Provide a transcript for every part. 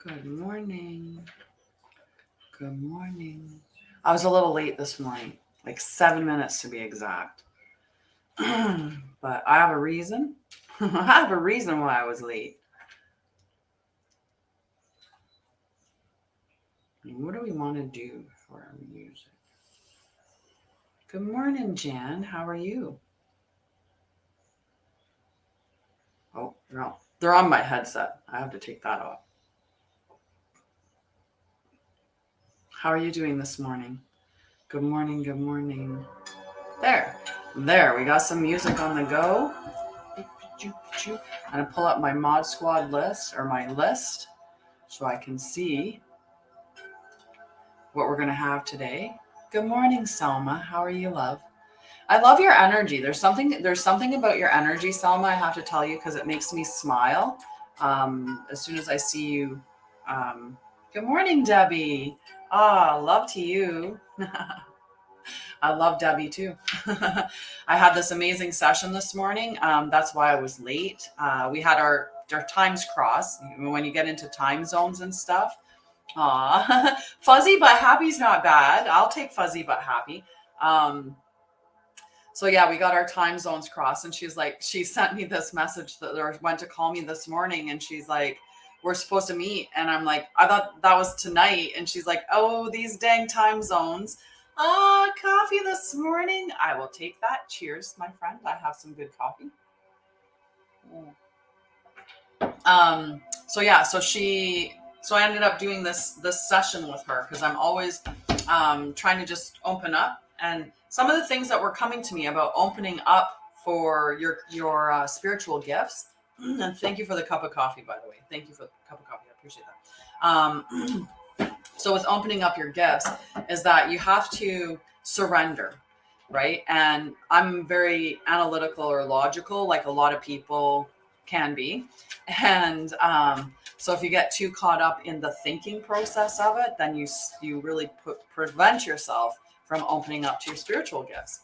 Good morning. Good morning. I was a little late this morning, like 7 minutes to be exact. But I have a reason. I have a reason why I was late. What do we want to do for our music? Good morning, Jan. How are you? Oh, they're on my headset. I have to take that off. How are you doing this morning? Good morning. Good morning. There. We got some music on the go. I'm going to pull up my Mod Squad list or my list so I can see what we're going to have today. Good morning, Selma. How are you, love? I love your energy. There's something about your energy, Selma, I have to tell you, because it makes me smile. As soon as I see you. Good morning, Debbie. Love to you. I love Debbie too. I had this amazing session this morning. That's why I was late. We had our times cross. When you get into time zones and stuff. Fuzzy but happy's not bad. I'll take fuzzy but happy. So yeah, we got our time zones crossed, and she sent me this message that went to call me this morning, and she's like, we're supposed to meet. And I'm like, I thought that was tonight. And she's like, oh, these dang time zones. Coffee this morning. I will take that. Cheers, my friend. I have some good coffee. So I ended up doing this session with her because I'm always trying to just open up, and some of the things that were coming to me about opening up for your spiritual gifts. And thank you for the cup of coffee, by the way. Thank you for the cup of coffee. I appreciate that. So with opening up your gifts is that you have to surrender, right? And I'm very analytical or logical, like a lot of people can be. And so if you get too caught up in the thinking process of it, then you really prevent yourself from opening up to your spiritual gifts.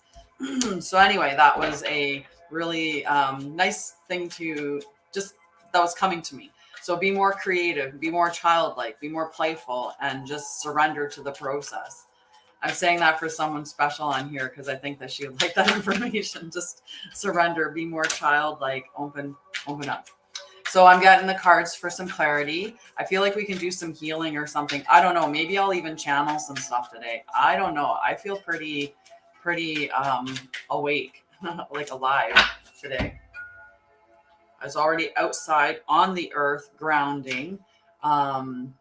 So anyway, that was a really nice thing that was coming to me. So be more creative, be more childlike, be more playful, and just surrender to the process. I'm saying that for someone special on here because I think that she would like that information. Just surrender, be more childlike, open up. So I'm getting the cards for some clarity. I feel like we can do some healing or something. I don't know. Maybe I'll even channel some stuff today. I don't know. I feel pretty awake, like alive today. I was already outside on the earth grounding. I'm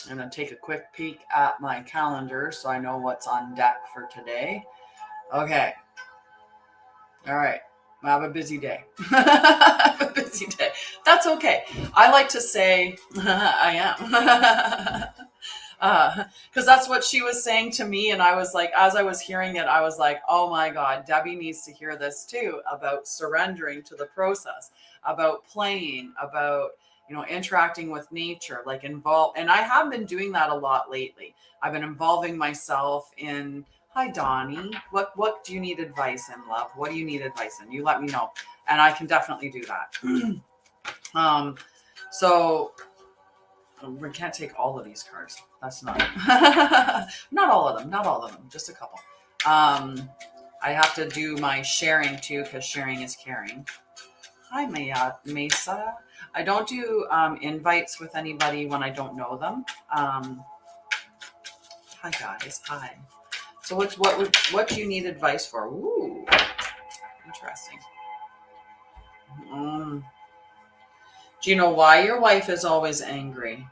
going to take a quick peek at my calendar so I know what's on deck for today. Okay. All right. I have a busy day. I have a busy day. That's okay. I like to say I am. Because that's what she was saying to me. And I was like, as I was hearing it, I was like, oh my God, Debbie needs to hear this too, about surrendering to the process, about playing, about, interacting with nature, like involve. And I have been doing that a lot lately. I've been involving myself in, hi, Donnie. What do you need advice in, love? What do you need advice in? You let me know. And I can definitely do that. So we can't take all of these cards. That's not, not all of them, just a couple. I have to do my sharing too, because sharing is caring. Hi, Mesa. I don't do invites with anybody when I don't know them. Hi, guys. Hi. So what do you need advice for? Ooh, interesting. Do you know why your wife is always angry?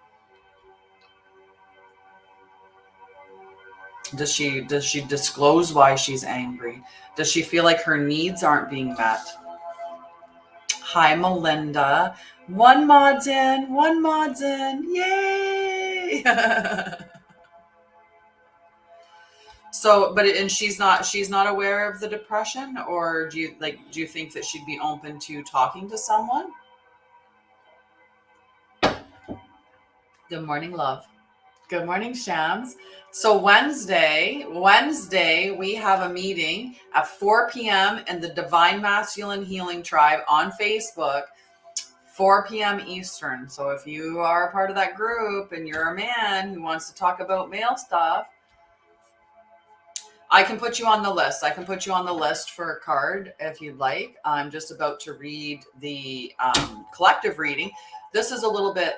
Does she disclose why she's angry? Does she feel like her needs aren't being met? Hi, Melinda. One mod's in. Yay! So, and she's not aware of the depression, or do you think that she'd be open to talking to someone? Good morning, love. Good morning, Shams. So Wednesday, we have a meeting at 4 p.m. in the Divine Masculine Healing Tribe on Facebook 4 p.m. Eastern. So if you are a part of that group and you're a man who wants to talk about male stuff, I can put you on the list. I can put you on the list for a card if you'd like. I'm just about to read the collective reading. This is a little bit...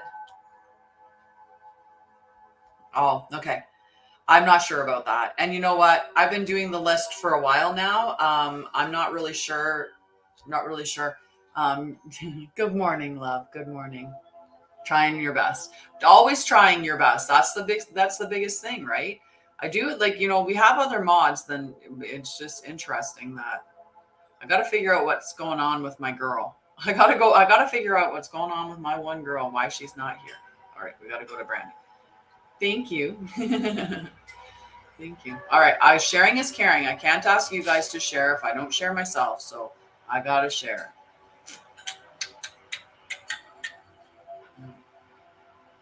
Oh, okay. I'm not sure about that. And you know what? I've been doing the list for a while now. I'm not really sure. Not really sure. Good morning, love. Good morning. Trying your best. Always trying your best. That's the biggest thing, right? I do, like, you know, we have other mods, then it's just interesting that I got to figure out what's going on with my girl. I got to figure out what's going on with my one girl and why she's not here. All right, we got to go to Brandy. Thank you. Thank you. All right, sharing is caring. I can't ask you guys to share if I don't share myself, so I got to share.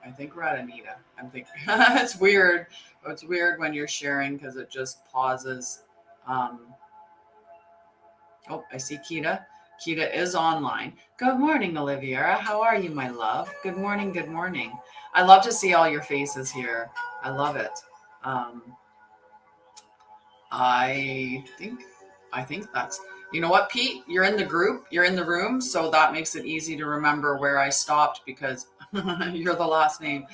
I think we're at Anita. I'm thinking it's weird. It's weird when you're sharing because it just pauses. Oh, I see Kita. Kita is online. Good morning, Olivia. How are you, my love? Good morning. Good morning. I love to see all your faces here. I love it. I think that's, you know what, Pete, you're in the group, you're in the room. So that makes it easy to remember where I stopped because you're the last name.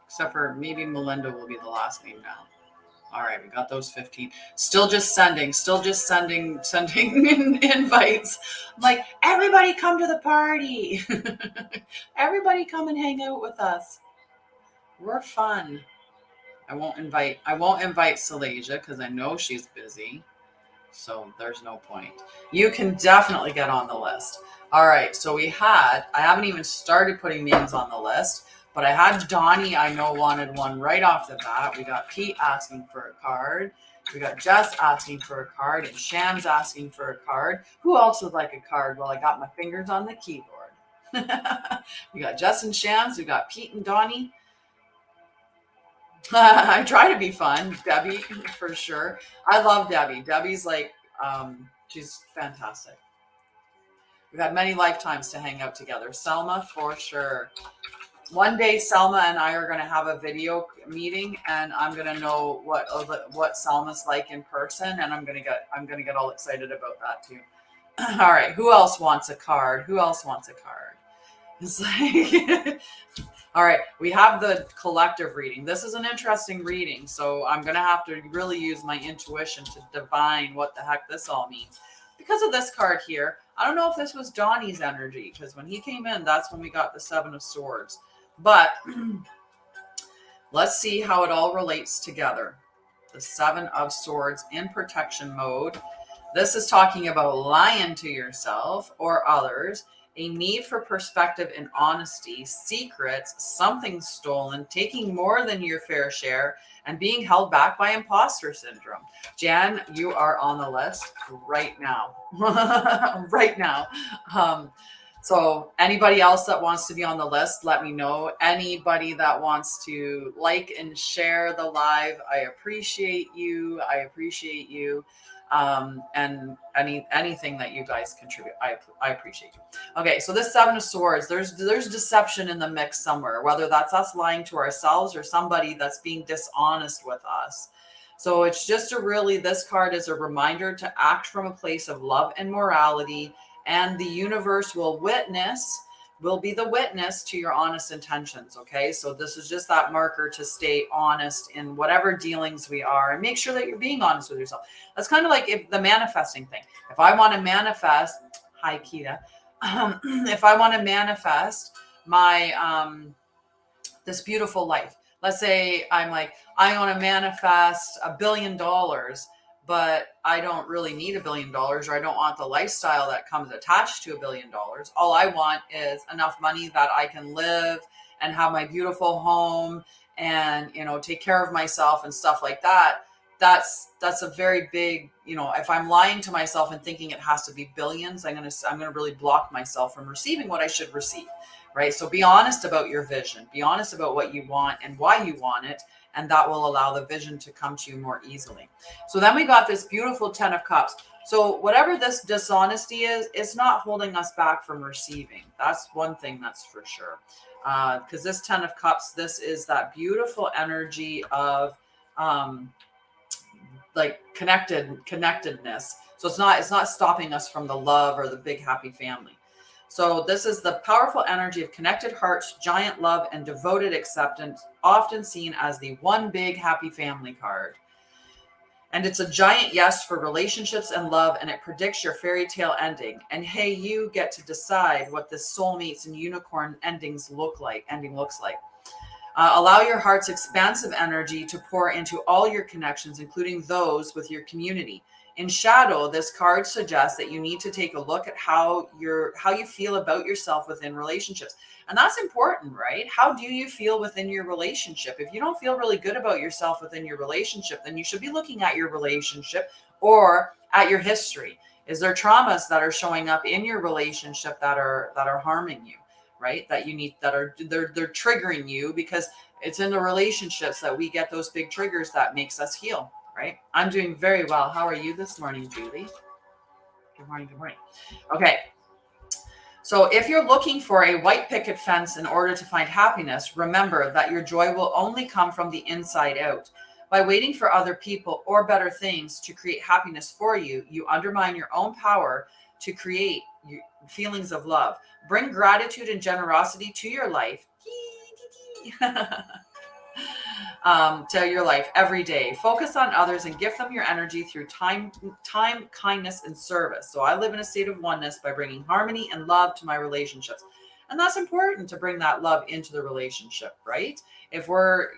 Except for maybe Melinda will be the last name now. All right, we got those 15. Still just sending invites. I'm like, everybody come to the party. Everybody come and hang out with us. We're fun. I won't invite Salasia because I know she's busy. So there's no point. You can definitely get on the list. All right, so I haven't even started putting names on the list. But I had Donnie, I know, wanted one right off the bat. We got Pete asking for a card. We got Jess asking for a card. And Shams asking for a card. Who else would like a card? Well, I got my fingers on the keyboard. We got Jess and Shams. We got Pete and Donnie. I try to be fun. Debbie, for sure. I love Debbie. Debbie's like, she's fantastic. We've had many lifetimes to hang out together. Selma, for sure. One day, Selma and I are going to have a video meeting, and I'm going to know what Selma's like in person, and I'm going to get all excited about that too. All right, who else wants a card? Who else wants a card? It's like, all right, we have the collective reading. This is an interesting reading, so I'm going to have to really use my intuition to divine what the heck this all means. Because of this card here, I don't know if this was Donnie's energy, because when he came in, that's when we got the Seven of Swords. But let's see how it all relates together. The Seven of Swords in protection mode. This is talking about lying to yourself or others, a need for perspective and honesty, secrets, something stolen, taking more than your fair share, and being held back by imposter syndrome. Jan, you are on the list right now. Right now. So anybody else that wants to be on the list, let me know. Anybody that wants to like and share the live, I appreciate you. I appreciate you. And anything that you guys contribute, I appreciate you. Okay, so this Seven of Swords, there's deception in the mix somewhere, whether that's us lying to ourselves or somebody that's being dishonest with us. So it's just this card is a reminder to act from a place of love and morality, and the universe will be the witness to your honest intentions. Okay, so this is just that marker to stay honest in whatever dealings we are, and make sure that you're being honest with yourself. That's kind of like the manifesting thing. If I want to manifest, hi Kita, if I want to manifest my this beautiful life, let's say I'm like, I want to manifest $1 billion, but I don't really need $1 billion, or I don't want the lifestyle that comes attached to $1 billion. All I want is enough money that I can live and have my beautiful home and, take care of myself and stuff like that. That's a very big, if I'm lying to myself and thinking it has to be billions, I'm going to really block myself from receiving what I should receive. Right? So be honest about your vision, be honest about what you want and why you want it. And that will allow the vision to come to you more easily. So then we got this beautiful 10 of Cups. So whatever this dishonesty is, it's not holding us back from receiving. That's one thing that's for sure. Because this 10 of Cups, this is that beautiful energy of like connectedness. So it's not stopping us from the love or the big happy family. So this is the powerful energy of connected hearts, giant love, and devoted acceptance, often seen as the one big happy family card. And it's a giant yes for relationships and love, and it predicts your fairy tale ending. And hey, you get to decide what this soulmates and unicorn ending looks like. Allow your heart's expansive energy to pour into all your connections, including those with your community. In shadow, this card suggests that you need to take a look at how you feel about yourself within relationships. And that's important, right? How do you feel within your relationship? If you don't feel really good about yourself within your relationship, then you should be looking at your relationship or at your history. Is there traumas that are showing up in your relationship that are harming you, right? That you need, they're triggering you, because it's in the relationships that we get those big triggers that makes us heal, right? I'm doing very well. How are you this morning, Julie? Good morning. Good morning. Okay. So if you're looking for a white picket fence in order to find happiness, remember that your joy will only come from the inside out. By waiting for other people or better things to create happiness for you, you undermine your own power to create feelings of love. Bring gratitude and generosity to your life. To your life every day. Focus on others and gift them your energy through time, kindness, and service. So I live in a state of oneness by bringing harmony and love to my relationships. And that's important, to bring that love into the relationship, right? If we're,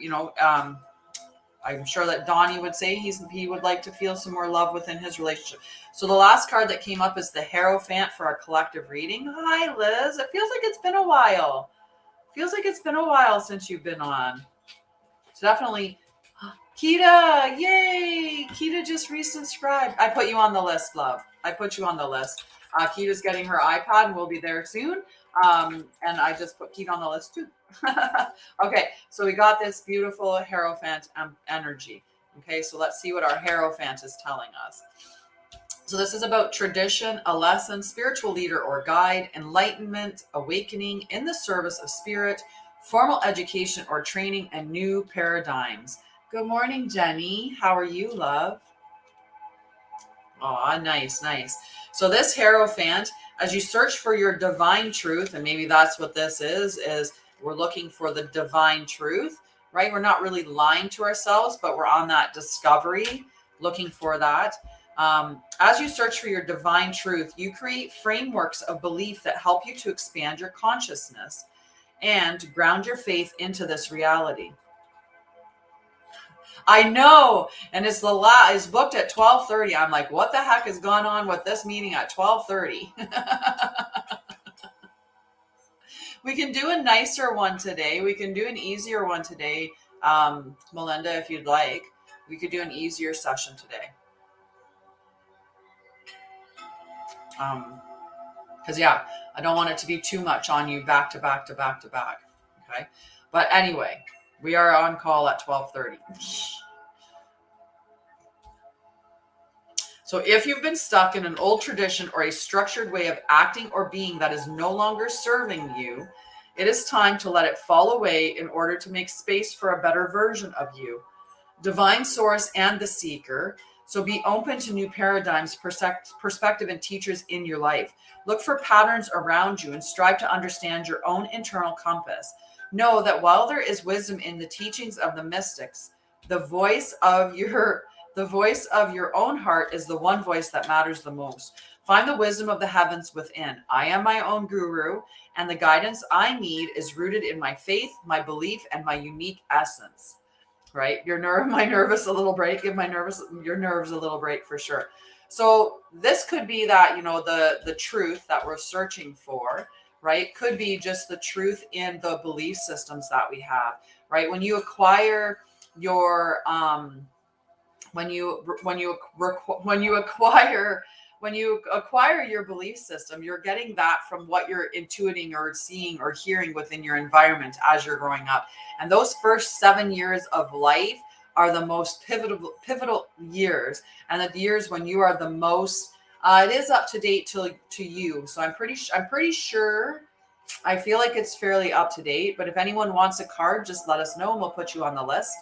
I'm sure that Donnie would say he would like to feel some more love within his relationship. So the last card that came up is the Hierophant for our collective reading. Hi, Liz. It feels like it's been a while. Since you've been on. So definitely, Kita, yay! Kita just resubscribed. I put you on the list, love. I put you on the list. Kita's getting her iPad and we'll be there soon. And I just put Kita on the list too. Okay, so we got this beautiful Hierophant energy. Okay, so let's see what our Hierophant is telling us. So this is about tradition, a lesson, spiritual leader or guide, enlightenment, awakening in the service of spirit, formal education or training, and new paradigms. Good morning, Jenny. How are you, love? Oh, nice. So this Hierophant, as you search for your divine truth, and maybe that's what this is we're looking for the divine truth, right? We're not really lying to ourselves, but we're on that discovery, looking for that. As you search for your divine truth, you create frameworks of belief that help you to expand your consciousness and ground your faith into this reality. I know, and it's booked at 12:30. I'm like, what the heck is going on with this meeting at 12:30? We can do a nicer one today. We can do an easier one today, Melinda, if you'd like. We could do an easier session today. Because I don't want it to be too much on you back to back. Okay, but anyway, we are on call at 12:30. So if you've been stuck in an old tradition or a structured way of acting or being that is no longer serving you, it is time to let it fall away in order to make space for a better version of you. Divine source and the seeker. So be open to new paradigms, perspective, and teachers in your life. Look for patterns around you and strive to understand your own internal compass. Know that while there is wisdom in the teachings of the mystics, the voice of your own heart is the one voice that matters the most. Find the wisdom of the heavens within. I am my own guru, and the guidance I need is rooted in my faith, my belief, and my unique essence. Right? Give your nerves a little break for sure. So this could be that, the truth that we're searching for, right? Could be just the truth in the belief systems that we have, right? When you acquire your, when you acquire your belief system, you're getting that from what you're intuiting or seeing or hearing within your environment as you're growing up. And those first 7 years of life are the most pivotal years, and the years when you are the most It is up to date to you. So I'm pretty sure. I feel like it's fairly up to date, but if anyone wants a card, just let us know and we'll put you on the list.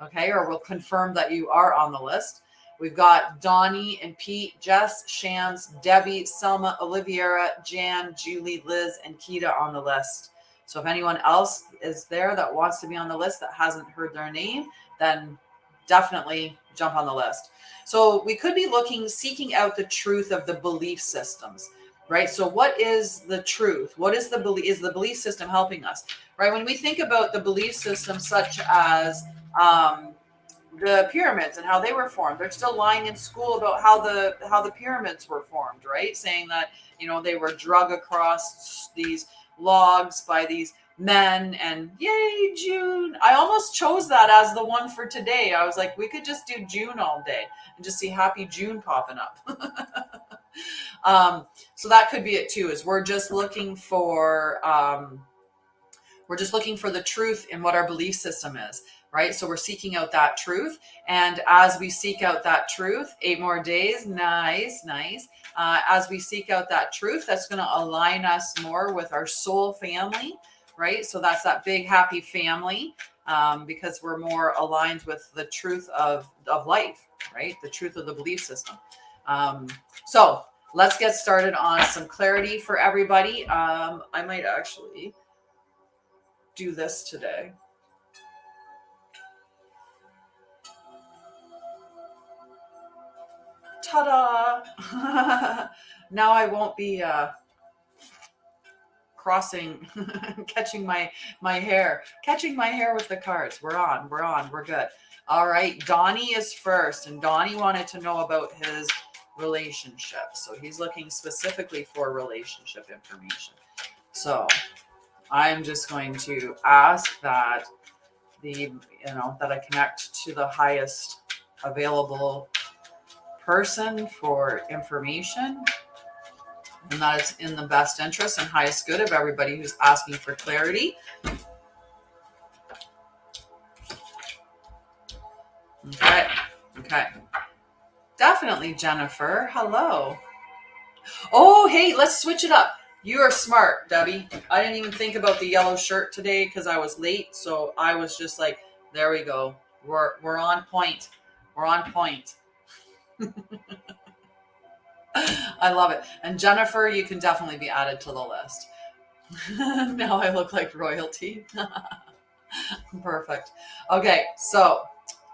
Okay, or we'll confirm that you are on the list. We've got Donnie and Pete, Jess, Shams, Debbie, Selma, Oliviera, Jan, Julie, Liz, and Keita on the list. So if anyone else is there that wants to be on the list that hasn't heard their name, then definitely jump on the list. So we could be seeking out the truth of the belief systems, right? So what is the truth? What is the belief? Is the belief system helping us, right? When we think about the belief system, such as the pyramids and how they were formed, they're still lying in school about how the pyramids were formed, right? Saying that, they were drug across these logs by these men, and yay, June. I almost chose that as the one for today. I was like, we could just do June all day and just see happy June popping up. So that could be it too, is we're just looking for the truth in what our belief system is, right? So we're seeking out that truth. And as we seek out that truth, 8 more days, nice. As we seek out that truth, that's going to align us more with our soul family, right? So that's that big happy family, because we're more aligned with the truth of life, right? The truth of the belief system. So let's get started on some clarity for everybody. I might actually do this today. Ta-da! Now I won't be catching my hair with the cards. We're good. All right, Donnie is first, and Donnie wanted to know about his relationship. So he's looking specifically for relationship information. So I'm just going to ask that that I connect to the highest available person for information, and that it's in the best interest and highest good of everybody who's asking for clarity. Okay. Definitely, Jennifer. Hello. Oh, hey, let's switch it up. You are smart, Debbie. I didn't even think about the yellow shirt today because I was late. So I was just like, there we go. We're on point. We're on point. I love it. And Jennifer, you can definitely be added to the list. Now I look like royalty. Perfect. Okay, so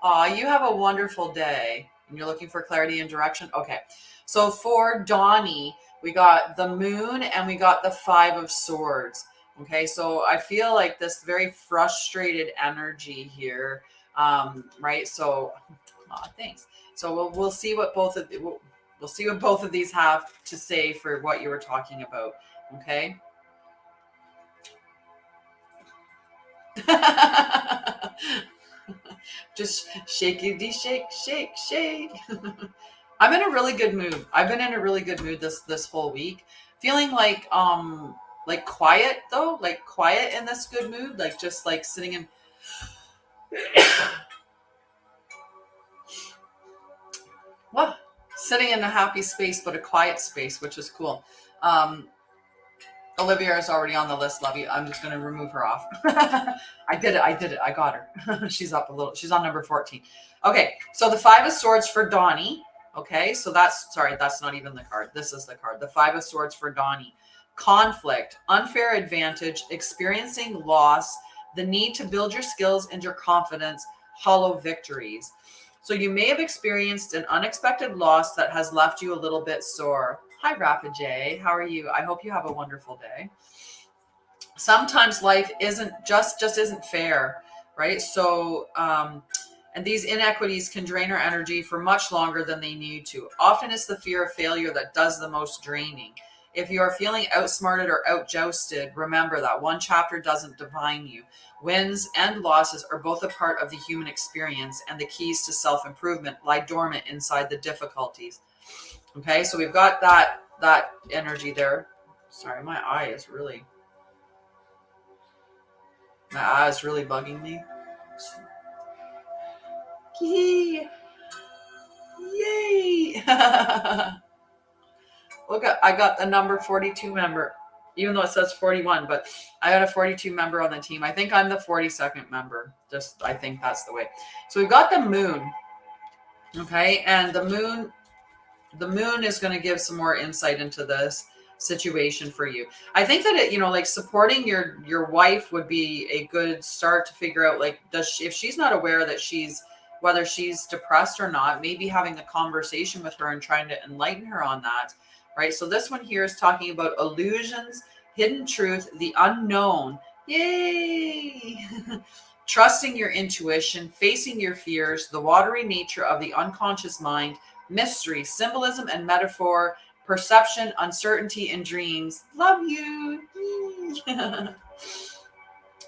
you have a wonderful day and you're looking for clarity and direction. Okay, so for Donnie, we got the moon and we got the 5 of swords. Okay, so I feel like this very frustrated energy here, right? So thanks. So we'll see what both of these have to say for what you were talking about. Okay. Just shakey shake. I'm in a really good mood. I've been in a really good mood this whole week. Feeling like quiet though, like quiet in this good mood, like just like sitting in what? Sitting in a happy space, but a quiet space, which is cool. Olivia is already on the list, love you. I'm just going to remove her off. I did it. I got her. She's up a little. She's on number 14. Okay, so the 5 of swords for Donnie. Okay, so that's not even the card. This is the card. The 5 of swords for Donnie. Conflict, unfair advantage, experiencing loss, the need to build your skills and your confidence, hollow victories. So you may have experienced an unexpected loss that has left you a little bit sore. Hi, Rapid J. How are you? I hope you have a wonderful day. Sometimes life isn't fair, right? So, and these inequities can drain our energy for much longer than they need to. Often it's the fear of failure that does the most draining. If you are feeling outsmarted or outjousted, remember that one chapter doesn't define you. Wins and losses are both a part of the human experience, and the keys to self-improvement lie dormant inside the difficulties. Okay, so we've got that energy there. Sorry, my eye is really bugging me. Yay! Look at, I got the number 42 member, even though it says 41, but I got a 42 member on the team. I think I'm the 42nd member. Just, I think that's the way. So we've got the moon. Okay. And the moon is going to give some more insight into this situation for you. I think that it, like supporting your wife would be a good start to figure out, like, if she's not aware that whether she's depressed or not, maybe having a conversation with her and trying to enlighten her on that, right? So this one here is talking about illusions, hidden truth, the unknown. Yay! Trusting your intuition, facing your fears, the watery nature of the unconscious mind, mystery, symbolism and metaphor, perception, uncertainty, and dreams. Love you.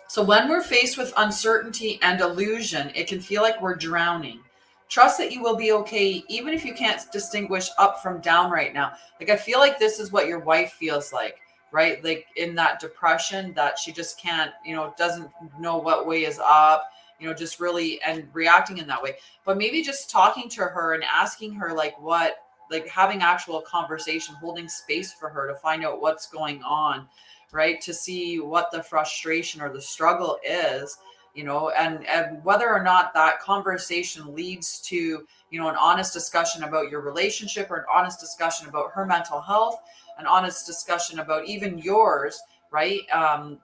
So when we're faced with uncertainty and illusion, it can feel like we're drowning. Trust that you will be okay, even if you can't distinguish up from down right now. Like, I feel like this is what your wife feels like, right? Like in that depression that she just can't, doesn't know what way is up, just really, and reacting in that way. But maybe just talking to her and asking her like having actual conversation, holding space for her to find out what's going on, right? To see what the frustration or the struggle is, and whether or not that conversation leads to, an honest discussion about your relationship, or an honest discussion about her mental health, an honest discussion about even yours, right?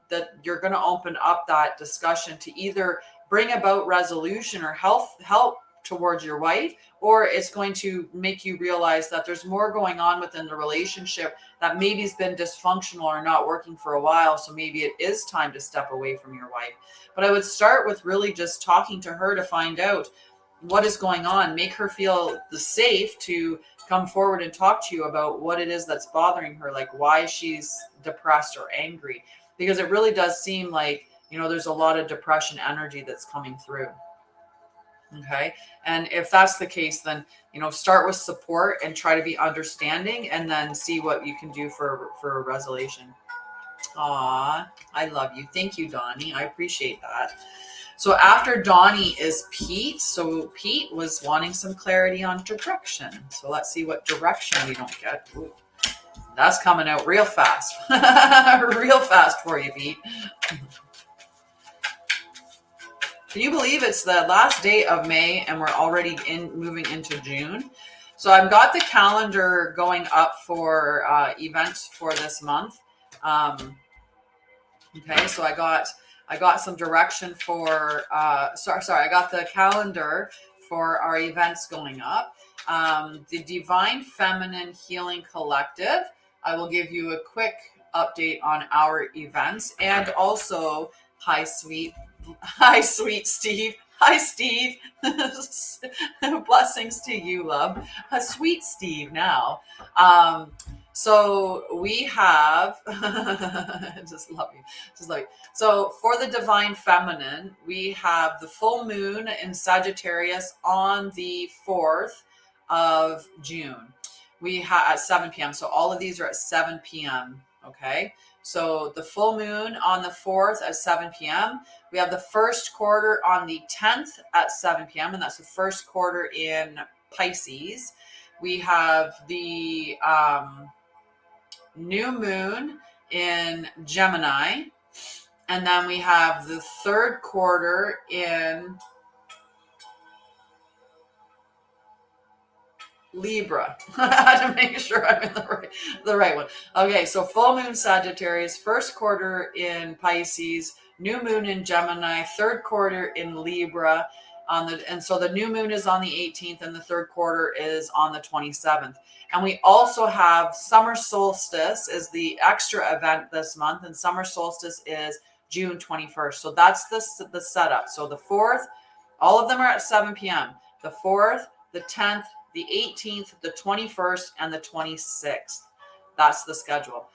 That you're going to open up that discussion to either bring about resolution or help towards your wife, or it's going to make you realize that there's more going on within the relationship that maybe has been dysfunctional or not working for a while. So maybe it is time to step away from your wife. But I would start with really just talking to her to find out what is going on, make her feel safe to come forward and talk to you about what it is that's bothering her, like why she's depressed or angry, because it really does seem like, there's a lot of depression energy that's coming through. Okay. And if that's the case, then, start with support and try to be understanding, and then see what you can do for a resolution. Aw, I love you. Thank you, Donnie. I appreciate that. So after Donnie is Pete. So Pete was wanting some clarity on direction. So let's see what direction we don't get. Ooh, that's coming out real fast. Real fast for you, Pete. Can you believe it's the last day of May and we're already moving into June? So I've got the calendar going up for events for this month. Okay, so I got some direction for I got the calendar for our events going up. The Divine Feminine Healing Collective. I will give you a quick update on our events, and also hi sweet Steve. Hi, Steve. Blessings to you, love. Sweet Steve now. So we have, just love you. So for the Divine Feminine, we have the full moon in Sagittarius on the 4th of June. We have at 7 p.m. So all of these are at 7 p.m. Okay. So the full moon on the 4th at 7 p.m. We have the first quarter on the 10th at 7 p.m. and that's the first quarter in Pisces. We have the new moon in Gemini, and then we have the third quarter in Libra. I had to make sure I'm in the right one. Okay, so full moon Sagittarius, first quarter in Pisces, new moon in Gemini, third quarter in Libra. And so the new moon is on the 18th and the third quarter is on the 27th. And we also have summer solstice is the extra event this month, and summer solstice is June 21st. So that's the setup. So the 4th, all of them are at 7 p.m. The 4th, the 10th, the 18th, the 21st, and the 26th. That's the schedule.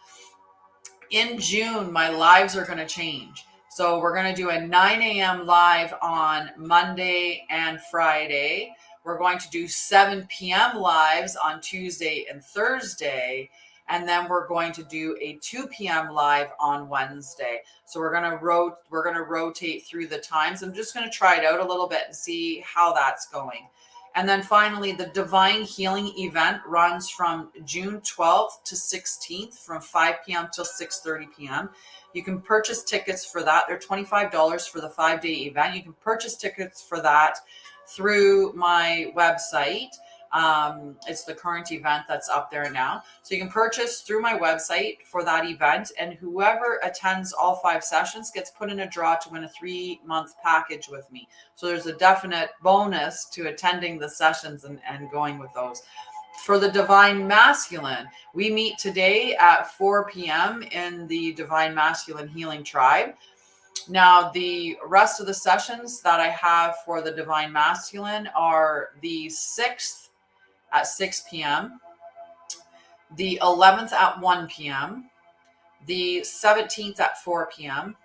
In June, my lives are going to change. So we're going to do a 9 a.m. live on Monday and Friday. We're going to do 7 p.m. lives on Tuesday and Thursday. And then we're going to do a 2 p.m. live on Wednesday. So we're going to rotate through the times. I'm just going to try it out a little bit and see how that's going. And then finally, the Divine Healing event runs from June 12th to 16th from 5 p.m. till 6:30 p.m. You can purchase tickets for that. They're $25 for the 5-day event. You can purchase tickets for that through my website. It's the current event that's up there now. So you can purchase through my website for that event, and whoever attends all 5 sessions gets put in a draw to win a 3-month package with me. So there's a definite bonus to attending the sessions and going with those. For the Divine Masculine, we meet today at 4 p.m. in the Divine Masculine Healing Tribe. Now, the rest of the sessions that I have for the Divine Masculine are the 6th at 6 p.m., the 11th at 1 p.m., the 17th at 4 p.m.,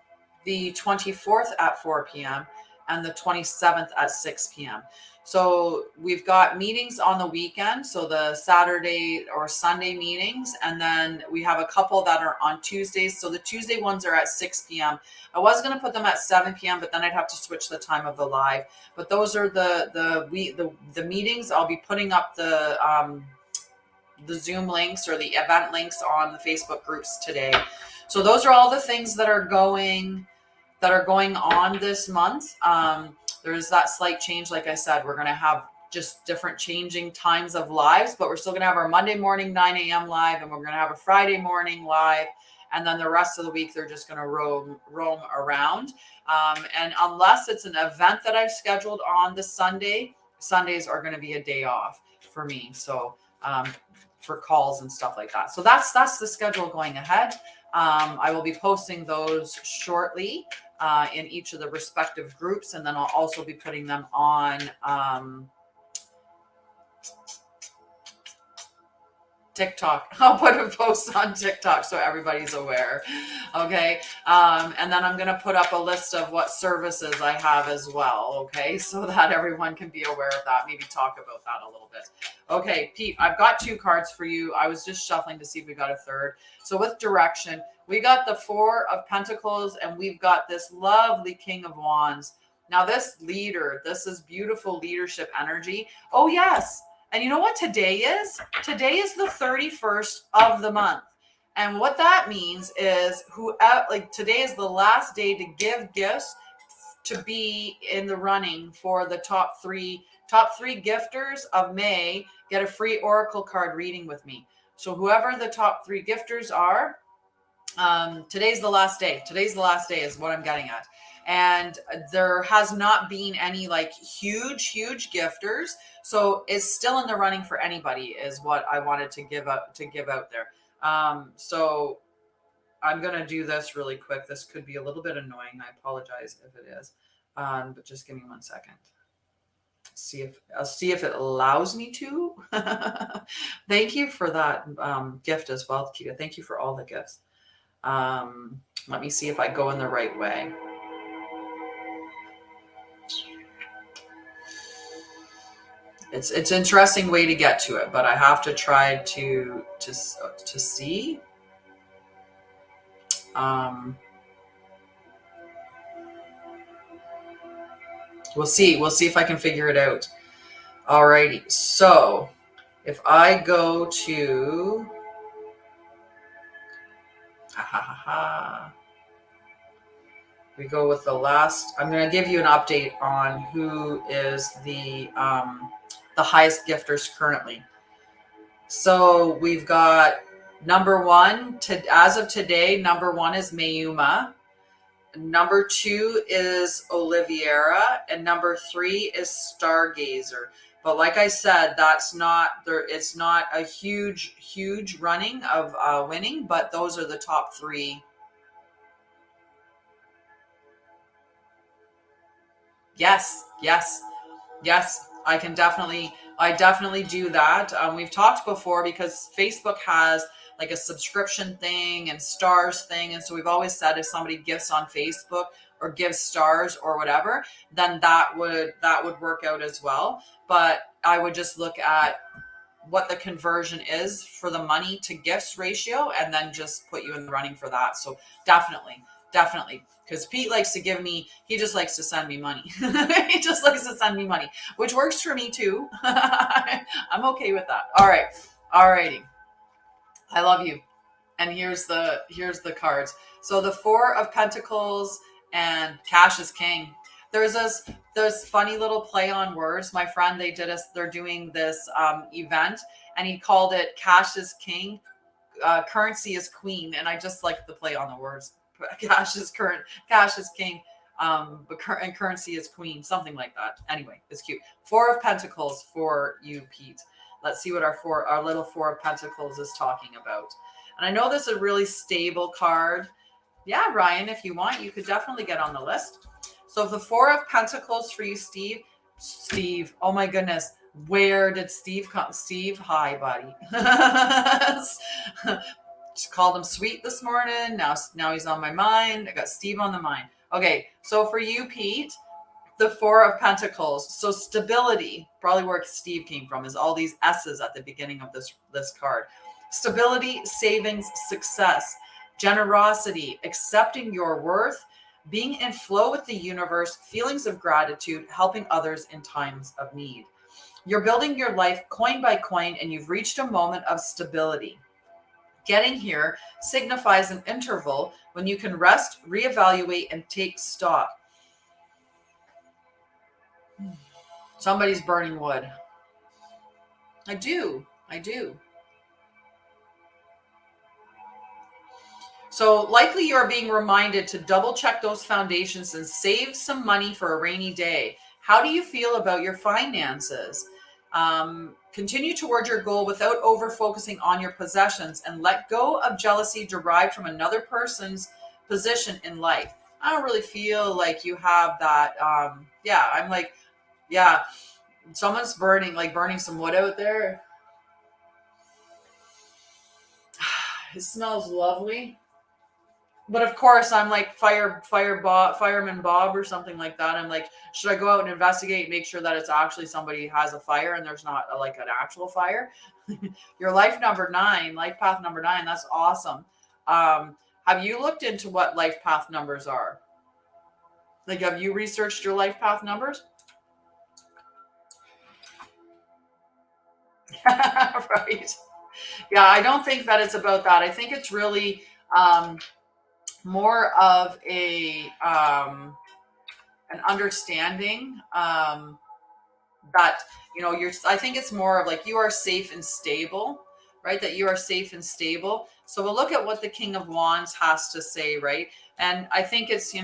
the 24th at 4 p.m., and the 27th at 6 p.m. So we've got meetings on the weekend, so the Saturday or Sunday meetings, and then we have a couple that are on Tuesdays. So the Tuesday ones are at 6 p.m. I was going to put them at 7 p.m., but then I'd have to switch the time of the live. But those are the meetings. I'll be putting up the Zoom links or the event links on the Facebook groups today. So those are all the things that are going on this month. There's that slight change. Like I said, we're going to have just different changing times of lives, but we're still going to have our Monday morning 9 a.m. live, and we're going to have a Friday morning live. And then the rest of the week, they're just going to roam around. And unless it's an event that I've scheduled on the Sunday, Sundays are going to be a day off for me. So for calls and stuff like that. So that's the schedule going ahead. I will be posting those shortly in each of the respective groups, and then I'll also be putting them on TikTok. I'll put a post on TikTok so everybody's aware. Okay. And then I'm going to put up a list of what services I have as well. Okay. So that everyone can be aware of that. Maybe talk about that a little bit. Okay, Pete, I've got 2 cards for you. I was just shuffling to see if we got a third. So with direction, we got the 4 of Pentacles, and we've got this lovely King of Wands. Now this leader, this is beautiful leadership energy. Oh yes. And you know what today is? Today is the 31st of the month. And what that means is today is the last day to give gifts to be in the running for the top three gifters of May get a free oracle card reading with me. So whoever the top 3 gifters are, today's the last day. Today's the last day is what I'm getting at. And there has not been any huge gifters. So it's still in the running for anybody is what I wanted to give out there. So I'm going to do this really quick. This could be a little bit annoying. I apologize if it is. But just give me 1 second. I'll see if it allows me to. Thank you for that gift as well, Kia. Thank you for all the gifts. Let me see if I go in the right way. It's an interesting way to get to it, but I have to try to see. We'll see if I can figure it out. Alrighty. So if I go to we go with the last. I'm going to give you an update on who is the highest gifters currently. So we've got number 1 as of today. Number 1 is Mayuma. Number 2 is Oliviera, and number 3 is Stargazer. But like I said, that's not there. It's not a huge running of winning, but those are the top 3. Yes. I definitely do that. We've talked before because Facebook has like a subscription thing and stars thing. And so we've always said if somebody gifts on Facebook or gives stars or whatever, then that would work out as well. But I would just look at what the conversion is for the money to gifts ratio and then just put you in the running for that. So definitely definitely. Because Pete likes to give me, he just likes to send me money. He just likes to send me money, which works for me too. I'm okay with that. All right. All righty. I love you. And here's the cards. So the Four of Pentacles and Cash is King. There's funny little play on words. My friend, they're doing this event, and he called it Cash is King, currency is queen, and I just like the play on the words. Cash is king, and currency is queen, something like that. Anyway, it's cute. Four of Pentacles for you, Pete. Let's see what our little Four of Pentacles is talking about. And I know this is a really stable card. Yeah, Ryan, if you want, you could definitely get on the list. So the Four of Pentacles for you, Steve. Steve, oh my goodness. Where did Steve come? Steve, hi, buddy. Just called him sweet this morning. Now he's on my mind. I got Steve on the mind. Okay, so for you, Pete, the Four of Pentacles. So stability, probably where Steve came from, is all these S's at the beginning of this card. Stability, savings, success, generosity, accepting your worth, being in flow with the universe, feelings of gratitude, helping others in times of need. You're building your life coin by coin, and you've reached a moment of stability. Getting here signifies an interval when you can rest, reevaluate, and take stock. Somebody's burning wood. I do. So likely you are being reminded to double check those foundations and save some money for a rainy day. How do you feel about your finances? Continue toward your goal without over focusing on your possessions, and let go of jealousy derived from another person's position in life. I don't really feel like you have that. I'm like, yeah, someone's burning some wood out there. It smells lovely. But of course, I'm like Fireman Bob or something like that. I'm like, should I go out and investigate, make sure that it's actually somebody has a fire and there's not like an actual fire? Your life path number 9. That's awesome. Have you looked into what life path numbers are? Like, have you researched your life path numbers? Right. Yeah, I don't think that it's about that. I think it's really more of an understanding that I think it's more of like you are safe and stable, right? That you are safe and stable. So we'll look at what the King of Wands has to say, right? And I think it's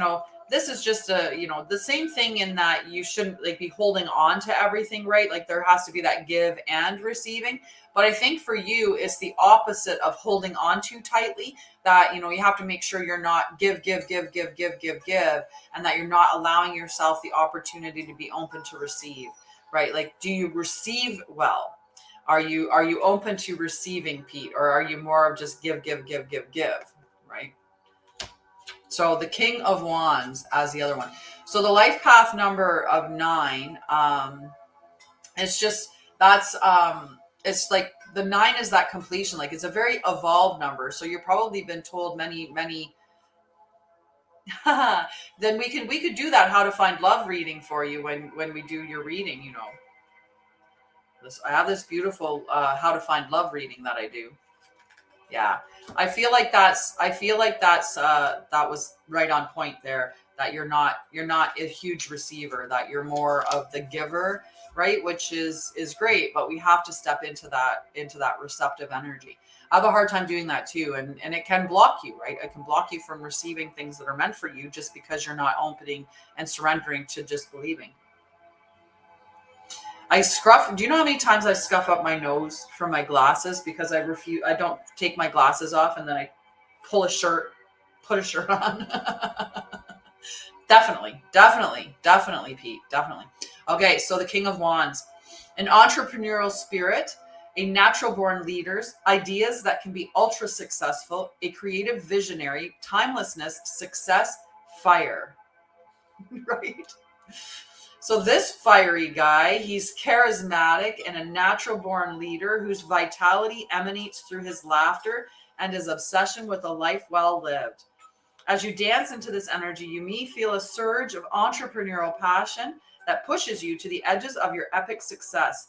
this is just the same thing in that you shouldn't like be holding on to everything, right? Like there has to be that give and receiving. But I think for you, it's the opposite of holding on too tightly, that, you have to make sure you're not give, and that you're not allowing yourself the opportunity to be open to receive, right? Like, do you receive well? Are you open to receiving, Pete? Or are you more of just give, right? So the King of Wands as the other one. So the life path number of 9, it's just, that's, it's like the 9 is that completion. Like it's a very evolved number. So you've probably been told many, then we could do that how to find love reading for you when we do your reading, I have this beautiful how to find love reading that I do. Yeah. I feel like that's that was right on point there, that you're not a huge receiver, that you're more of the giver, right? Which is great, but we have to step into that receptive energy. I have a hard time doing that too. And it can block you, right? It can block you from receiving things that are meant for you just because you're not opening and surrendering to just believing. Do you know how many times I scuff up my nose from my glasses because I don't take my glasses off and then I put a shirt on. Definitely, Pete, definitely. Okay, so the King of Wands, an entrepreneurial spirit, a natural born leaders, ideas that can be ultra successful, a creative visionary, timelessness, success, fire, right? So this fiery guy, he's charismatic and a natural born leader whose vitality emanates through his laughter and his obsession with a life well lived. As you dance into this energy, you may feel a surge of entrepreneurial passion that pushes you to the edges of your epic success.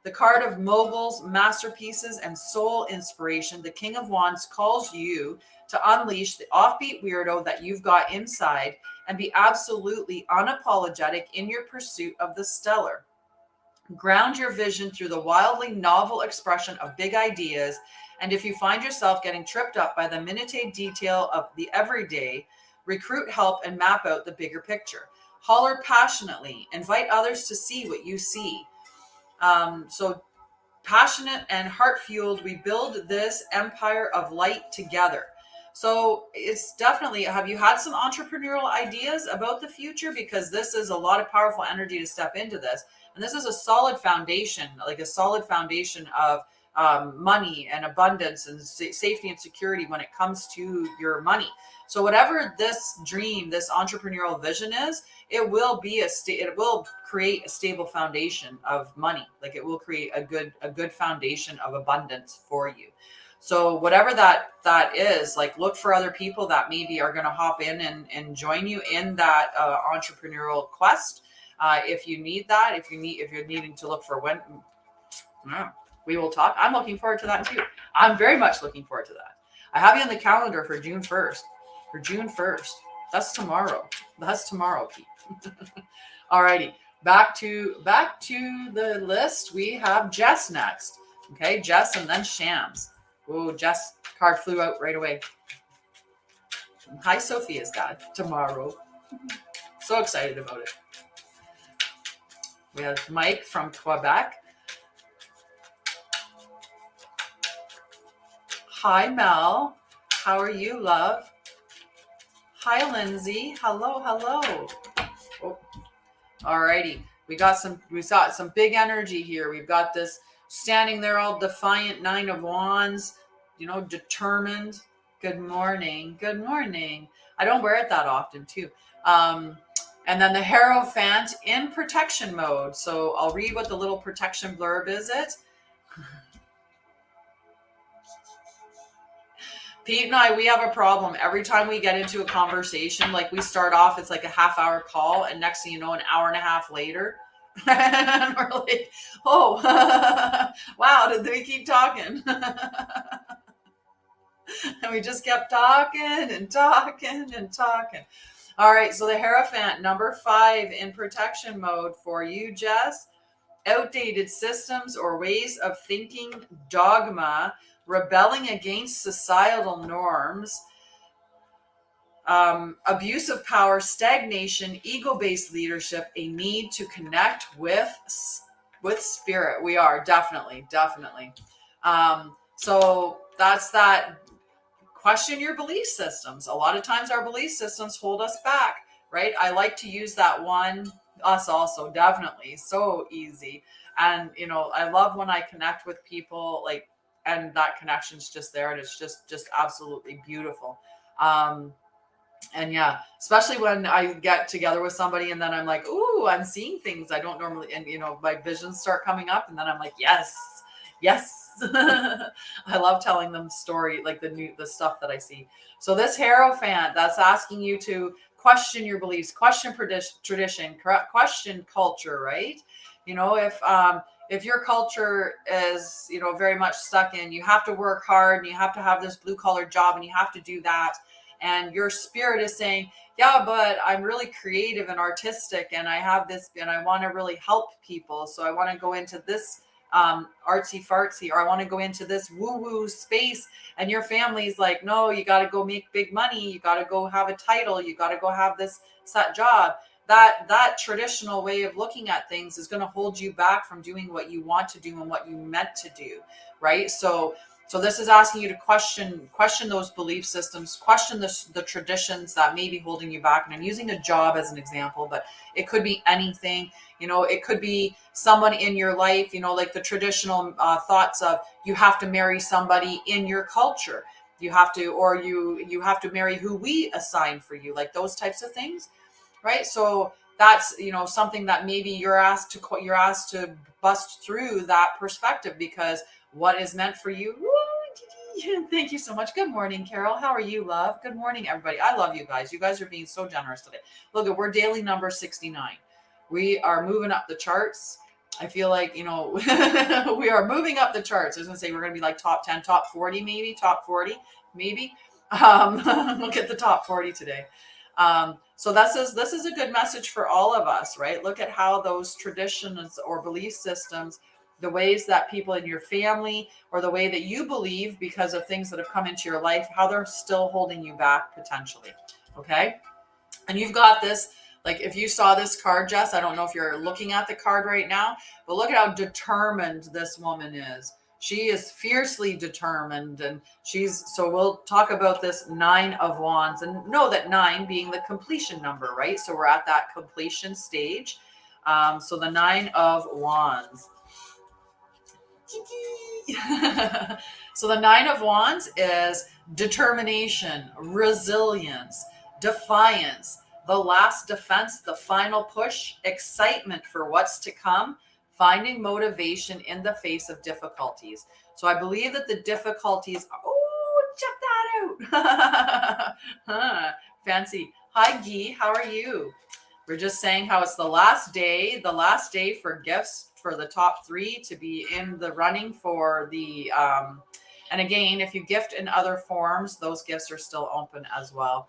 The card of moguls, masterpieces, and soul inspiration, the King of Wands calls you to unleash the offbeat weirdo that you've got inside and be absolutely unapologetic in your pursuit of the stellar. Ground your vision through the wildly novel expression of big ideas. And if you find yourself getting tripped up by the minute detail of the everyday, recruit help and map out the bigger picture. Holler passionately. Invite others to see what you see. So passionate and heart-fueled, we build this empire of light together. So it's definitely, have you had some entrepreneurial ideas about the future? Because this is a lot of powerful energy to step into this. And this is a solid foundation, like a solid foundation of money and abundance and safety and security when it comes to your money. So whatever this dream, this entrepreneurial vision is, it will be it will create a stable foundation of money. Like it will create a good foundation of abundance for you. So whatever that is, like look for other people that maybe are going to hop in and join you in that entrepreneurial quest. If you need that, if you're needing to look for when, we will talk. I'm looking forward to that too. I'm very much looking forward to that. I have you on the calendar for June 1st. For June 1st. That's tomorrow. That's tomorrow, Pete. Alrighty. Back to the list. We have Jess next. Okay, Jess and then Shams. Oh, Jess card flew out right away. Hi, Sophia's dad. Tomorrow. So excited about it. We have Mike from Quebec. Hi, Mel. How are you, love? Hi, Lindsay. Hello, hello. Oh. Alrighty. We got some big energy here. We've got this standing there all defiant 9 of Wands, determined. Good morning. Good morning. I don't wear it that often too. And then the Hierophant in protection mode. So I'll read what the little protection blurb is. Pete and I, we have a problem. Every time we get into a conversation, like we start off, it's like a half-hour call, and next thing you know, an hour and a half later, and we're like, oh, wow, did we keep talking? And we just kept talking and talking and talking. All right, so the Hierophant, number 5 in protection mode for you, Jess. Outdated systems or ways of thinking, dogma, rebelling against societal norms, abuse of power, stagnation, ego-based leadership, a need to connect with spirit. We are definitely. So that's that. Question your belief systems. A lot of times our belief systems hold us back, right? I like to use that one. Us also, definitely. So easy. And, I love when I connect with people, and that connection's just there, and it's just absolutely beautiful. And yeah, especially when I get together with somebody and then I'm like, ooh, I'm seeing things I don't normally, and my visions start coming up, and then I'm like, yes. I love telling them story, like the stuff that I see. So this Hierophant, that's asking you to question your beliefs, question tradition, question culture, right? If your culture is, very much stuck in, you have to work hard and you have to have this blue collar job and you have to do that. And your spirit is saying, yeah, but I'm really creative and artistic and I have this and I want to really help people. So I want to go into this artsy fartsy, or I want to go into this woo woo space. And your family's like, no, you got to go make big money. You got to go have a title. You got to go have this set job. That traditional way of looking at things is going to hold you back from doing what you want to do and what you meant to do, right? So this is asking you to question those belief systems, question the traditions that may be holding you back. And I'm using a job as an example, but it could be anything. It could be someone in your life, like the traditional thoughts of you have to marry somebody in your culture. You have to, or you have to marry who we assign for you, like those types of things. Right. So that's, something that maybe you're asked to bust through that perspective, because what is meant for you Thank you so much. Good morning, Carol. How are you, love? Good morning, everybody. I love you guys. You guys are being so generous today. Look, we're daily number 69. We are moving up the charts. I feel like, we are moving up the charts. I was going to say we're going to be like top 10, top 40, maybe top 40, maybe. We'll get the top 40 today. So this is a good message for all of us, right? Look at how those traditions or belief systems, the ways that people in your family or the way that you believe because of things that have come into your life, how they're still holding you back potentially. Okay. And you've got this, like if you saw this card, Jess, I don't know if you're looking at the card right now, but look at how determined this woman is. She is fiercely determined, and so we'll talk about this 9 of Wands, and know that 9 being the completion number, right? So we're at that completion stage. So the 9 of Wands. So the 9 of Wands is determination, resilience, defiance, the last defense, the final push, excitement for what's to come, finding motivation in the face of difficulties. So I believe that the difficulties, check that out. Fancy. Hi, Guy. How are you? We're just saying how it's the last day for gifts for the top 3 to be in the running for the, and again, if you gift in other forms, those gifts are still open as well.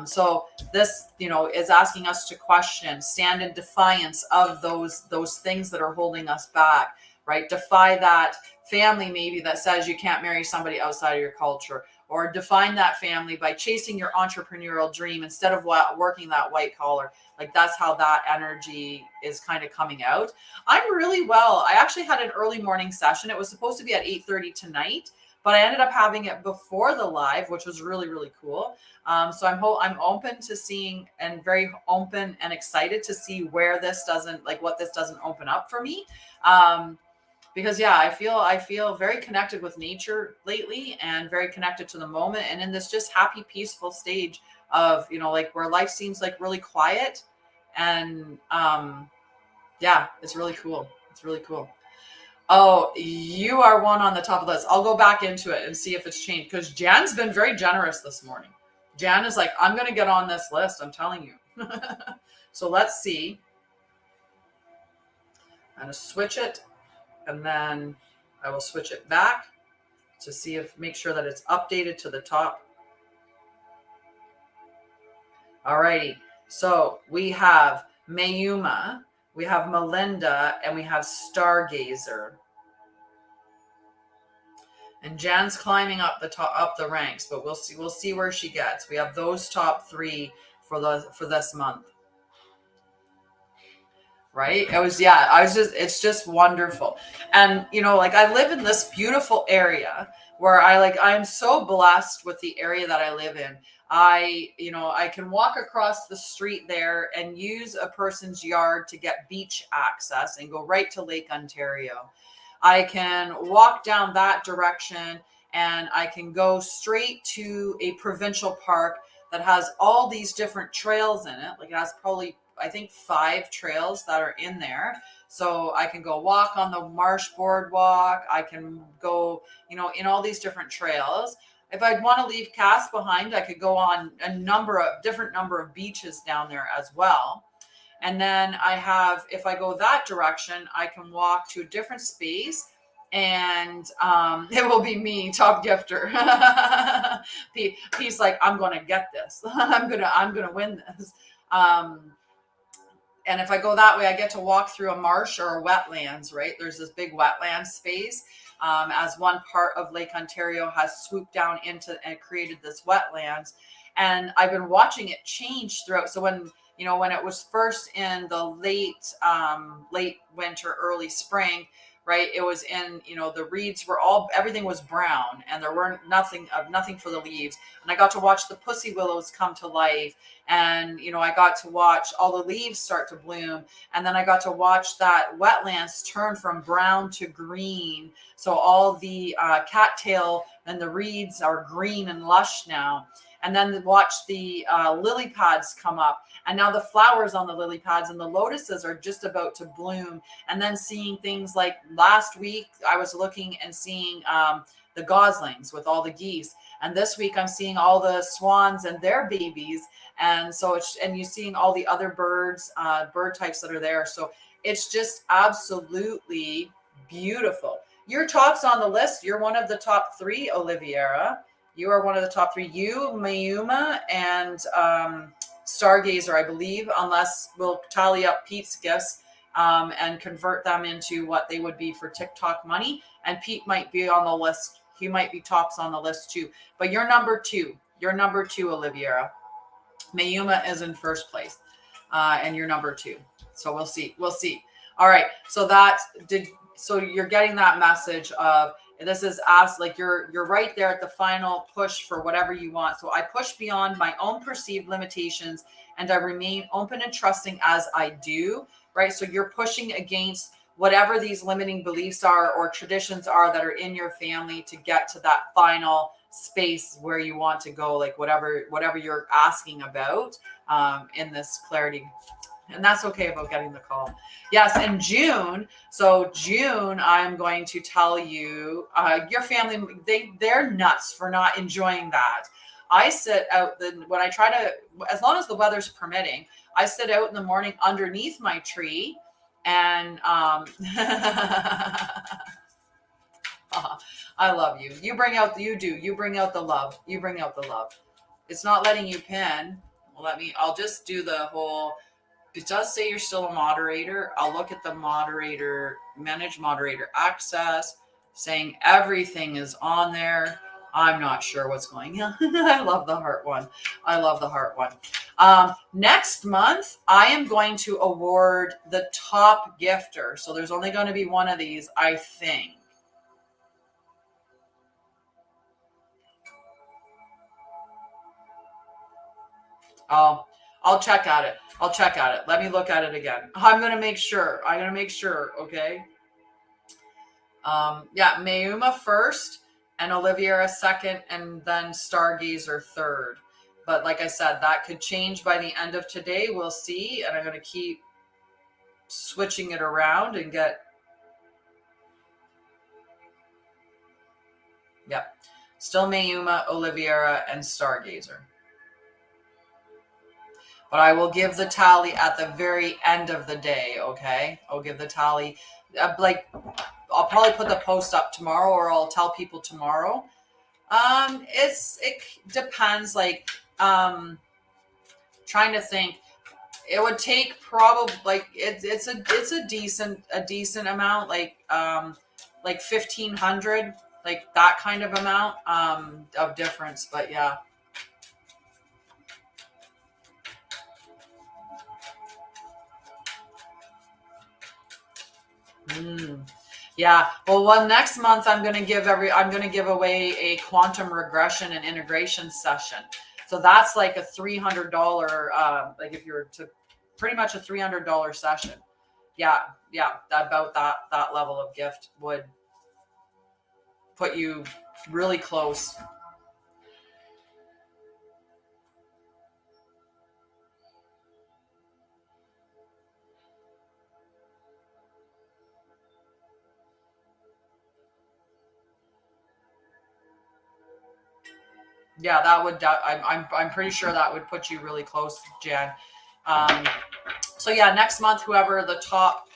So this, is asking us to question, stand in defiance of those things that are holding us back, right? Defy that family maybe that says you can't marry somebody outside of your culture, or define that family by chasing your entrepreneurial dream instead of working that white collar. Like that's how that energy is kind of coming out. I'm really well. I actually had an early morning session. It was supposed to be at 8:30 tonight, but I ended up having it before the live, which was really, really cool. So I'm open to seeing, and very open and excited to see where what this doesn't open up for me. Because I feel very connected with nature lately, and very connected to the moment, and in this just happy, peaceful stage of, where life seems like really quiet. And it's really cool. It's really cool. Oh, you are one on the top of the list. I'll go back into it and see if it's changed, because Jan's been very generous this morning. Jan is like, I'm going to get on this list. I'm telling you. So let's see. I'm going to switch it, and then I will switch it back to make sure that it's updated to the top. All righty. So we have Mayuma, we have Melinda, and we have Stargazer. And Jan's climbing up the ranks, but we'll see where she gets. We have those top 3 for this month. Right? It's just wonderful. And, I live in this beautiful area where I'm so blessed with the area that I live in. I can walk across the street there and use a person's yard to get beach access and go right to Lake Ontario. I can walk down that direction and I can go straight to a provincial park that has all these different trails in it. Like it has probably, I think, 5 trails that are in there. So I can go walk on the Marsh Boardwalk. I can go, in all these different trails. If I'd want to leave Cass behind, I could go on a different number of beaches down there as well. And then if I go that direction, I can walk to a different space, and it will be me, top gifter. He's like, I'm going to get this. I'm going to win this. And if I go that way, I get to walk through a marsh or a wetlands, right? There's this big wetland space. As one part of Lake Ontario has swooped down into and created this wetlands. And I've been watching it change throughout. So when it was first in the late winter, early spring, right? It was in, the reeds everything was brown, and there weren't nothing for the leaves. And I got to watch the pussy willows come to life. And, I got to watch all the leaves start to bloom. And then I got to watch that wetlands turn from brown to green. So all the cattail and the reeds are green and lush now. And then watch the lily pads come up. And now the flowers on the lily pads and the lotuses are just about to bloom. And then seeing things like last week, I was looking and seeing the goslings with all the geese. And this week I'm seeing all the swans and their babies. And so and you're seeing all the other birds, bird types that are there. So it's just absolutely beautiful. Your top's on the list. You're one of the top 3, Oliviera. You are one of the top 3. You, Mayuma, and Stargazer, I believe, unless we'll tally up Pete's gifts and convert them into what they would be for TikTok money. And Pete might be on the list. He might be tops on the list too. But you're number 2. You're number 2, Oliviera. Mayuma is in first place. And you're number 2. So we'll see. We'll see. All right. So so you're getting that message of, this is us, like you're right there at the final push for whatever you want. So I push beyond my own perceived limitations and I remain open and trusting as I do, right? So you're pushing against whatever these limiting beliefs are or traditions are that are in your family to get to that final space where you want to go, like whatever you're asking about in this clarity. And that's okay about getting the call. Yes, in June. So June, I'm going to tell you, your family, they're nuts for not enjoying that. I sit out when I try to, as long as the weather's permitting, I sit out in the morning underneath my tree and I love you. You bring out the love. You bring out the love. It's not letting you pin. I'll just do the whole. It does say you're still a moderator. I'll look at the moderator, manage moderator access, saying everything is on there. I'm not sure what's going on. I love the heart one. Next month, I am going to award the top gifter. So there's only going to be one of these, I think. Oh, I'll check at it. Let me look at it again. I'm going to make sure. Okay. Yeah, Mayuma first and Oliviera second and then Stargazer third. But like I said, that could change by the end of today. We'll see. And I'm going to keep switching it around and get. Yep. Still Mayuma, Oliviera, and Stargazer. But I will give the tally at the very end of the day, okay? I'll give the tally. I'll probably put the post up tomorrow or I'll tell people tomorrow. It depends, trying to think. It would take probably, it's a decent amount, like 1,500, like that kind of amount of difference, but yeah. Yeah. Well, next month I'm going to give away a quantum regression and integration session. So that's like a $300, like if you're to pretty much a $300 session. Yeah. About that level of gift would put you really close. Yeah, that would. I'm pretty sure that would put you really close, Jan. So yeah, next month, whoever the top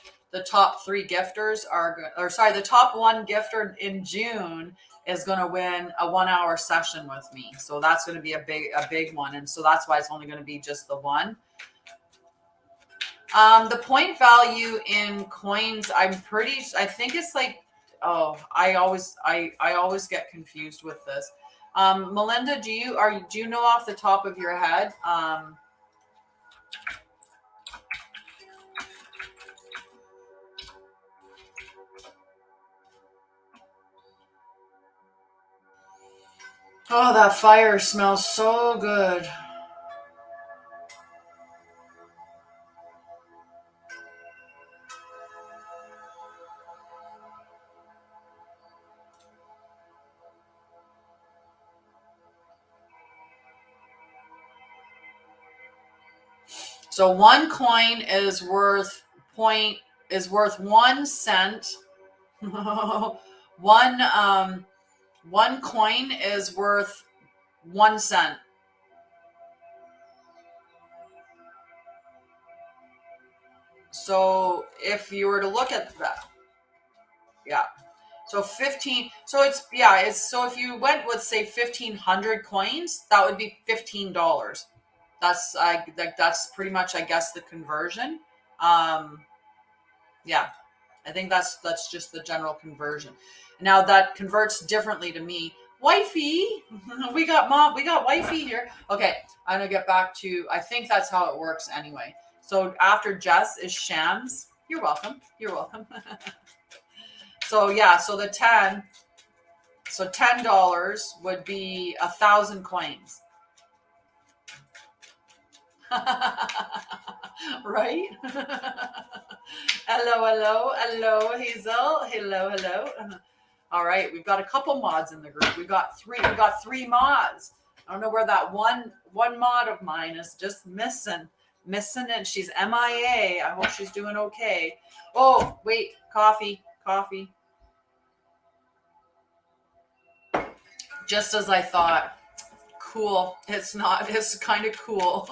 3 gifters the top 1 gifter in June is going to win a 1-hour session with me. So that's going to be a big one, and so that's why it's only going to be just the one. The point value in coins, I think it's like, I always get confused with this. Melinda, do you know off the top of your head? Oh, that fire smells so good. So 1 coin is worth 1 cent. One 1 coin is worth 1 cent. So if you were to look at that, yeah. So 15, so so if you went with say 1,500 coins, that would be $15. That's pretty much, I guess, the conversion. Um, yeah, I think that's just the general conversion. Now that converts differently to me. Wifey, we got wifey here. Okay, I'm gonna get back to, I think that's how it works anyway. So after Jess is Shams. You're welcome. You're welcome. So yeah, so $10 would be 1,000 coins. Right? Hello, Hazel. Hello. All right, we've got a couple mods in the group. We got three mods. I don't know where that one mod of mine is just missing, and she's MIA. I hope she's doing okay. Oh, wait, coffee. Just as I thought. Cool. It's not. It's kind of cool.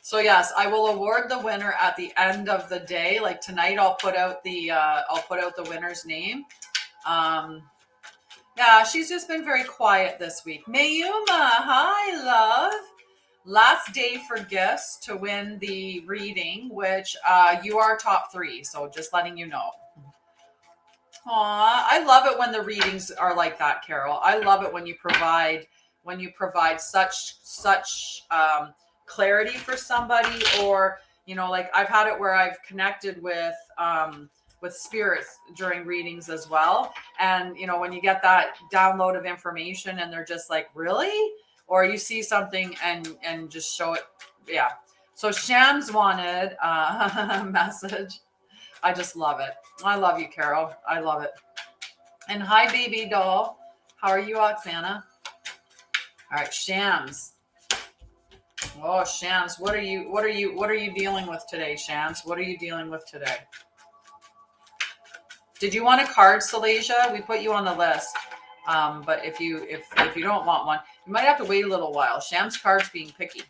So yes, I will award the winner at the end of the day. Like tonight, I'll put out the winner's name. Yeah, she's just been very quiet this week. Mayuma, hi, love. Last day for gifts to win the reading, which you are top 3. So just letting you know. Aw, I love it when the readings are like that, Carol. I love it when you provide such clarity for somebody, or like I've had it where I've connected with spirits during readings as well, and when you get that download of information and they're just like, really, or you see something and just show it. Yeah. So Shams wanted a message. I just love it. I love you, Carol. I love it. And hi, baby doll. How are you, Oksana? All right, Shams. Oh, Shams, what are you dealing with today, Shams? What are you dealing with today? Did you want a card, Salasia? We put you on the list. But if you don't want one, you might have to wait a little while. Shams' card's being picky.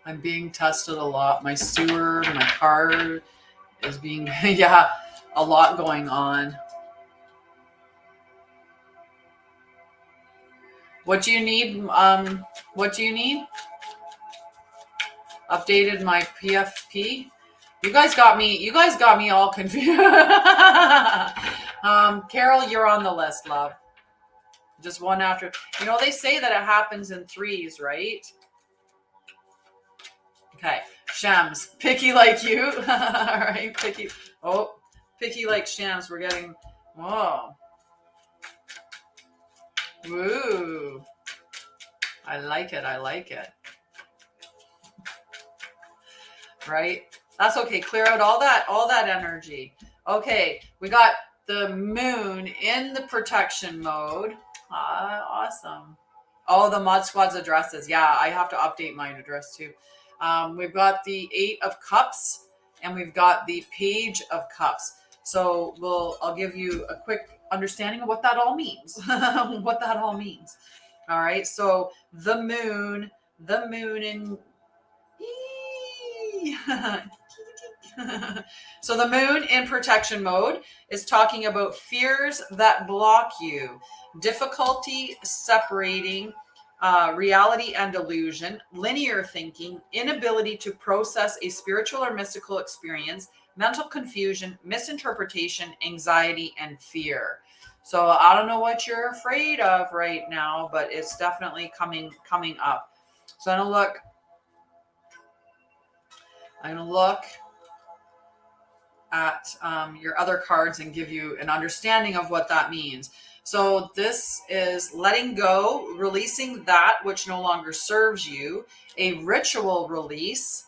I'm being tested a lot. My sewer, my car is being, yeah, a lot going on. What do you need? What do you need? Updated my PFP. You guys got me all confused. Carol, you're on the list, love. Just one after. They say that it happens in 3s, right? Okay, Shams, picky like you. All right, picky. Oh, picky like Shams. We're getting. Whoa. Woo. I like it. Right? That's okay. Clear out all that energy. Okay, we got the moon in the protection mode. Awesome. Oh, the Mod Squad's addresses. Yeah, I have to update my address too. We've got the 8 of Cups and we've got the Page of Cups. So I'll give you a quick understanding of what that all means. All right. So the moon in so the moon in protection mode is talking about fears that block you, difficulty separating reality and illusion, linear thinking, inability to process a spiritual or mystical experience, mental confusion, misinterpretation, anxiety, and fear. So I don't know what you're afraid of right now, but it's definitely coming up. So I'm gonna look. at your other cards and give you an understanding of what that means. So this is letting go, releasing that which no longer serves you, a ritual release,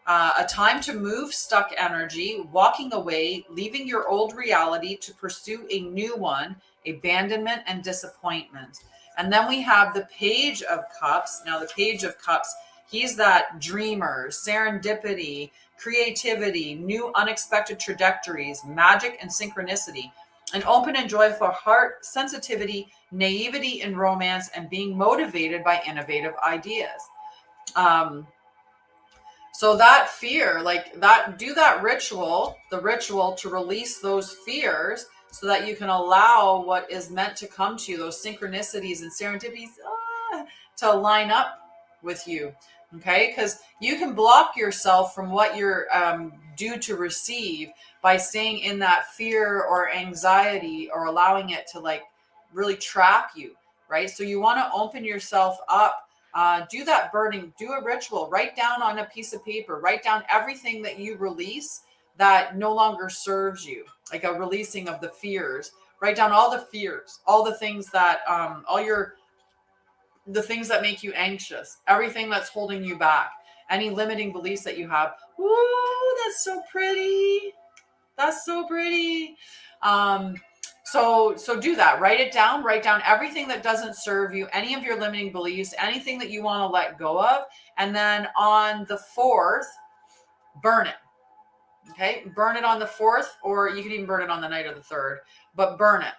a time to move stuck energy, walking away, leaving your old reality to pursue a new one, abandonment and disappointment. And then we have the Page of Cups. Now the Page of Cups, he's that dreamer, serendipity, creativity, new unexpected trajectories, magic and synchronicity, an open and joyful heart, sensitivity, naivety in romance, and being motivated by innovative ideas. So that fear, like that, do that ritual, the ritual to release those fears so that you can allow what is meant to come to you, those synchronicities and serendipities, to line up with you. Okay, because you can block yourself from what you're due to receive by staying in that fear or anxiety or allowing it to like really trap you, right? So you want to open yourself up. Do that burning, do a ritual, write down on a piece of paper, write down everything that you release that no longer serves you, like a releasing of the fears. Write down all the fears, all the things that, the things that make you anxious, everything that's holding you back, any limiting beliefs that you have. Ooh, that's so pretty. That's so pretty. So do that. Write it down. Write down everything that doesn't serve you, any of your limiting beliefs, anything that you want to let go of. And then on the 4th, burn it. Okay. Burn it on the 4th, or you can even burn it on the night of the 3rd, but burn it.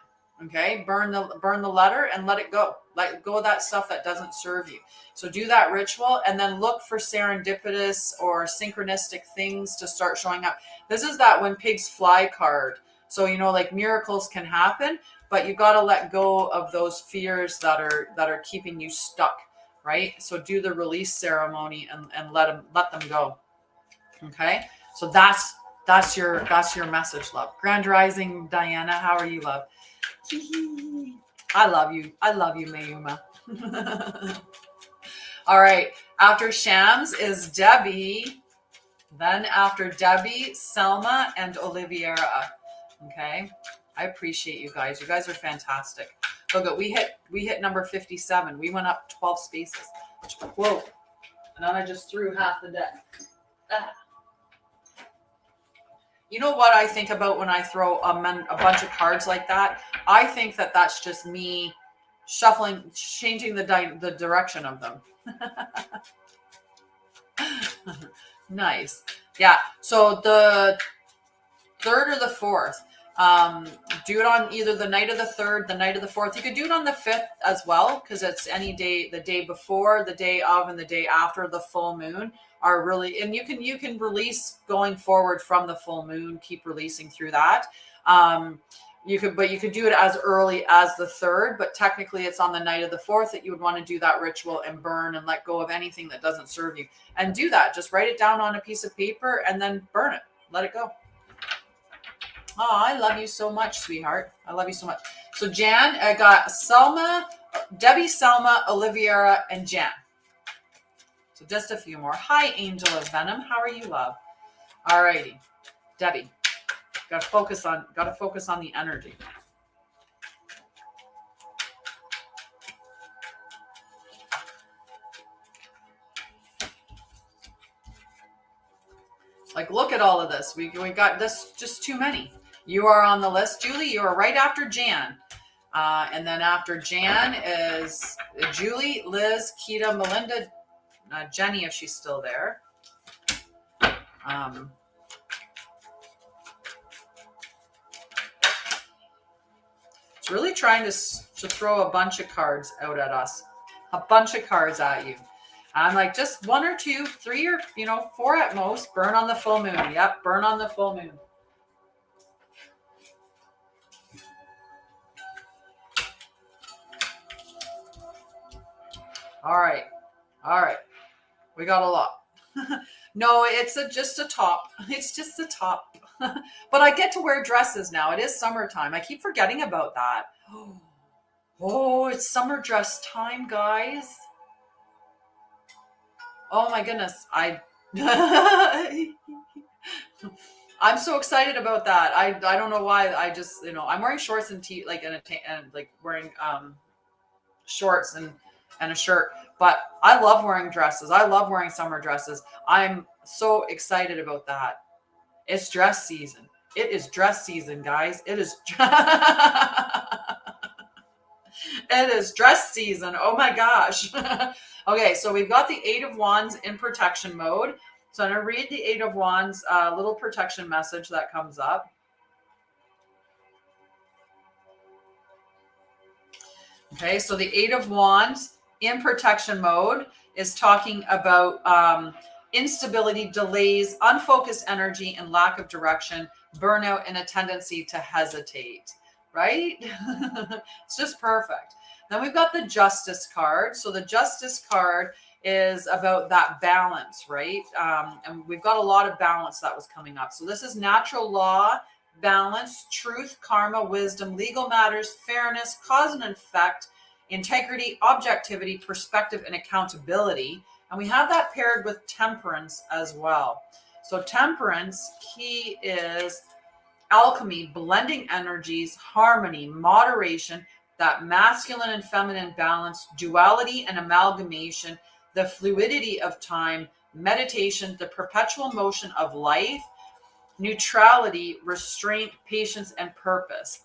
Okay. Burn the letter and let it go. Let go of that stuff that doesn't serve you. So do that ritual and then look for serendipitous or synchronistic things to start showing up. This is that when pigs fly card. So, like miracles can happen, but you got to let go of those fears that are keeping you stuck, right? So do the release ceremony and let them go. Okay. So that's your message, love. Grand Rising, Diana. How are you, love? I love you. I love you, Mayuma. All right. After Shams is Debbie. Then after Debbie, Selma and Oliviera. Okay. I appreciate you guys. You guys are fantastic. Look, we hit number 57. We went up 12 spaces. Whoa. And then I just threw half the deck. You know what I think about when I throw a bunch of cards like that? I think that that's just me shuffling, changing the direction of them. Nice. Yeah. So the 3rd or the 4th, do it on either the night of the 3rd, the night of the 4th. You could do it on the 5th as well, because it's any day, the day before, the day of, and the day after the full moon are really, and you can release going forward from the full moon, keep releasing through that. You could do it as early as the 3rd, but technically it's on the night of the 4th that you would want to do that ritual and burn and let go of anything that doesn't serve you. And do that. Just write it down on a piece of paper and then burn it. Let it go. Oh, I love you so much, sweetheart. I love you so much. So Jan, I got Selma, Debbie, Selma, Oliviera, and Jan. So just a few more. Hi, Angel of Venom. How are you, love? All righty. Debbie. Gotta focus on the energy. Like, look at all of this. We got this, just too many. You are on the list, Julie. You are right after Jan. And then after Jan is Julie, Liz, Keita, Melinda, Jenny, if she's still there. It's really trying to throw a bunch of cards out at us. A bunch of cards at you. I'm like, just 1 or 2, 3 or 4 at most. Burn on the full moon. Yep, burn on the full moon. All right. We got a lot. No, it's just a top. It's just a top. But I get to wear dresses now. It is summertime. I keep forgetting about that. Oh, it's summer dress time, guys. Oh my goodness. I'm so excited about that. I don't know why. I just, I'm wearing shorts and like and like wearing shorts and a shirt. But I love wearing dresses. I love wearing summer dresses. I'm so excited about that. It's dress season. It is dress season, guys. It is it is dress season. Oh my gosh. Okay, so we've got the Eight of Wands in protection mode. So I'm going to read the Eight of Wands little protection message that comes up. Okay, so the Eight of Wands in protection mode is talking about instability, delays, unfocused energy, and lack of direction, burnout, and a tendency to hesitate, right? It's just perfect. Then we've got the Justice card. So the Justice card is about that balance, right? And we've got a lot of balance that was coming up. So this is natural law, balance, truth, karma, wisdom, legal matters, fairness, cause and effect, integrity, objectivity, perspective, and accountability. And we have that paired with temperance as well. So temperance, key is alchemy, blending energies, harmony, moderation, that masculine and feminine balance, duality and amalgamation, the fluidity of time, meditation, the perpetual motion of life, neutrality, restraint, patience, and purpose.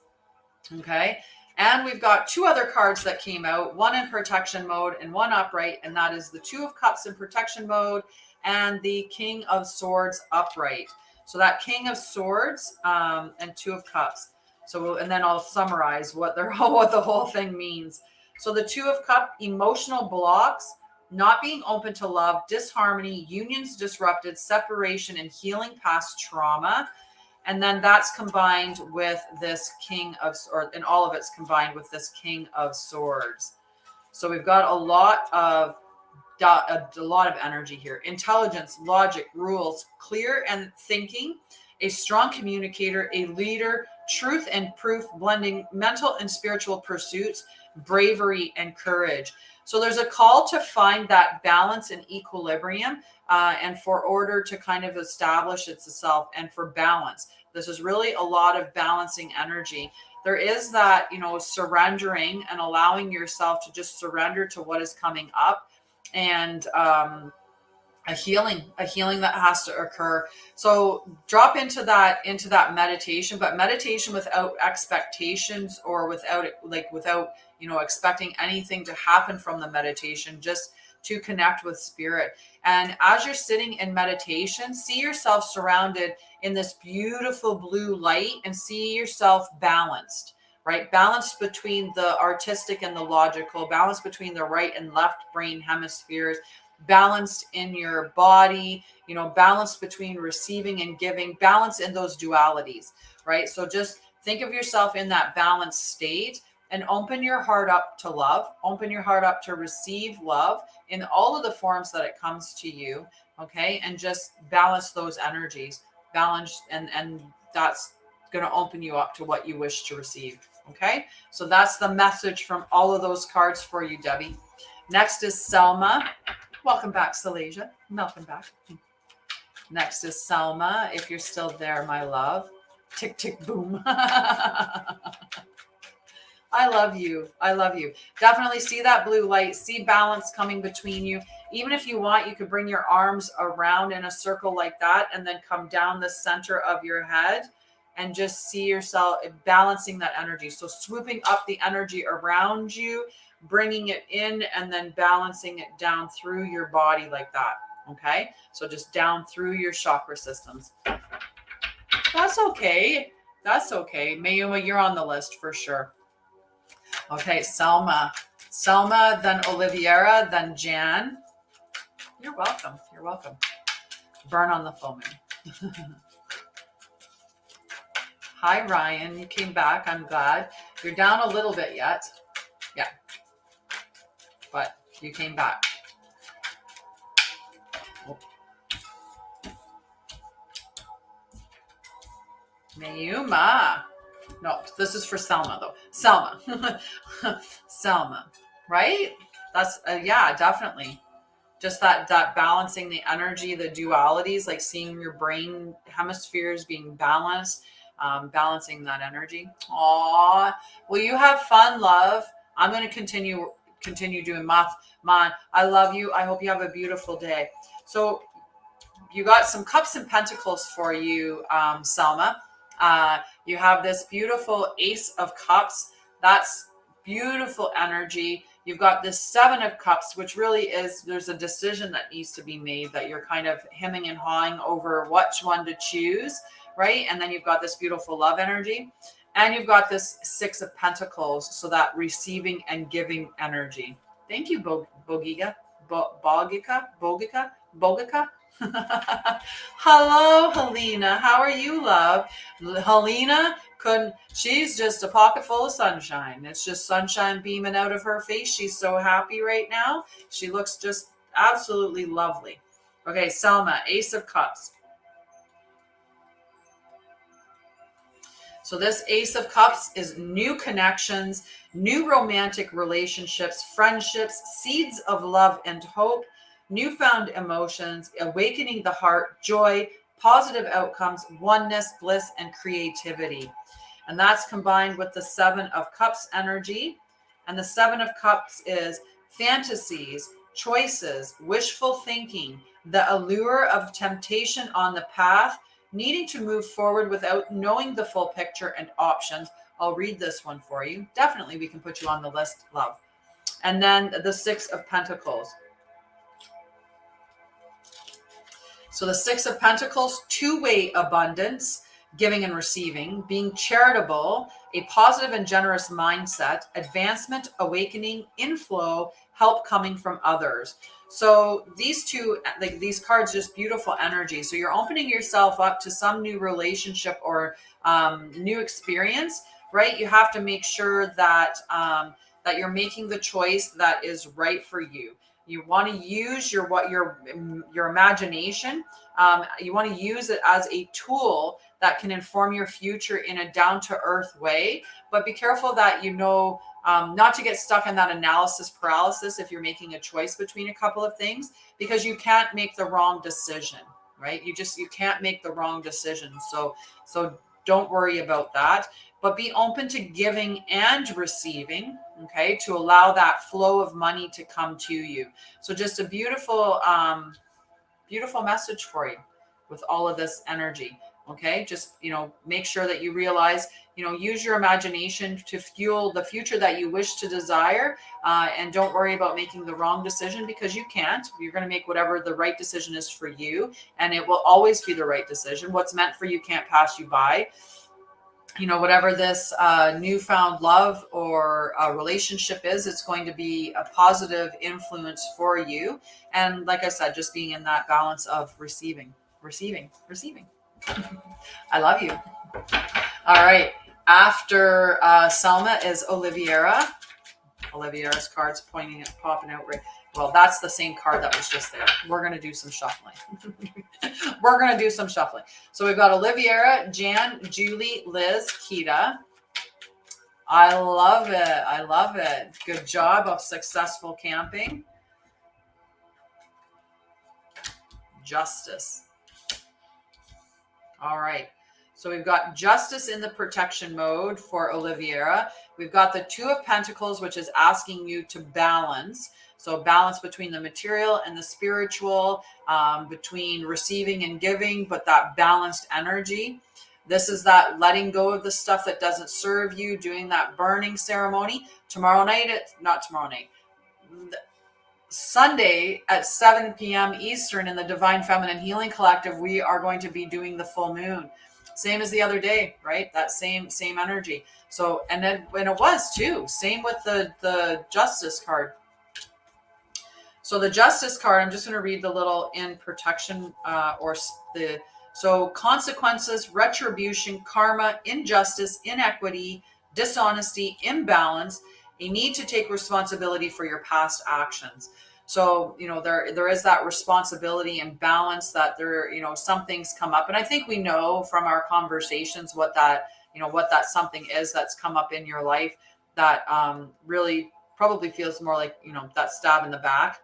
Okay. And we've got two other cards that came out, one in protection mode and one upright. And that is the Two of Cups in protection mode and the King of Swords upright. So that King of Swords and Two of Cups. So, and then I'll summarize what the whole thing means. So the Two of Cups, emotional blocks, not being open to love, disharmony, unions disrupted, separation, and healing past trauma. And then that's combined with this King of, and all of it's combined with this King of Swords. So we've got a lot of energy here. Intelligence, logic, rules, clear and thinking, a strong communicator, a leader, truth and proof, blending mental and spiritual pursuits, bravery and courage. So there's a call to find that balance and equilibrium, and for order to kind of establish itself and for balance. This is really a lot of balancing energy. There is that, surrendering and allowing yourself to just surrender to what is coming up, and a healing that has to occur. So drop into that meditation, but meditation without expectations or without expecting anything to happen from the meditation, just to connect with spirit. And as you're sitting in meditation, see yourself surrounded in this beautiful blue light and see yourself balanced, right? Balanced between the artistic and the logical, balanced between the right and left brain hemispheres, balanced in your body, balanced between receiving and giving, balance in those dualities, right? So just think of yourself in that balanced state and open your heart up to love, open your heart up to receive love in all of the forms that it comes to you. Okay. And just balance those energies, balance. And that's going to open you up to what you wish to receive. Okay. So that's the message from all of those cards for you, Debbie. Next is Selma. Welcome back, Salasia. Welcome back. Next is Selma. If you're still there, my love. Tick, tick, boom. I love you. I love you. Definitely see that blue light. See balance coming between you. Even if you want, you could bring your arms around in a circle like that and then come down the center of your head and just see yourself balancing that energy. So swooping up the energy around you, bringing it in, and then balancing it down through your body like that. Okay. So just down through your chakra systems. That's okay. That's okay. Mayuma, you're on the list for sure. Okay. Selma, then Oliviera, then Jan. You're welcome. You're welcome. Burn on the foaming. Hi, Ryan. You came back. I'm glad. You're down a little bit yet. Yeah. But you came back. Oh. Mayuma. No, this is for Selma, though. Selma. Selma. Right? That's, yeah, definitely. just that balancing the energy, the dualities, like seeing your brain hemispheres being balanced, balancing that energy. Aw, well, you have fun, love. I'm going to continue doing math. Man, I love you. I hope you have a beautiful day. So you got some cups and pentacles for you, Selma. You have this beautiful Ace of Cups. That's beautiful energy. You've got this Seven of Cups, which really is, there's a decision that needs to be made that you're kind of hemming and hawing over which one to choose, right? And then you've got this beautiful love energy. And you've got this Six of Pentacles, so that receiving and giving energy. Thank you, Bogica. Bogica. Hello, Helena. How are you, love? Helena she's just a pocket full of sunshine. It's just sunshine beaming out of her face. She's so happy right now. She looks just absolutely lovely. Okay, Selma, Ace of Cups. So this Ace of Cups is new connections, new romantic relationships, friendships, seeds of love and hope, newfound emotions, awakening the heart, joy, positive outcomes, oneness, bliss, and creativity. And that's combined with the Seven of Cups energy. And the Seven of Cups is fantasies, choices, wishful thinking, the allure of temptation on the path, needing to move forward without knowing the full picture and options. I'll read this one for you. Definitely we can put you on the list, love. And then the Six of Pentacles. So the Six of Pentacles, two-way abundance, giving and receiving, being charitable, a positive and generous mindset, advancement, awakening, inflow, help coming from others. So these two, like these cards, just beautiful energy. So you're opening yourself up to some new relationship or new experience, right? You have to make sure that that you're making the choice that is right for you. You want to use your imagination. You want to use it as a tool that can inform your future in a down-to-earth way. But be careful that not to get stuck in that analysis paralysis if you're making a choice between a couple of things, because you can't make the wrong decision, right? You can't make the wrong decision. So don't worry about that. But be open to giving and receiving, okay, to allow that flow of money to come to you. So just a beautiful, beautiful message for you with all of this energy, okay? Just, make sure that you realize, use your imagination to fuel the future that you wish to desire, and don't worry about making the wrong decision, because you can't. You're going to make whatever the right decision is for you, and it will always be the right decision. What's meant for you can't pass you by. Whatever this newfound love or relationship is, it's going to be a positive influence for you. And like I said, just being in that balance of receiving. I love you. All right. After Selma is Oliviera. Oliviera's card's popping out right. Well, that's the same card that was just there. We're going to do some shuffling. So we've got Oliviera, Jan, Julie, Liz, Kita. I love it. Good job of successful camping. Justice. All right. So we've got Justice in the protection mode for Oliviera. We've got the Two of Pentacles, which is asking you to balance. So balance between the material and the spiritual, between receiving and giving, but that balanced energy. This is that letting go of the stuff that doesn't serve you, doing that burning ceremony. Sunday at 7 p.m. Eastern in the Divine Feminine Healing Collective, we are going to be doing the full moon. Same as the other day, right? That same energy. So, and it was too. Same with the Justice card. So the Justice card, I'm just going to read the little in protection so consequences, retribution, karma, injustice, inequity, dishonesty, imbalance, a need to take responsibility for your past actions. So, there is that responsibility and balance that some things come up. And I think we know from our conversations what that something is that's come up in your life that really probably feels more like, that stab in the back.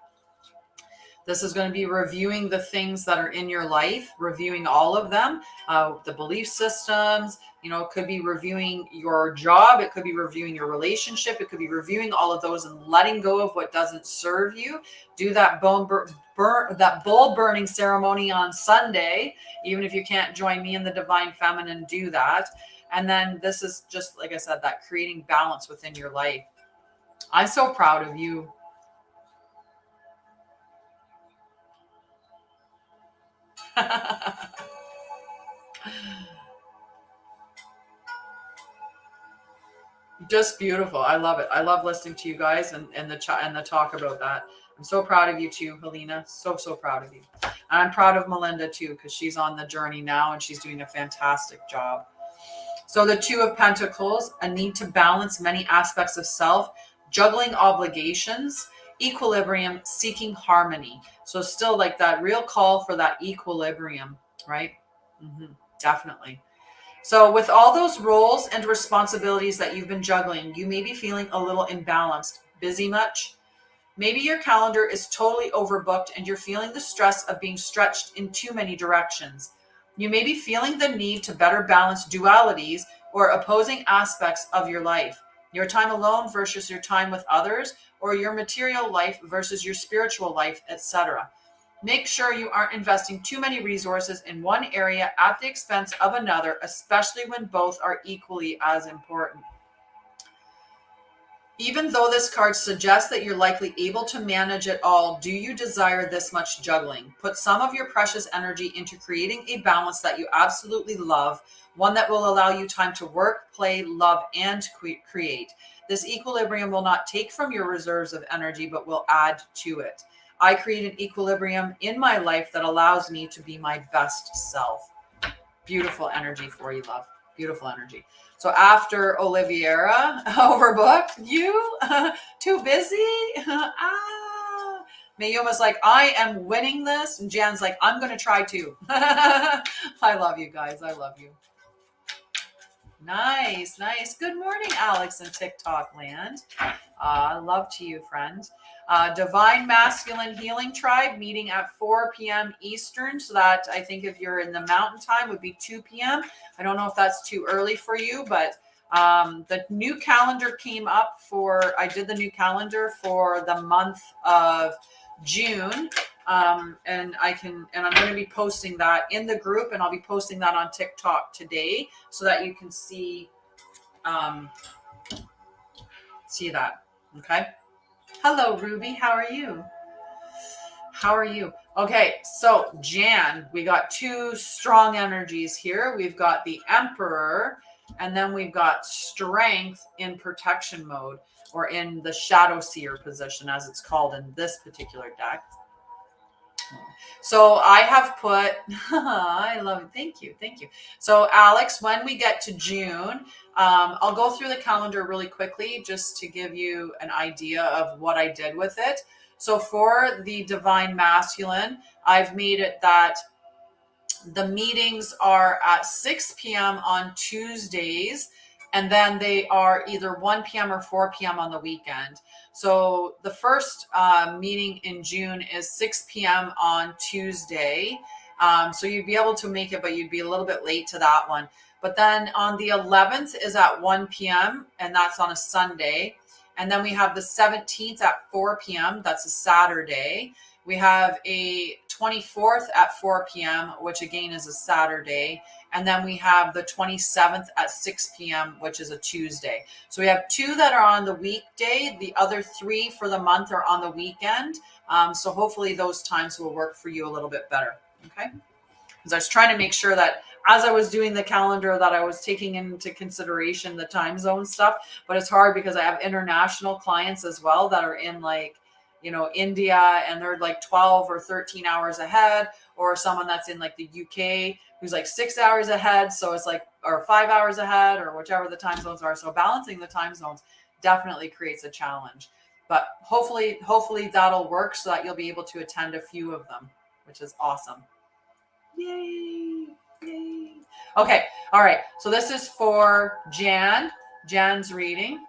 This is going to be reviewing the things that are in your life, reviewing all of them, the belief systems. It could be reviewing your job. It could be reviewing your relationship. It could be reviewing all of those and letting go of what doesn't serve you. Do that that bowl burning ceremony on Sunday. Even if you can't join me in the Divine Feminine, do that. And then this is just, like I said, that creating balance within your life. I'm so proud of you. Just beautiful. I love it. I love listening to you guys and the chat and the talk about that. I'm so proud of you too, Helena. So proud of you. And I'm proud of Melinda too, because she's on the journey now and she's doing a fantastic job. So the Two of Pentacles, a need to balance many aspects of self, juggling obligations, equilibrium, seeking harmony. So still like that real call for that equilibrium, right? Definitely. So with all those roles and responsibilities that you've been juggling, you may be feeling a little imbalanced. Busy much? Maybe your calendar is totally overbooked and you're feeling the stress of being stretched in too many directions. You may be feeling the need to better balance dualities or opposing aspects of your life. Your time alone versus your time with others, or your material life versus your spiritual life, etc. Make sure you aren't investing too many resources in one area at the expense of another, especially when both are equally as important. Even though this card suggests that you're likely able to manage it all, do you desire this much juggling? Put some of your precious energy into creating a balance that you absolutely love, one that will allow you time to work, play, love, and create. This equilibrium will not take from your reserves of energy, but will add to it. I create an equilibrium in my life that allows me to be my best self. Beautiful energy for you, love. Beautiful energy. So after Oliviera, overbooked, you too busy. Mayuma's like, I am winning this, and Jan's like, I'm gonna try too. I love you guys. I love you. Nice. Good morning, Alex in TikTok land. Love to you, friend. Divine Masculine Healing Tribe meeting at 4 p.m. Eastern. So that, I think if you're in the mountain time, would be 2 p.m. I don't know if that's too early for you, but the new calendar came up I did the new calendar for the month of June. And I'm going to be posting that in the group, and I'll be posting that on TikTok today so that you can see that. Okay. Hello, Ruby. How are you? Okay. So Jan, we got two strong energies here. We've got the Emperor, and then we've got Strength in protection mode, or in the Shadow Seer position, as it's called in this particular deck. So I have put, I love it. Thank you. So Alex, when we get to June, I'll go through the calendar really quickly just to give you an idea of what I did with it. So for the Divine Masculine, I've made it that the meetings are at 6 p.m. on Tuesdays, and then they are either 1 p.m. or 4 p.m. on the weekend. So the first meeting in June is 6 p.m. on Tuesday. So you'd be able to make it, but you'd be a little bit late to that one. But then on the 11th is at 1 p.m. and that's on a Sunday. And then we have the 17th at 4 p.m. That's a Saturday. We have a 24th at 4 p.m., which again is a Saturday. And then we have the 27th at 6 p.m., which is a Tuesday. So we have two that are on the weekday. The other three for the month are on the weekend. So hopefully those times will work for you a little bit better. Okay. Because I was trying to make sure that as I was doing the calendar that I was taking into consideration the time zone stuff, but it's hard because I have international clients as well that are in India, and they're like 12 or 13 hours ahead, or someone that's in like the UK who's like 6 hours ahead. So it's like, or 5 hours ahead, or whichever the time zones are. So balancing the time zones definitely creates a challenge, but hopefully that'll work so that you'll be able to attend a few of them, which is awesome. Yay. Okay. All right. So this is for Jan's reading.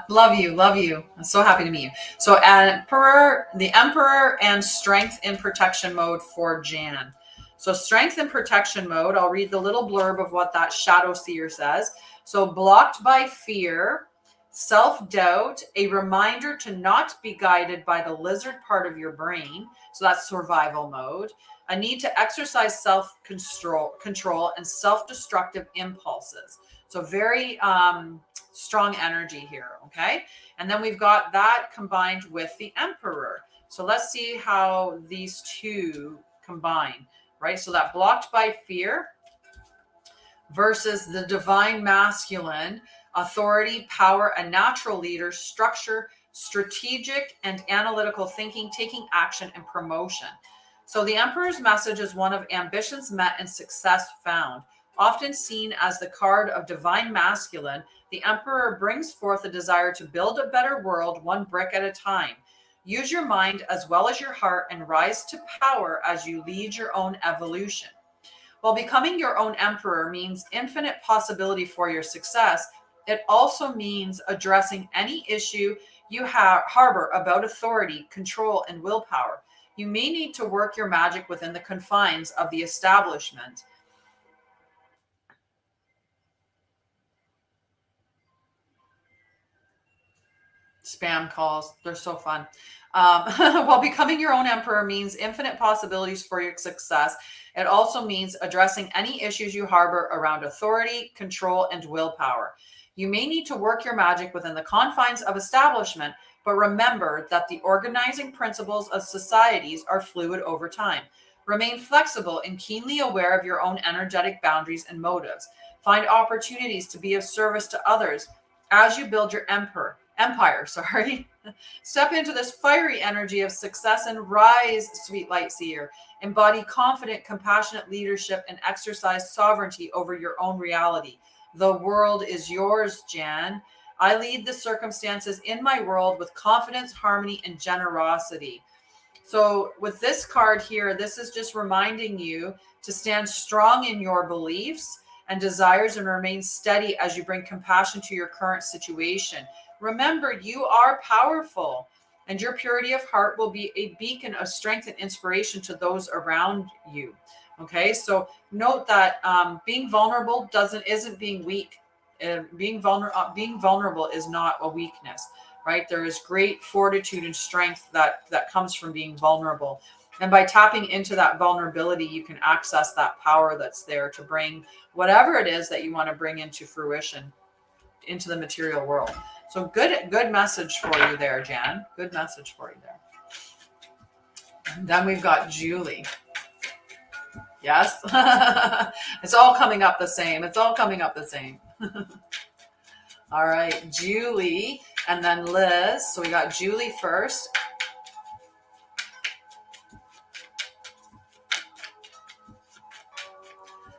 Love you, love you. I'm so happy to meet you. So Emperor, the Emperor, and Strength in Protection mode for Jan. So Strength in Protection mode, I'll read the little blurb of what that Shadow Seer says. So blocked by fear, self-doubt, a reminder to not be guided by the lizard part of your brain. So that's survival mode. A need to exercise self-control and self-destructive impulses. So very strong energy here, okay? And then we've got that combined with the Emperor. So let's see how these two combine, right? So that blocked by fear versus the divine masculine, authority, power, a natural leader, structure, strategic and analytical thinking, taking action, and promotion. So the Emperor's message is one of ambitions met and success found. Often seen as the card of divine masculine, the Emperor brings forth a desire to build a better world one brick at a time. Use your mind as well as your heart and rise to power as you lead your own evolution. While becoming your own emperor means infinite possibility for your success, it also means addressing any issue you harbor about authority, control, and willpower. You may need to work your magic within the confines of the establishment. Spam calls, they're so fun. While becoming your own emperor means infinite possibilities for your success, it also means addressing any issues you harbor around authority, control, and willpower. You may need to work your magic within the confines of establishment, but remember that the organizing principles of societies are fluid over time. Remain flexible and keenly aware of your own energetic boundaries and motives. Find opportunities to be of service to others as you build your empire. Step into this fiery energy of success and rise, sweet light seer. Embody confident, compassionate leadership and exercise sovereignty over your own reality. The world is yours, Jan. I lead the circumstances in my world with confidence, harmony, and generosity. So with this card here, this is just reminding you to stand strong in your beliefs and desires and remain steady as you bring compassion to your current situation. Remember, you are powerful, and your purity of heart will be a beacon of strength and inspiration to those around you. Okay, so note that being vulnerable isn't being weak. Being vulnerable is not a weakness, right? There is great fortitude and strength that comes from being vulnerable. And by tapping into that vulnerability, you can access that power that's there to bring whatever it is that you want to bring into fruition, into the material world. So good message for you there, Jan. Good message for you there. And then we've got Julie. Yes. It's all coming up the same. It's all coming up the same. All right, Julie and then Liz. So we got Julie first.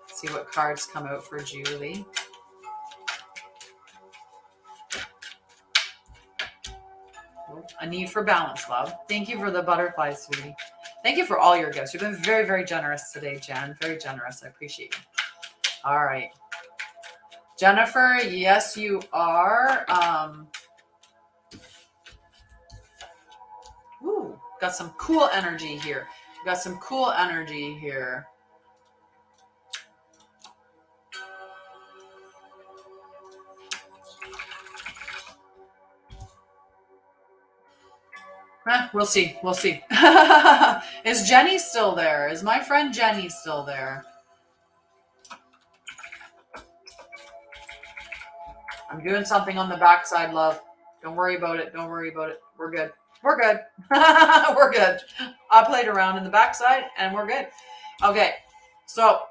See what cards come out for Julie. A need for balance, love. Thank you for the butterflies, sweetie. Thank you for all your gifts. You've been very, very generous today, Jen. Very generous. I appreciate you. All right. Jennifer, yes, you are. Ooh, got some cool energy here. Got some cool energy here. We'll see. We'll see. Is Jenny still there? Is my friend Jenny still there? I'm doing something on the backside, love. Don't worry about it. Don't worry about it. We're good. We're good. We're good. I played around in the backside and we're good. Okay. So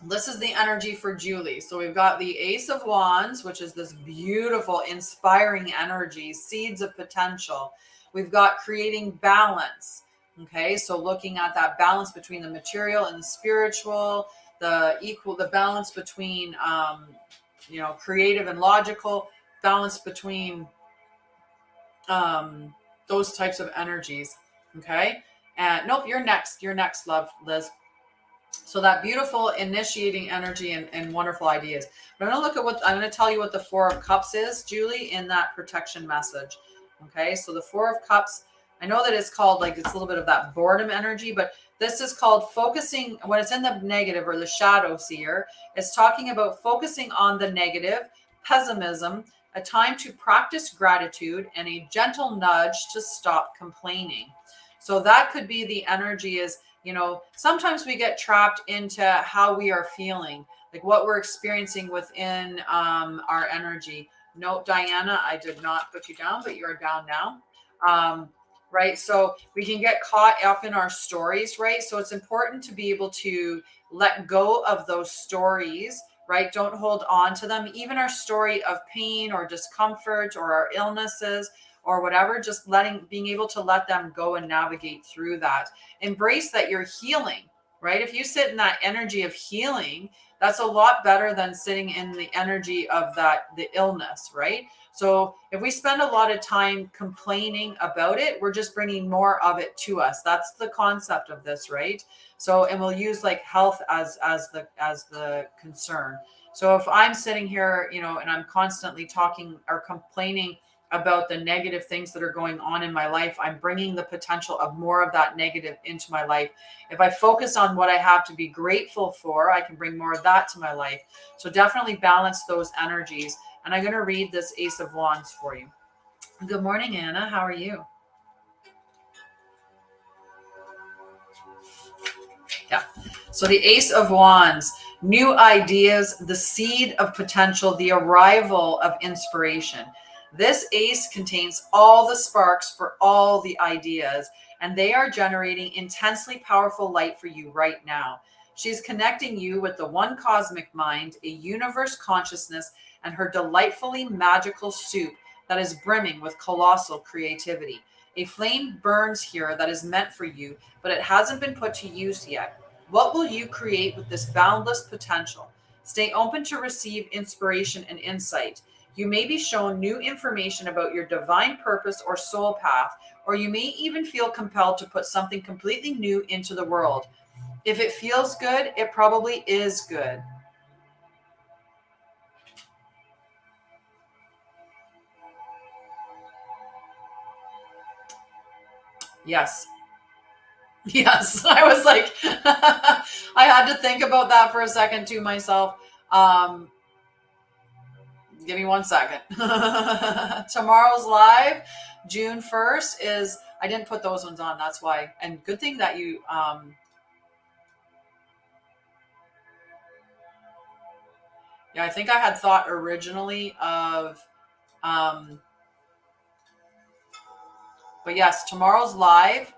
this is the energy for Julie. So we've got the Ace of Wands, which is this beautiful, inspiring energy, seeds of potential. We've got creating balance. Okay, so looking at that balance between the material and the spiritual, the balance between, creative and logical, balance between those types of energies. Okay, and nope, you're next. You're next, love, Liz. So that beautiful initiating energy and wonderful ideas. But I'm going to look at what I'm going to tell you what the Four of Cups is, Julie, in that protection message. Okay, so the Four of Cups, I know that it's called, like, it's a little bit of that boredom energy, but this is called focusing. When it's in the negative or the shadow seer, it's talking about focusing on the negative, pessimism, a time to practice gratitude, and a gentle nudge to stop complaining. So that could be the energy is, sometimes we get trapped into how we are feeling, like what we're experiencing within our energy. No, Diana, I did not put you down, but you're down now. Right. So we can get caught up in our stories, right? So it's important to be able to let go of those stories, right? Don't hold on to them. Even our story of pain or discomfort or our illnesses or whatever, just being able to let them go and navigate through that. Embrace that you're healing, right? If you sit in that energy of healing, that's a lot better than sitting in the energy of the illness, right? So if we spend a lot of time complaining about it, we're just bringing more of it to us. That's the concept of this, right? So, and we'll use like health as the concern. So if I'm sitting here, and I'm constantly talking or complaining about the negative things that are going on in my life, I'm bringing the potential of more of that negative into my life. If I focus on what I have to be grateful for, I can bring more of that to my life. So definitely balance those energies. And I'm going to read this Ace of Wands for you. Good morning, Anna. How are you? Yeah. So the Ace of Wands, new ideas, the seed of potential, the arrival of inspiration. This ace contains all the sparks for all the ideas, and they are generating intensely powerful light for you right now. She's connecting you with the one cosmic mind, a universe consciousness, and her delightfully magical soup that is brimming with colossal creativity. A flame burns here that is meant for you, but it hasn't been put to use yet. What will you create with this boundless potential? Stay open to receive inspiration and insight. You may be shown new information about your divine purpose or soul path, or you may even feel compelled to put something completely new into the world. If it feels good, it probably is good. Yes. Yes. I was like, I had to think about that for a second too myself. Give me 1 second. Tomorrow's live, June 1st is, I didn't put those ones on. That's why. And good thing that you, yeah, I think I had thought originally of, but yes, tomorrow's live.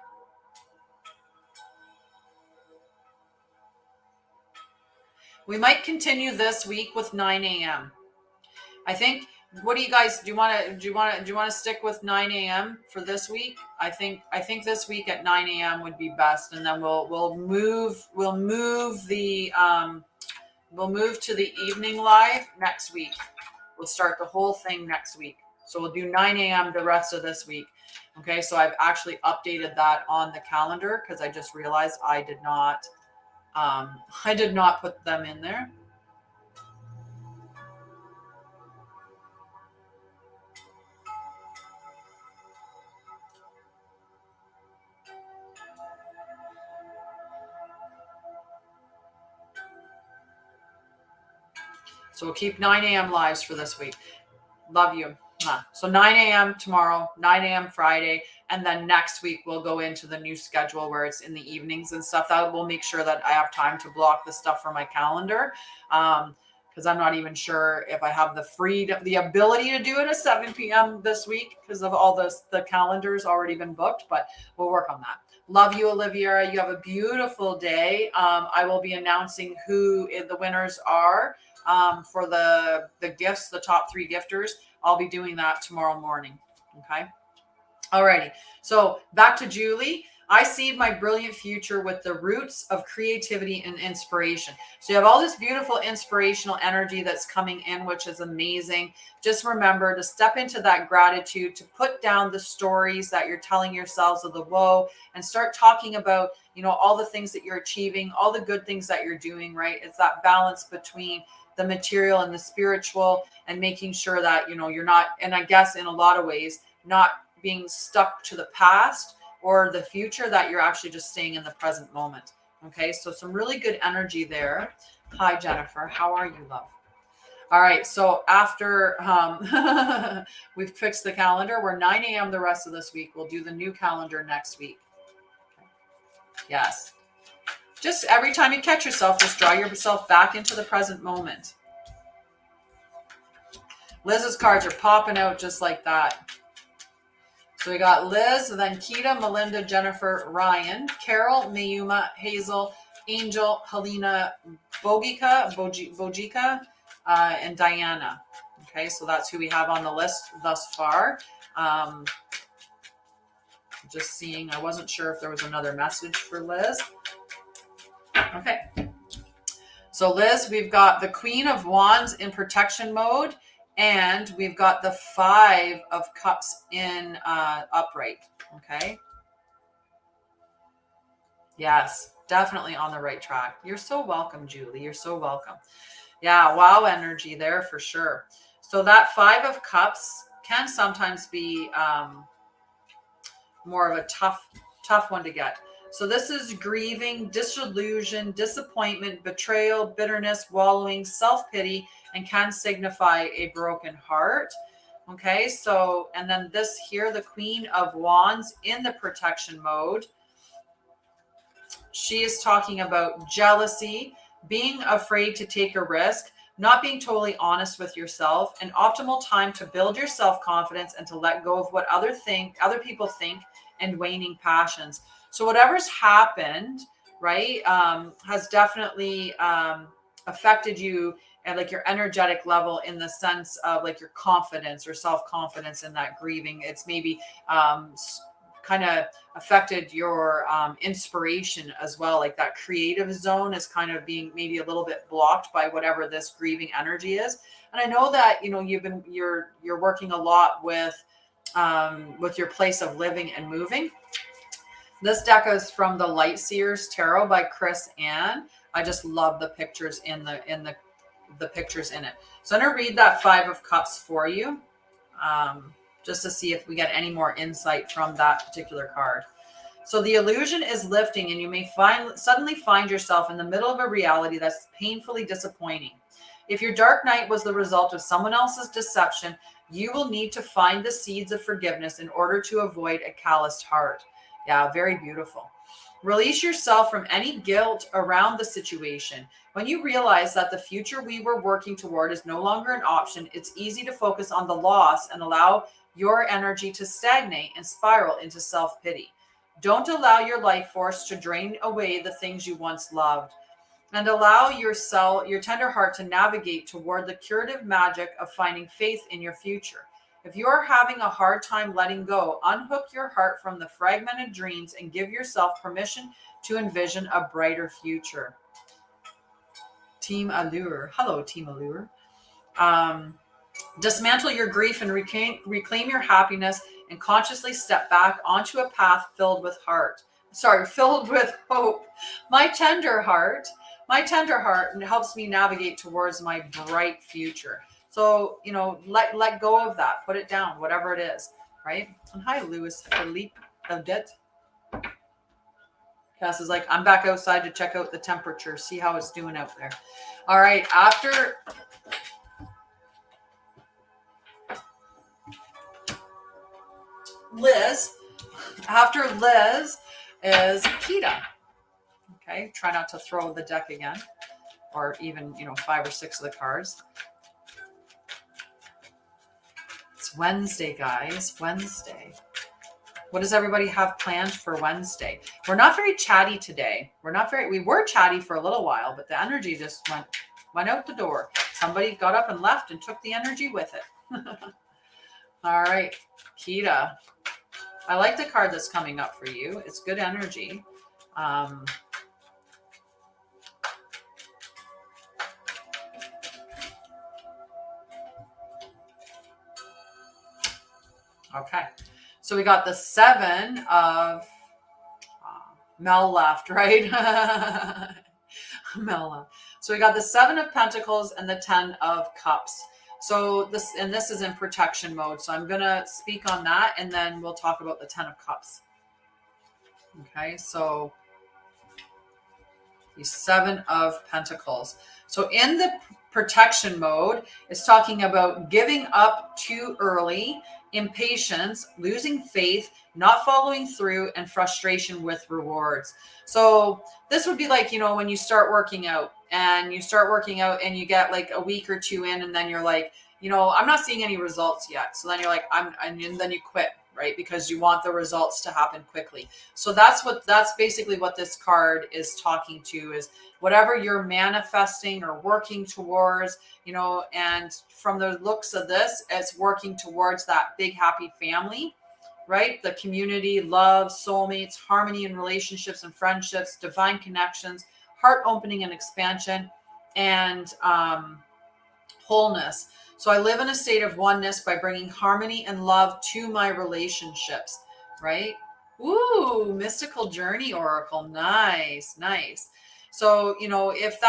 We might continue this week with 9 a.m. I think. What do you guys do? You want to stick with 9 a.m. for this week? I think this week at 9 a.m. would be best, and then we'll move to the evening live next week. We'll start the whole thing next week. So we'll do 9 a.m. the rest of this week. Okay, so I've actually updated that on the calendar because I just realized I did not put them in there. So we'll keep 9 a.m. lives for this week. Love you. So 9 a.m. tomorrow, 9 a.m. Friday, and then next week we'll go into the new schedule where it's in the evenings and stuff. That will make sure that I have time to block the stuff from my calendar, because I'm not even sure if I have the ability to do it at 7 p.m. this week because of all the calendars already been booked, but we'll work on that. Love you, Olivia. You have a beautiful day. I will be announcing who the winners are for the gifts, the top 3 gifters. I'll be doing that tomorrow morning. Okay. Alrighty. So back to Julie. I see my brilliant future with the roots of creativity and inspiration. So you have all this beautiful inspirational energy that's coming in, which is amazing. Just remember to step into that gratitude, to put down the stories that you're telling yourselves of the woe, and start talking about, all the things that you're achieving, all the good things that you're doing, right? It's that balance between the material and the spiritual, and making sure that, you're not, and I guess in a lot of ways, not being stuck to the past or the future, that you're actually just staying in the present moment. Okay, so some really good energy there. Hi, Jennifer. How are you, love? All right, so after we've fixed the calendar, we're 9 a.m. the rest of this week. We'll do the new calendar next week. Yes. Just every time you catch yourself, just draw yourself back into the present moment. Liz's cards are popping out just like that. So we got Liz, then Kita, Melinda, Jennifer, Ryan, Carol, Mayuma, Hazel, Angel, Helena, Bojika, and Diana. Okay, so that's who we have on the list thus far. Just seeing, I wasn't sure if there was another message for Liz. Okay. So Liz, we've got the Queen of Wands in protection mode, and we've got the 5 of Cups in upright. Okay. Yes, definitely on the right track. You're so welcome, Julie. You're so welcome. Yeah, wow energy there for sure. So that 5 of Cups can sometimes be more of a tough one to get. So this is grieving, disillusion, disappointment, betrayal, bitterness, wallowing, self-pity, and can signify a broken heart. Okay, so, and then this here, the Queen of Wands in the protection mode. She is talking about jealousy, being afraid to take a risk, not being totally honest with yourself, an optimal time to build your self-confidence and to let go of what other people think, and waning passions. So whatever's happened, right, has definitely affected you and like your energetic level, in the sense of like your confidence or self-confidence in that grieving. It's maybe kind of affected your inspiration as well. Like that creative zone is kind of being maybe a little bit blocked by whatever this grieving energy is. And I know that, you're working a lot with your place of living and moving. This deck is from the Light Seers Tarot by Chris Ann. I just love the pictures in the pictures in it. So I'm going to read that 5 of Cups for you, just to see if we get any more insight from that particular card. So the illusion is lifting, and you may suddenly find yourself in the middle of a reality that's painfully disappointing. If your dark night was the result of someone else's deception, you will need to find the seeds of forgiveness in order to avoid a calloused heart. Yeah, very beautiful. Release yourself from any guilt around the situation. When you realize that the future we were working toward is no longer an option, it's easy to focus on the loss and allow your energy to stagnate and spiral into self-pity. Don't allow your life force to drain away the things you once loved, and allow your tender heart to navigate toward the curative magic of finding faith in your future. If you are having a hard time letting go, unhook your heart from the fragmented dreams and give yourself permission to envision a brighter future. Team Allure. Hello, Team Allure. Dismantle your grief and reclaim your happiness, and consciously step back onto a path filled with hope. My tender heart helps me navigate towards my bright future. So, let go of that, put it down, whatever it is, right? And hi, Louis Philippe Odette. Cass is like, I'm back outside to check out the temperature, see how it's doing out there. All right, after Liz is Kita. Okay, try not to throw the deck again, or even, 5 or 6 of the cards. It's Wednesday, guys. Wednesday. What does everybody have planned for Wednesday? We're not very chatty today. We were chatty for a little while, but the energy just went out the door. Somebody got up and left and took the energy with it. All right, Kita. I like the card that's coming up for you. It's good energy. Okay. So we got the 7 of Mel left, right? Mel left. So we got the 7 of Pentacles and the 10 of Cups. So this is in protection mode. So I'm going to speak on that and then we'll talk about the 10 of Cups. Okay. So the 7 of Pentacles. So in the protection mode, it's talking about giving up too early, impatience, losing faith, not following through, and frustration with rewards. So this would be like, you know, when you start working out and you get like a week or 2 in, and then you're like, you know, I'm not seeing any results yet. So then you're like, and then you quit, right? Because you want the results to happen quickly. So that's basically what this card is talking to, is whatever you're manifesting or working towards, you know, and from the looks of this, it's working towards that big happy family, right? The community, love, soulmates, harmony in relationships and friendships, divine connections, heart opening and expansion, and wholeness. So I live in a state of oneness by bringing harmony and love to my relationships, right? Ooh, mystical journey oracle. Nice, nice. So, you know, if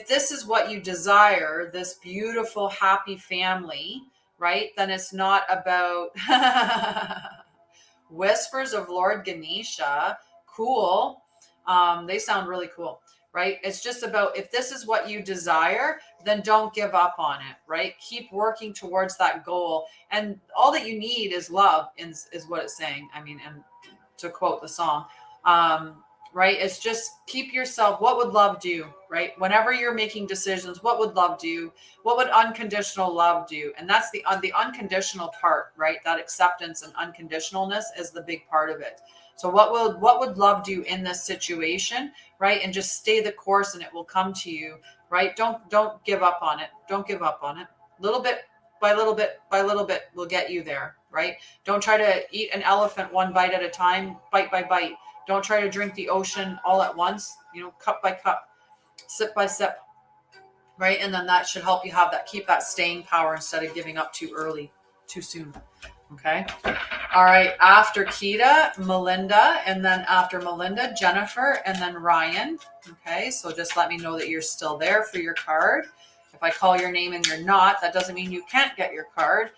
this is what you desire, this beautiful, happy family, right? Then it's not about Whispers of Lord Ganesha. Cool. They sound really cool, right? It's just about, if this is what you desire, then don't give up on it, right? Keep working towards that goal. And all that you need is love, is what it's saying. I mean, and to quote the song, right? It's just keep yourself. What would love do, right? Whenever you're making decisions, what would love do? What would unconditional love do? And that's the unconditional part, right? That acceptance and unconditionalness is the big part of it. So what would love do in this situation, right? And just stay the course and it will come to you, right? Don't give up on it. Don't give up on it. Little bit by little bit by little bit will get you there, right? Don't try to eat an elephant one bite at a time, bite by bite. Don't try to drink the ocean all at once, you know, cup by cup, sip by sip, right? And then that should help you keep that staying power instead of giving up too early, too soon. Okay. All right. After Kita, Melinda, and then after Melinda, Jennifer, and then Ryan. Okay. So just let me know that you're still there for your card. If I call your name and you're not, that doesn't mean you can't get your card.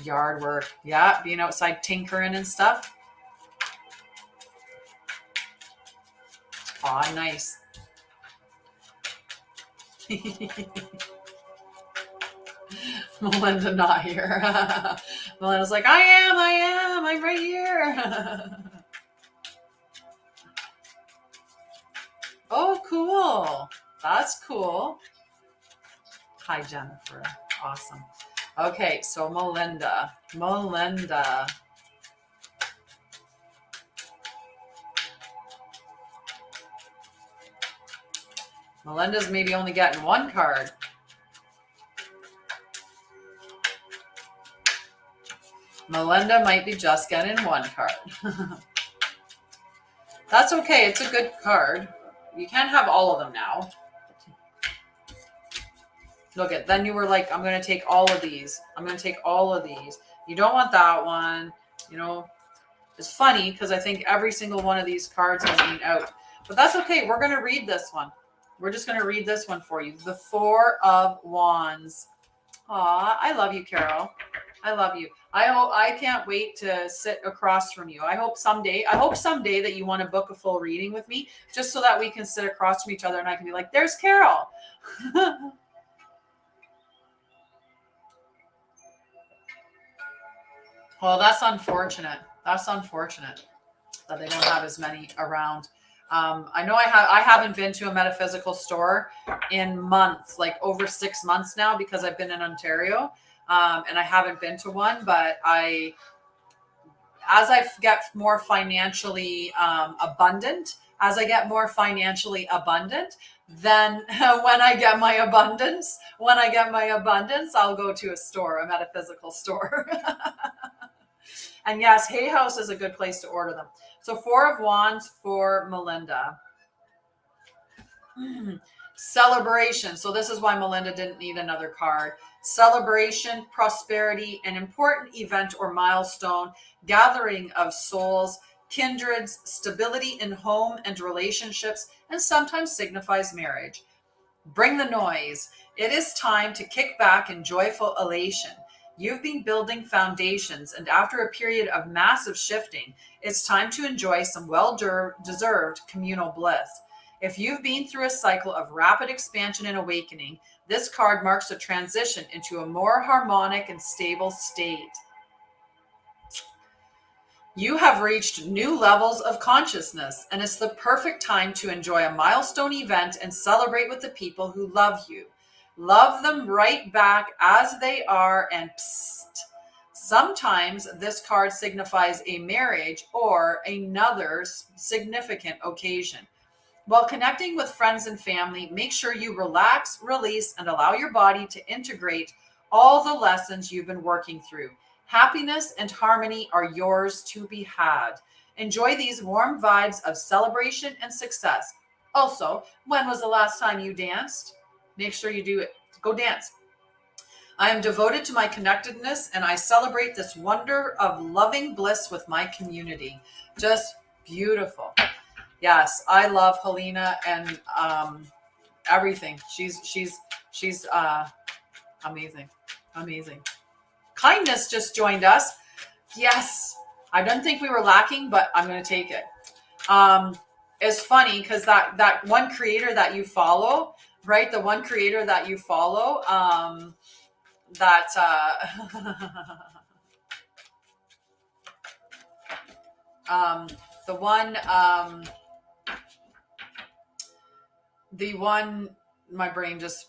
Yard work. Yeah. Being outside tinkering and stuff. Aw, nice. Melinda not here. Melinda's like, I'm right here. Oh, cool. That's cool. Hi, Jennifer. Awesome. Okay, so Melinda. Melinda's maybe only getting one card. Melinda might be just getting one card. That's okay. It's a good card. You can't have all of them now. Look at, then you were like, I'm going to take all of these. I'm going to take all of these. You don't want that one. You know, it's funny because I think every single one of these cards has been out. But that's okay. We're going to read this one. We're just going to read this one for you. The 4 of Wands. Aw, I love you, Carol. I love you. I can't wait to sit across from you. I hope someday that you want to book a full reading with me, just so that we can sit across from each other and I can be like, there's Carol. Well, that's unfortunate. That's unfortunate that they don't have as many around. I know I haven't been to a metaphysical store in months, like over 6 months now, because I've been in Ontario. And I haven't been to one, but I as I get more financially abundant, as I get more financially abundant, then when I get my abundance, I'll go to a store, a metaphysical store. And yes, Hay House is a good place to order them. So Four of Wands for Melinda. Celebration. So this is why Melinda didn't need another card. Celebration, prosperity, an important event or milestone, gathering of souls, kindreds, stability in home and relationships, and sometimes signifies marriage. Bring the noise. It is time to kick back in joyful elation. You've been building foundations, and after a period of massive shifting, it's time to enjoy some well-deserved communal bliss. If you've been through a cycle of rapid expansion and awakening, this card marks a transition into a more harmonic and stable state. You have reached new levels of consciousness, and it's the perfect time to enjoy a milestone event and celebrate with the people who love you. Love them right back as they are, and psst. Sometimes this card signifies a marriage or another significant occasion. While connecting with friends and family, make sure you relax, release, and allow your body to integrate all the lessons you've been working through. Happiness and harmony are yours to be had. Enjoy these warm vibes of celebration and success. Also, when was the last time you danced? Make sure you do it. Go dance. I am devoted to my connectedness, and I celebrate this wonder of loving bliss with my community. Just beautiful. Yes, I love Helena and everything. She's amazing. Amazing. Kindness just joined us. Yes, I don't think we were lacking, but I'm going to take it. It's funny because that one creator that you follow, right? The one creator that you follow, my brain just,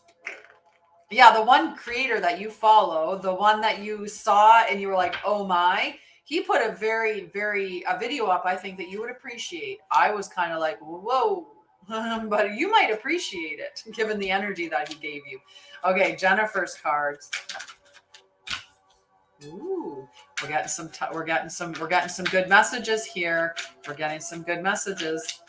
yeah, the one creator that you follow, the one that you saw and you were like, oh my, he put a video up, I think that you would appreciate. I was kind of like, whoa, but you might appreciate it given the energy that he gave you. Okay, Jennifer's cards. Ooh, we're getting some good messages here. We're getting some good messages.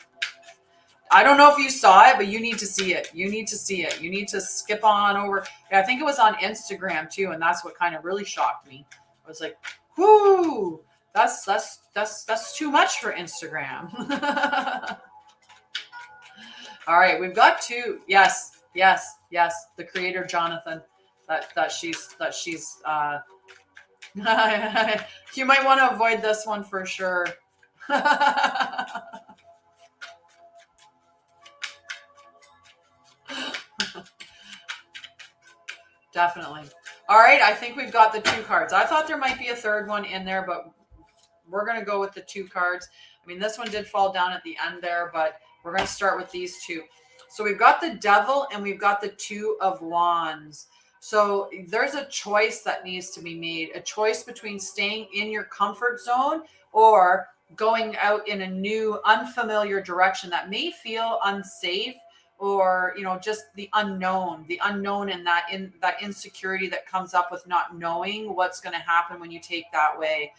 I don't know if you saw it, but you need to see it. You need to see it. You need to skip on over. I think it was on Instagram too, and that's what kind of really shocked me. I was like, whoo, that's too much for Instagram. All right, we've got two. Yes. The creator Jonathan. That she's you might want to avoid this one for sure. Definitely. All right, I think we've got the two cards. I thought there might be a third one in there, but we're going to go with the two cards. I mean, this one did fall down at the end there, but we're going to start with these two. So we've got the Devil and we've got the Two of Wands. So there's a choice that needs to be made, a choice between staying in your comfort zone or going out in a new, unfamiliar direction that may feel unsafe, or, you know, just the unknown and that insecurity that comes up with not knowing what's going to happen when you take that way.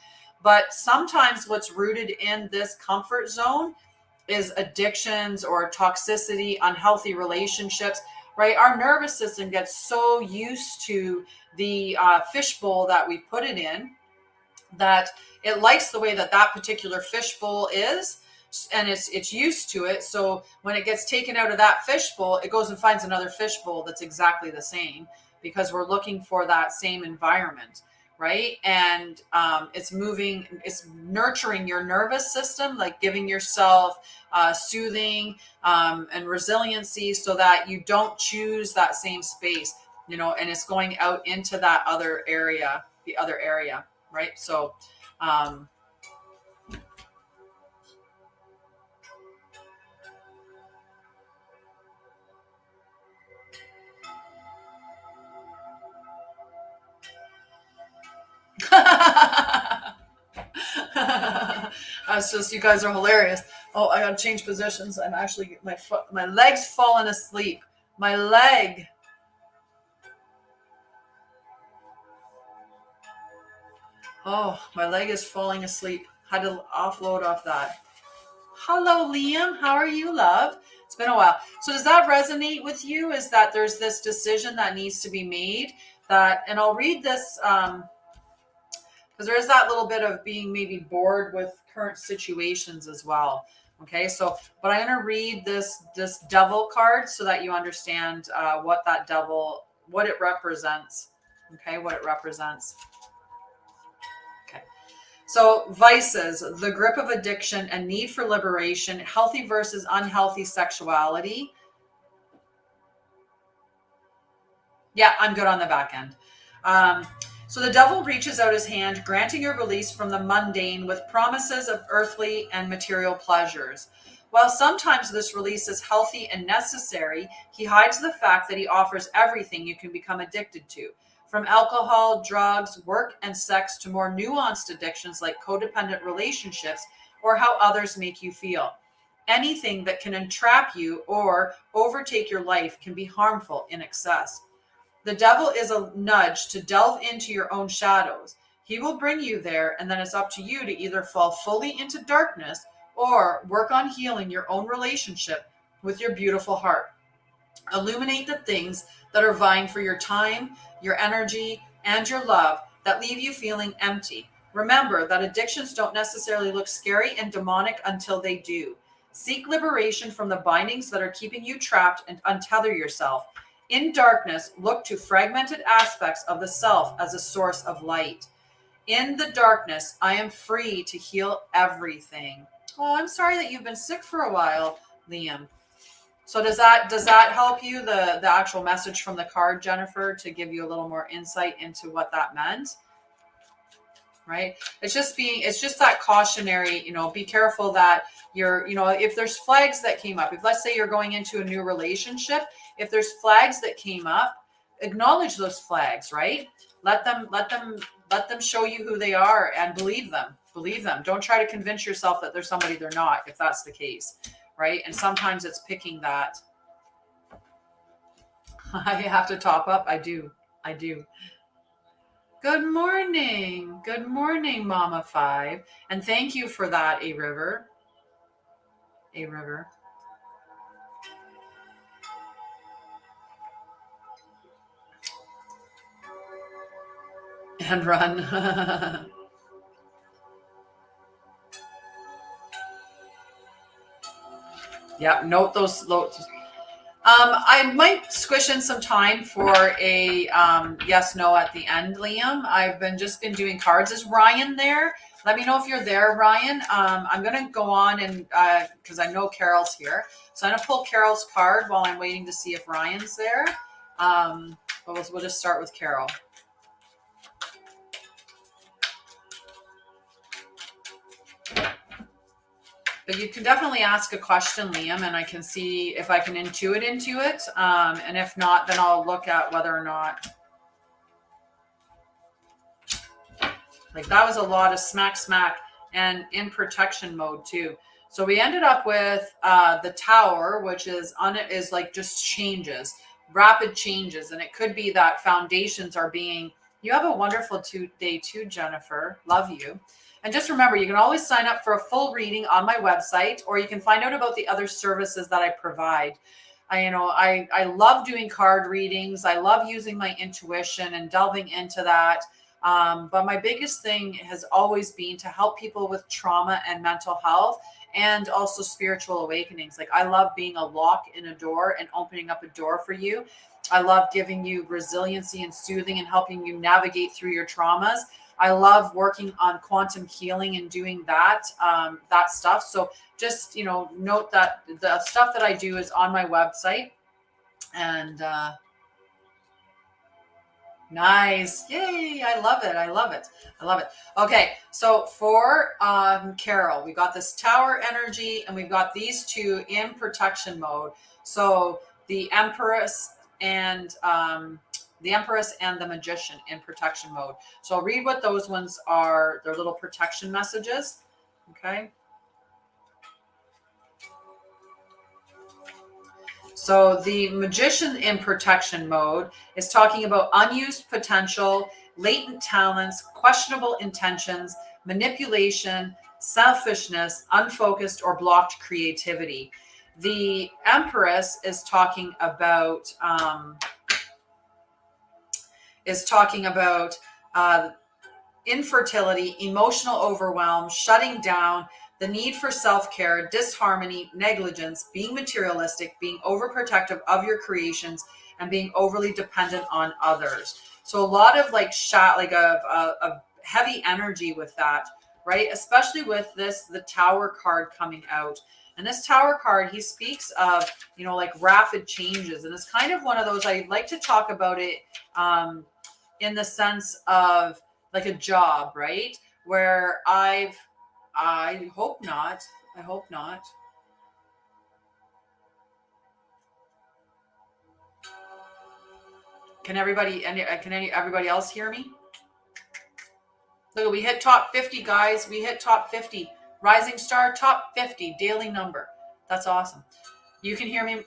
But sometimes what's rooted in this comfort zone is addictions or toxicity, unhealthy relationships, right? Our nervous system gets so used to the fishbowl that we put it in that it likes the way that particular fishbowl is, and it's used to it. So when it gets taken out of that fishbowl, it goes and finds another fishbowl that's exactly the same, because we're looking for that same environment, right? And it's nurturing your nervous system, like giving yourself soothing and resiliency so that you don't choose that same space, you know, and it's going out into that other area, right? So It's just, you guys are hilarious. Oh, I gotta change positions. I'm actually, my leg's falling asleep. My leg. Oh, my leg is falling asleep. Had to offload off that. Hello, Liam. How are you, love? It's been a while. So does that resonate with you? Is that there's this decision that needs to be made that, and I'll read this, because there is that little bit of being maybe bored with current situations as well. Okay, so, but I'm going to read this devil card so that you understand what that devil, what it represents. Okay, what it represents. Okay, so vices, the grip of addiction and need for liberation, healthy versus unhealthy sexuality. Yeah, I'm good on the back end. So the devil reaches out his hand, granting your release from the mundane with promises of earthly and material pleasures. While sometimes this release is healthy and necessary, he hides the fact that he offers everything you can become addicted to, from alcohol, drugs, work, and sex to more nuanced addictions like codependent relationships or how others make you feel. Anything that can entrap you or overtake your life can be harmful in excess. The devil is a nudge to delve into your own shadows. He will bring you there, and then it's up to you to either fall fully into darkness or work on healing your own relationship with your beautiful heart. Illuminate the things that are vying for your time, your energy, and your love that leave you feeling empty. Remember that addictions don't necessarily look scary and demonic until they do. Seek liberation from the bindings that are keeping you trapped and untether yourself. In darkness, look to fragmented aspects of the self as a source of light. In the darkness, I am free to heal everything. Oh, I'm sorry that you've been sick for a while, Liam. So does that help you, the actual message from the card, Jennifer, to give you a little more insight into what that meant? Right? It's just that cautionary, be careful that you're, if there's flags that came up, if let's say you're going into a new relationship, if there's flags that came up, acknowledge those flags, right? Let them show you who they are and believe them. Don't try to convince yourself that they're somebody they're not, if that's the case, right? And sometimes it's picking that. I have to top up. I do. Good morning, Mama 5. And thank you for that, A River. And run. Yeah, note those. I might squish in some time for a yes, no at the end, Liam. I've just been doing cards. Is Ryan there? Let me know if you're there, Ryan. I'm going to go on and because I know Carol's here. So I'm going to pull Carol's card while I'm waiting to see if Ryan's there. But we'll just start with Carol. But you can definitely ask a question, Liam, and I can see if I can intuit into it. And if not, then I'll look at whether or not. Like that was a lot of smack, and in protection mode too. So we ended up with the Tower, which is like just changes, rapid changes. And it could be that foundations are being, you have a wonderful day too, Jennifer. Love you. And just remember, you can always sign up for a full reading on my website, or you can find out about the other services that I provide. I love doing card readings. I love using my intuition and delving into that. But my biggest thing has always been to help people with trauma and mental health and also spiritual awakenings. Like I love being a lock in a door and opening up a door for you. I love giving you resiliency and soothing and helping you navigate through your traumas. I love working on quantum healing and doing that stuff. So just, note that the stuff that I do is on my website. And nice. Yay. I love it. Okay. So for Carol, we got this Tower energy and we've got these two in protection mode. So the Empress and the Magician in protection mode. So I'll read what those ones are, their little protection messages. Okay. So the Magician in protection mode is talking about unused potential, latent talents, questionable intentions, manipulation, selfishness, unfocused or blocked creativity. The Empress is talking about infertility, emotional overwhelm, shutting down, the need for self-care, disharmony, negligence, being materialistic, being overprotective of your creations, and being overly dependent on others. So a lot of like a heavy energy with that, right? Especially with the Tower card coming out. And this Tower card, he speaks of, like rapid changes. And it's kind of one of those, I like to talk about it in the sense of like a job, right? Where I hope not. Can everybody else hear me? Look, we hit top 50, guys. We hit top 50. Rising Star, top 50 daily number. That's awesome. You can hear me.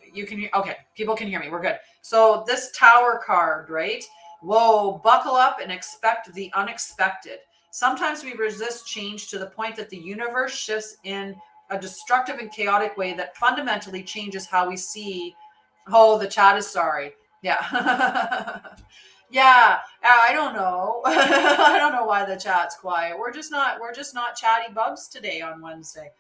Okay, people can hear me. We're good. So this Tower card, right? Whoa, buckle up and expect the unexpected. Sometimes we resist change to the point that the universe shifts in a destructive and chaotic way that fundamentally changes how we see. Oh, the chat is sorry. Yeah. Yeah, I don't know. I don't know why the chat's quiet. We're just not chatty bugs today on Wednesday.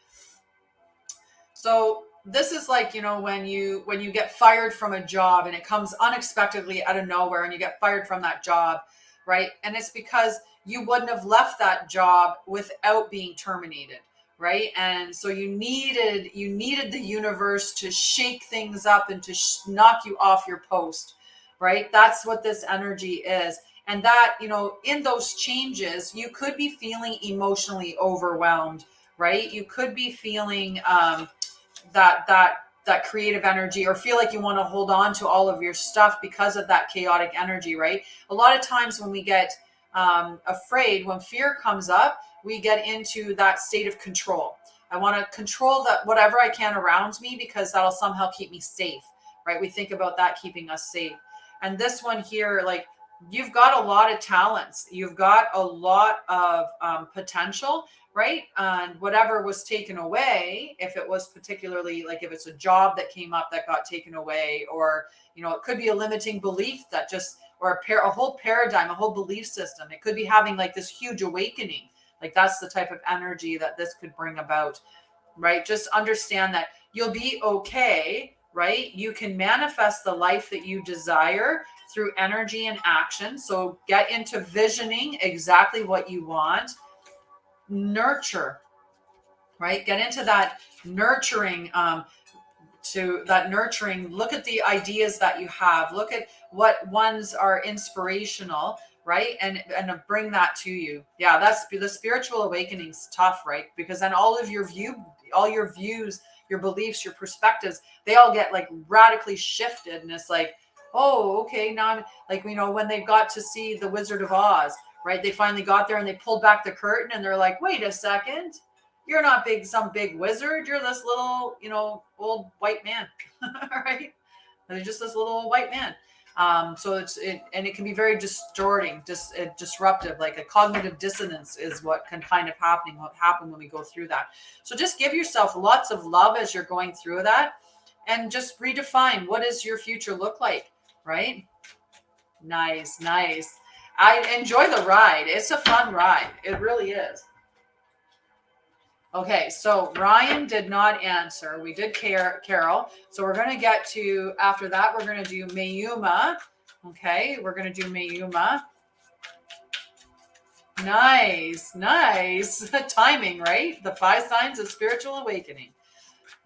So this is like, when you get fired from a job and it comes unexpectedly out of nowhere and you get fired from that job, right? And it's because you wouldn't have left that job without being terminated, right? And so you needed the universe to shake things up and to knock you off your post, right? That's what this energy is. And that, in those changes, you could be feeling emotionally overwhelmed, right? You could be feeling that creative energy, or feel like you want to hold on to all of your stuff because of that chaotic energy, right? A lot of times when we get afraid, when fear comes up, we get into that state of control. I want to control that whatever I can around me because that'll somehow keep me safe, right? We think about that keeping us safe. And this one here, like, you've got a lot of talents. You've got a lot of potential, right? And whatever was taken away, if it was particularly like if it's a job that came up that got taken away, or, it could be a limiting belief that just, or a whole paradigm, a whole belief system. It could be having like this huge awakening. Like that's the type of energy that this could bring about, right? Just understand that you'll be okay, right? You can manifest the life that you desire through energy and action. So get into visioning exactly what you want. Nurture, right? Get into that nurturing, look at the ideas that you have, look at what ones are inspirational, right? And bring that to you. Yeah, that's the spiritual awakening's tough, right? Because then all your views, your beliefs, your perspectives, they all get like radically shifted. And it's like, oh, okay, now I'm like, when they got to see the Wizard of Oz, right? They finally got there and they pulled back the curtain and they're like, wait a second, you're not some big wizard. You're this little, old white man, right? They're just this little old white man. So it can be very distorting, disruptive, like a cognitive dissonance is what can kind of happen when we go through that. So just give yourself lots of love as you're going through that, and just redefine, what does your future look like, right? Nice. I enjoy the ride. It's a fun ride. It really is. Okay, so Ryan did not answer. We did Carol. So we're going to get to, after that, we're going to do Mayuma. Okay, we're going to do Mayuma. Nice. Timing, right? The 5 signs of spiritual awakening,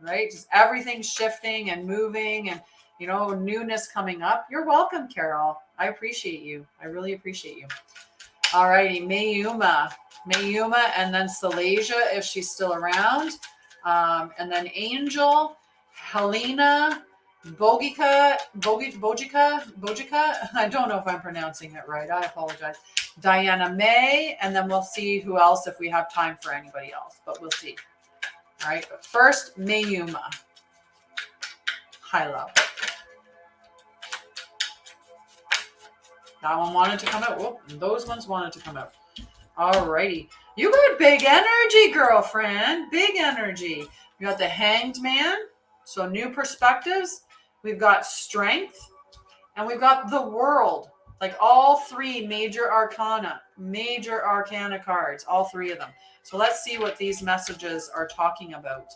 right? Just everything shifting and moving and, newness coming up. You're welcome, Carol. I appreciate you. I really appreciate you. All righty, Mayuma, and then Salasia, if she's still around. And then Angel, Helena, Bojica. I don't know if I'm pronouncing it right. I apologize. Diana May, and then we'll see who else, if we have time for anybody else, but we'll see. All right, but first, Mayuma. Hi, love. That one wanted to come out. Whoop, and those ones wanted to come out. Alrighty. You got big energy, girlfriend. Big energy. You got the Hanged Man. So new perspectives. We've got Strength. And we've got the World. Like all three major arcana cards. All three of them. So let's see what these messages are talking about.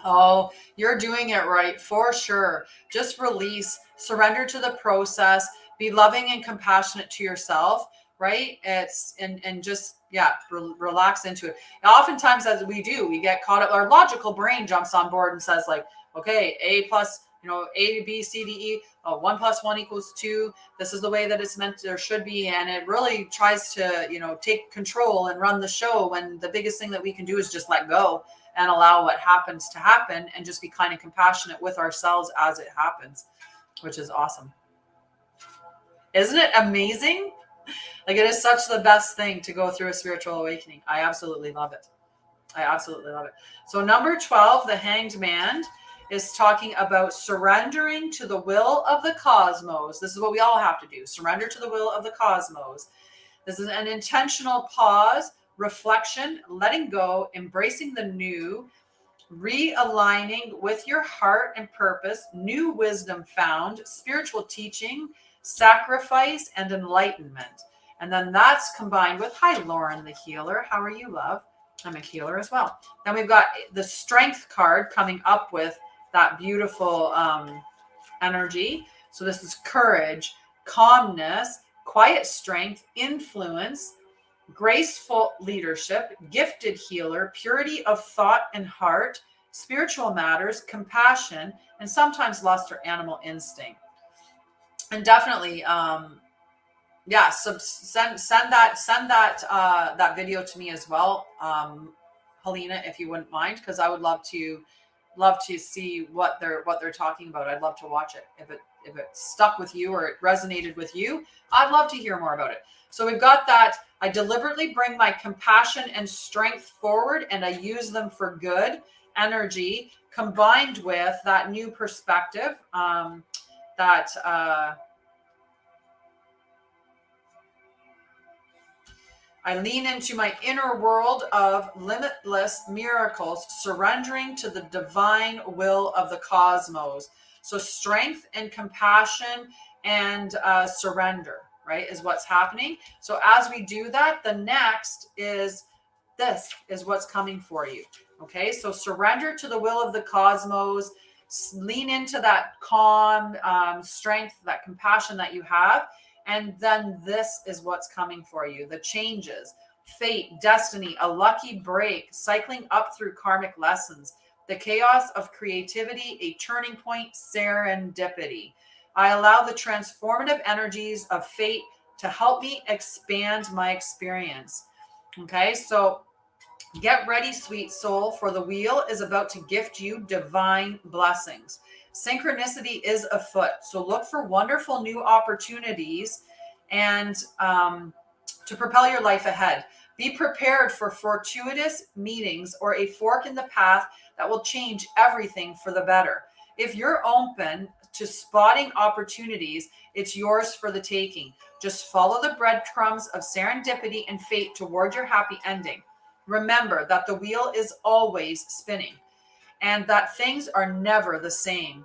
Oh, you're doing it right, for sure. Just release, surrender to the process, be loving and compassionate to yourself, right? And just, yeah, relax into it. Now, oftentimes as we do, we get caught up, our logical brain jumps on board and says like, okay, A plus, A, B, C, D, E, 1 + 1 = 2. This is the way that it's meant or should be. And it really tries to, take control and run the show when the biggest thing that we can do is just let go and allow what happens to happen and just be kind of compassionate with ourselves as it happens, which is awesome. Isn't it amazing? Like, it is such the best thing to go through a spiritual awakening. I absolutely love it. I absolutely love it. So number 12, the Hanged Man, is talking about surrendering to the will of the cosmos. This is what we all have to do. Surrender to the will of the cosmos. This is an intentional pause, reflection, letting go, embracing the new, realigning with your heart and purpose, new wisdom found, spiritual teaching, sacrifice, and enlightenment. And then that's combined with, hi, Lauren, the healer. How are you, love? I'm a healer as well. Then we've got the Strength card coming up with that beautiful energy. So this is courage, calmness, quiet strength, influence, graceful leadership, gifted healer, purity of thought and heart, spiritual matters, compassion, and sometimes lust or animal instinct. And definitely, yeah, so send that video to me as well, Helena, if you wouldn't mind, because I would love to see what they're talking about. I'd love to watch it. If it stuck with you or it resonated with you, I'd love to hear more about it. So we've got that. I deliberately bring my compassion and strength forward, and I use them for good energy, combined with that new perspective, I lean into my inner world of limitless miracles, surrendering to the divine will of the cosmos. So strength and compassion and surrender, right, is what's happening. So as we do that, the next is, this is what's coming for you. Okay, so surrender to the will of the cosmos, lean into that calm, strength, that compassion that you have. And then this is what's coming for you. The changes, fate, destiny, a lucky break, cycling up through karmic lessons, the chaos of creativity, a turning point, serendipity. I allow the transformative energies of fate to help me expand my experience. Okay, so get ready, sweet soul, for the wheel is about to gift you divine blessings. Synchronicity is afoot. So look for wonderful new opportunities and to propel your life ahead. Be prepared for fortuitous meetings or a fork in the path that will change everything for the better. If you're open to spotting opportunities, it's yours for the taking. Just follow the breadcrumbs of serendipity and fate toward your happy ending. Remember that the wheel is always spinning and that things are never the same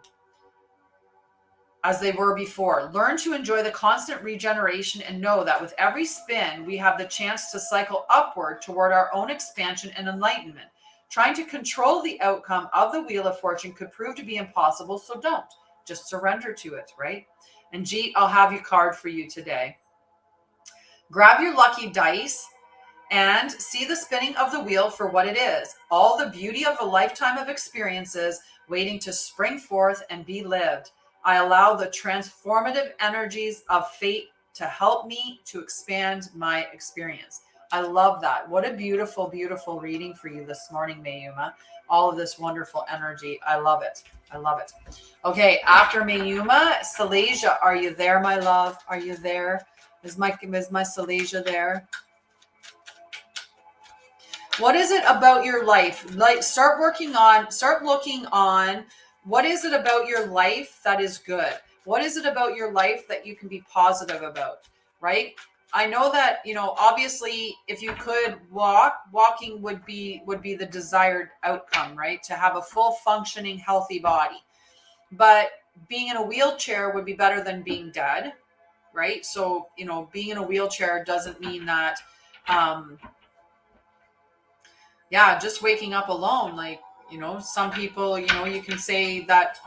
as they were before. Learn to enjoy the constant regeneration and know that with every spin, we have the chance to cycle upward toward our own expansion and enlightenment. Trying to control the outcome of the Wheel of Fortune could prove to be impossible, so don't. Just surrender to it, right? And Jeet, I'll have your card for you today. Grab your lucky dice and see the spinning of the wheel for what it is. All the beauty of a lifetime of experiences waiting to spring forth and be lived. I allow the transformative energies of fate to help me to expand my experience. I love that. What a beautiful, beautiful reading for you this morning, Mayuma. All of this wonderful energy. I love it. I love it. Okay, after Mayuma, Salasia, are you there, my love? Are you there? Is my Salasia there? What is it about your life? Like, start looking on, what is it about your life that is good? What is it about your life that you can be positive about, right? I know that, obviously if you could walking would be the desired outcome, right? To have a full functioning, healthy body. But being in a wheelchair would be better than being dead, right? So, being in a wheelchair doesn't mean that, just waking up alone, like, some people, you can say that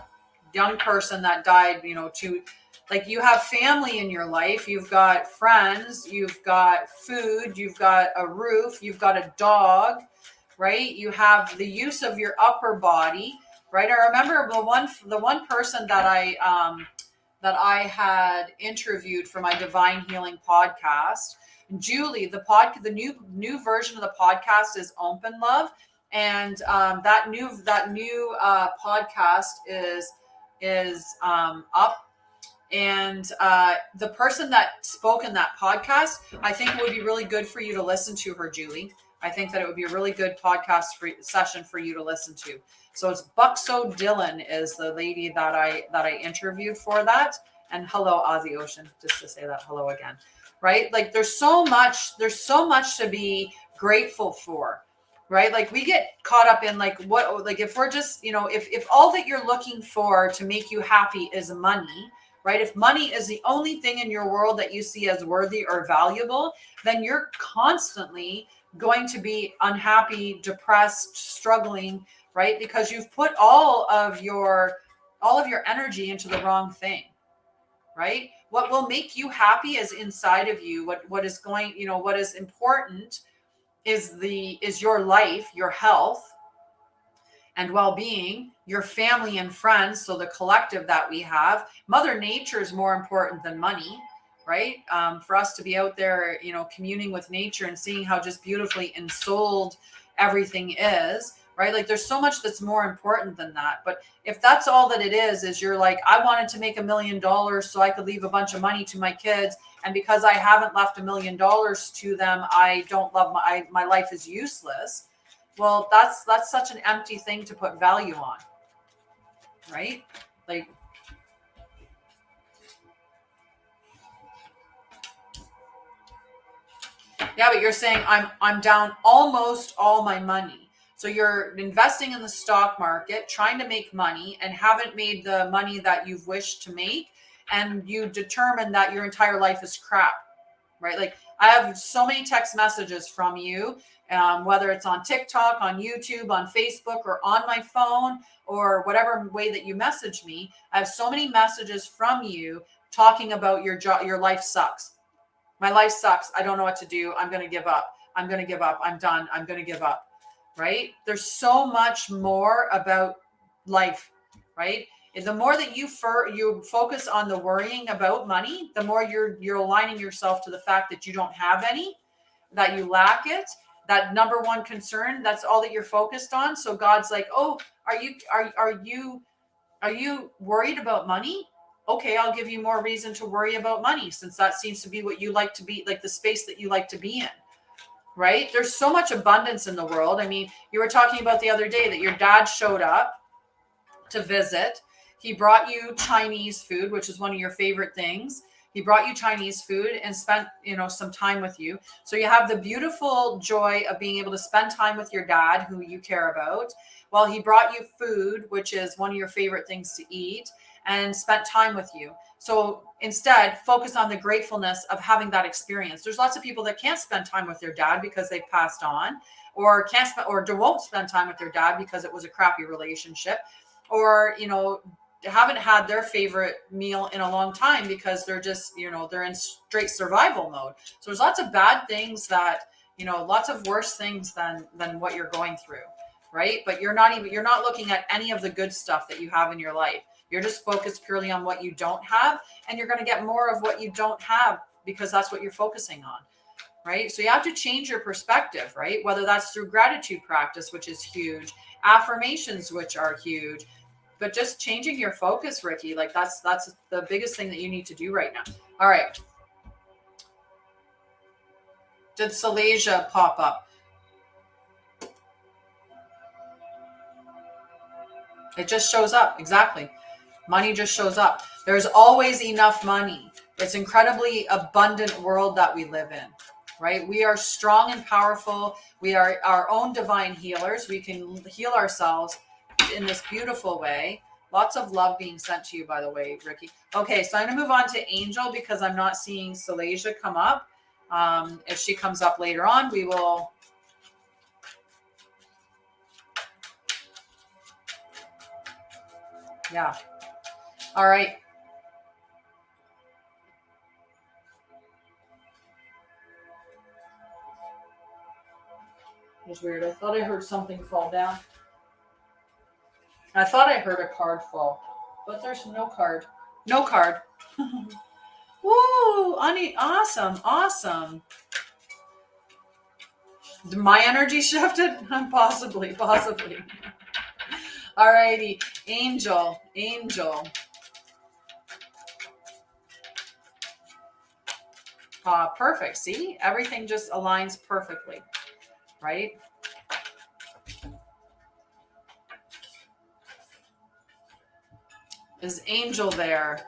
young person that died, to, like, you have family in your life, you've got friends, you've got food, you've got a roof, you've got a dog, right? You have the use of your upper body, right? I remember the one person that I had interviewed for my Divine Healing podcast, Julie. The new version of the podcast is Open Love, and that new podcast is up. And the person that spoke in that podcast, I think it would be really good for you to listen to her, Julie. I think that it would be a really good podcast session for you to listen to. So it's Buxo Dillon is the lady that I interviewed for that. And hello, Aussie Ocean, just to say that hello again, right? Like there's so much to be grateful for, right? Like we get caught up in like if we're just, if all that you're looking for to make you happy is money, right? If money is the only thing in your world that you see as worthy or valuable, then you're constantly going to be unhappy, depressed, struggling, right? Because you've put all of your energy into the wrong thing, right? What will make you happy is inside of you. What is going, what is important is your life, your health and well-being, your family and friends. So the collective that we have. Mother Nature is more important than money, right? For us to be out there, communing with nature and seeing how just beautifully ensouled everything is, right? Like there's so much that's more important than that. But if that's all that it is you're like, I wanted to make $1 million so I could leave a bunch of money to my kids. And because I haven't left $1 million to them, I don't love my life is useless. Well, that's such an empty thing to put value on, right? Like, yeah, but you're saying I'm down almost all my money. So you're investing in the stock market, trying to make money, and haven't made the money that you've wished to make, and you determine that your entire life is crap, right? Like I have so many text messages from you, whether it's on TikTok, on YouTube, on Facebook, or on my phone, or whatever way that you message me. I have so many messages from you talking about your job. Your life sucks. My life sucks. I don't know what to do. I'm going to give up. I'm going to give up. I'm done. I'm going to give up. Right? There's so much more about life, right? And the more that you focus on the worrying about money, the more you're aligning yourself to the fact that you don't have any, that you lack it, that number one concern, that's all that you're focused on. So God's like, oh, are you worried about money? Okay, I'll give you more reason to worry about money, since that seems to be what you like to be, like the space that you like to be in. Right? There's so much abundance in the world. I mean, you were talking about the other day that your dad showed up to visit. He brought you Chinese food, which is one of your favorite things. He brought you Chinese food and spent, some time with you. So you have the beautiful joy of being able to spend time with your dad, who you care about, while he brought you food, which is one of your favorite things to eat, and spent time with you. So instead, focus on the gratefulness of having that experience. There's lots of people that can't spend time with their dad because they've passed on, or won't spend time with their dad because it was a crappy relationship, or, haven't had their favorite meal in a long time because they're just, they're in straight survival mode. So there's lots of bad things that, lots of worse things than what you're going through, right? But you're not looking at any of the good stuff that you have in your life. You're just focused purely on what you don't have, and you're going to get more of what you don't have because that's what you're focusing on, right? So you have to change your perspective, right? Whether that's through gratitude practice, which is huge, affirmations, which are huge, but just changing your focus, Ricky, like that's the biggest thing that you need to do right now. All right. Did Salasia pop up? It just shows up. Exactly. Money just shows up. There's always enough money. It's an incredibly abundant world that we live in, right? We are strong and powerful. We are our own divine healers. We can heal ourselves in this beautiful way. Lots of love being sent to you, by the way, Ricky. Okay, so I'm going to move on to Angel because I'm not seeing Salasia come up. If she comes up later on, we will... Yeah. All right. It was weird. I thought I heard something fall down. I thought I heard a card fall, but there's no card. No card. Woo! Awesome. Awesome. My energy shifted? Possibly. All righty. Angel. Perfect. See? Everything just aligns perfectly, right? Is Angel there?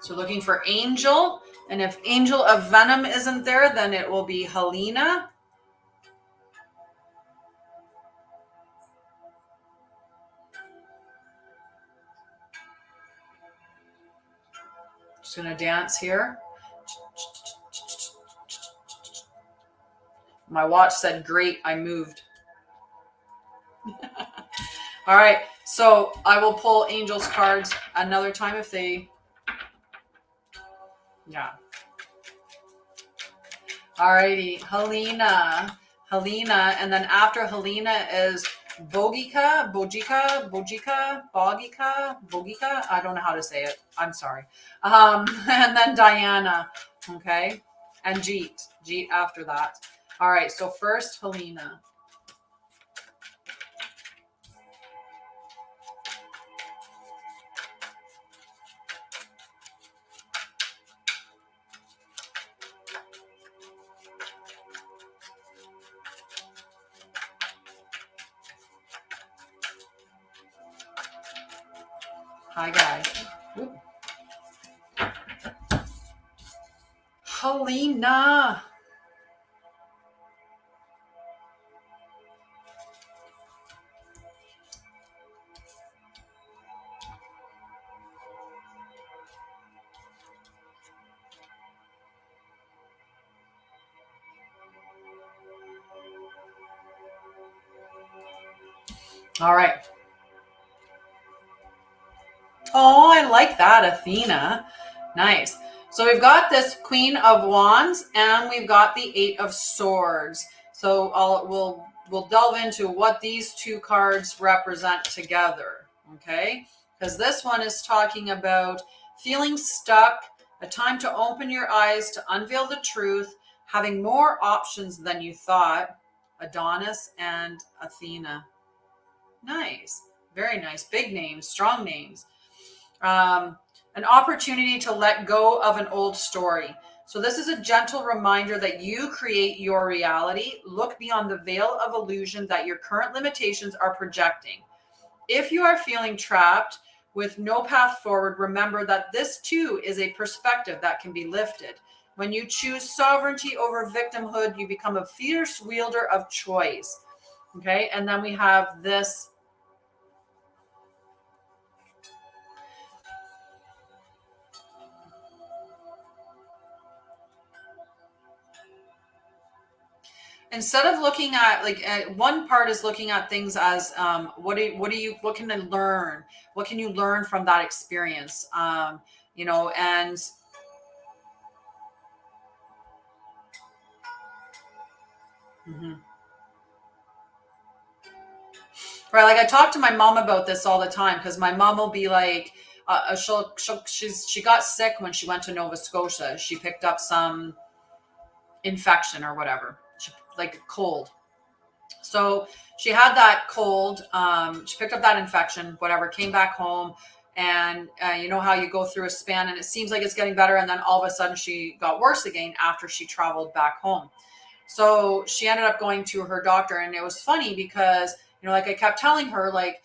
So looking for Angel. And if Angel of Venom isn't there, then it will be Helena. Just going to dance here. My watch said, great, I moved. All right, so I will pull Angel's cards another time if they... Yeah. All righty, Helena, and then after Helena is Bogika. I don't know how to say it. I'm sorry. And then Diana, okay, and Jeet after that. All right, so first Helena. Hi, guys. Ooh. Helena. All right. Oh, I like that, Athena. Nice. So we've got this Queen of Wands and we've got the Eight of Swords. So we'll delve into what these two cards represent together, okay? Because this one is talking about feeling stuck, a time to open your eyes to unveil the truth, having more options than you thought. Adonis and Athena. Nice. Very nice. Big names, strong names. An opportunity to let go of an old story. So this is a gentle reminder that you create your reality. Look beyond the veil of illusion that your current limitations are projecting. If you are feeling trapped with no path forward, remember that this too is a perspective that can be lifted. When you choose sovereignty over victimhood, you become a fierce wielder of choice. Okay, and then we have this. Instead of looking at one part is looking at things as what can I learn? What can you learn from that experience? And right, like I talk to my mom about this all the time because my mom will be like, she got sick when she went to Nova Scotia. She picked up some infection or whatever, like a cold. So she had that cold. She picked up that infection, whatever, came back home. And you know how you go through a span and it seems like it's getting better. And then all of a sudden she got worse again after she traveled back home. So she ended up going to her doctor, and it was funny because, like I kept telling her, like,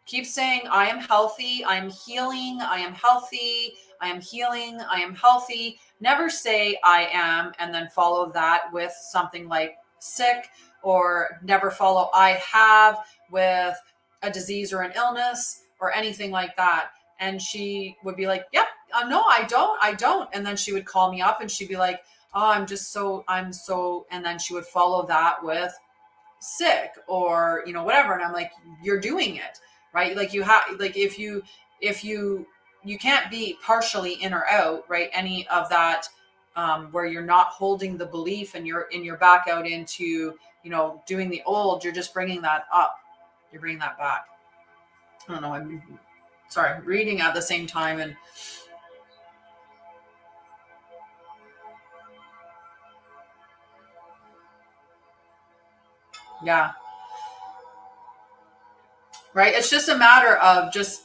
keep saying, I am healthy, I'm healing, I am healthy, I am healing, I am healthy. Never say I am and then follow that with something like sick, or never follow I have with a disease or an illness or anything like that. And she would be like, yep, no, I don't. And then she would call me up and she'd be like, oh, I'm so, and then she would follow that with sick or whatever. And I'm like, you're doing it right. Like you have, like, if you can't be partially in or out, right? Any of that, where you're not holding the belief and you're back out into doing the old. You're just bringing that up, you're bringing that back. I don't know, I'm sorry, reading at the same time. And yeah, right? It's just a matter of just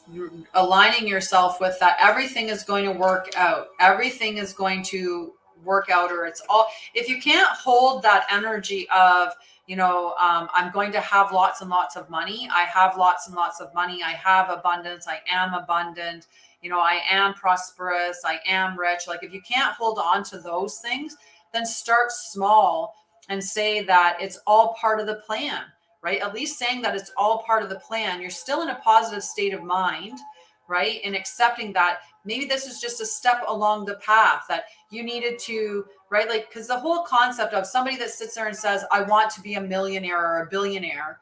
aligning yourself with that. Everything is going to work out. Everything is going to work out, or it's all, if you can't hold that energy of, I'm going to have lots and lots of money. I have lots and lots of money. I have abundance. I am abundant. I am prosperous. I am rich. Like, if you can't hold on to those things, then start small and say that it's all part of the plan. Right? At least saying that it's all part of the plan. You're still in a positive state of mind, right? And accepting that maybe this is just a step along the path that you needed to, right? Like, because the whole concept of somebody that sits there and says, I want to be a millionaire or a billionaire,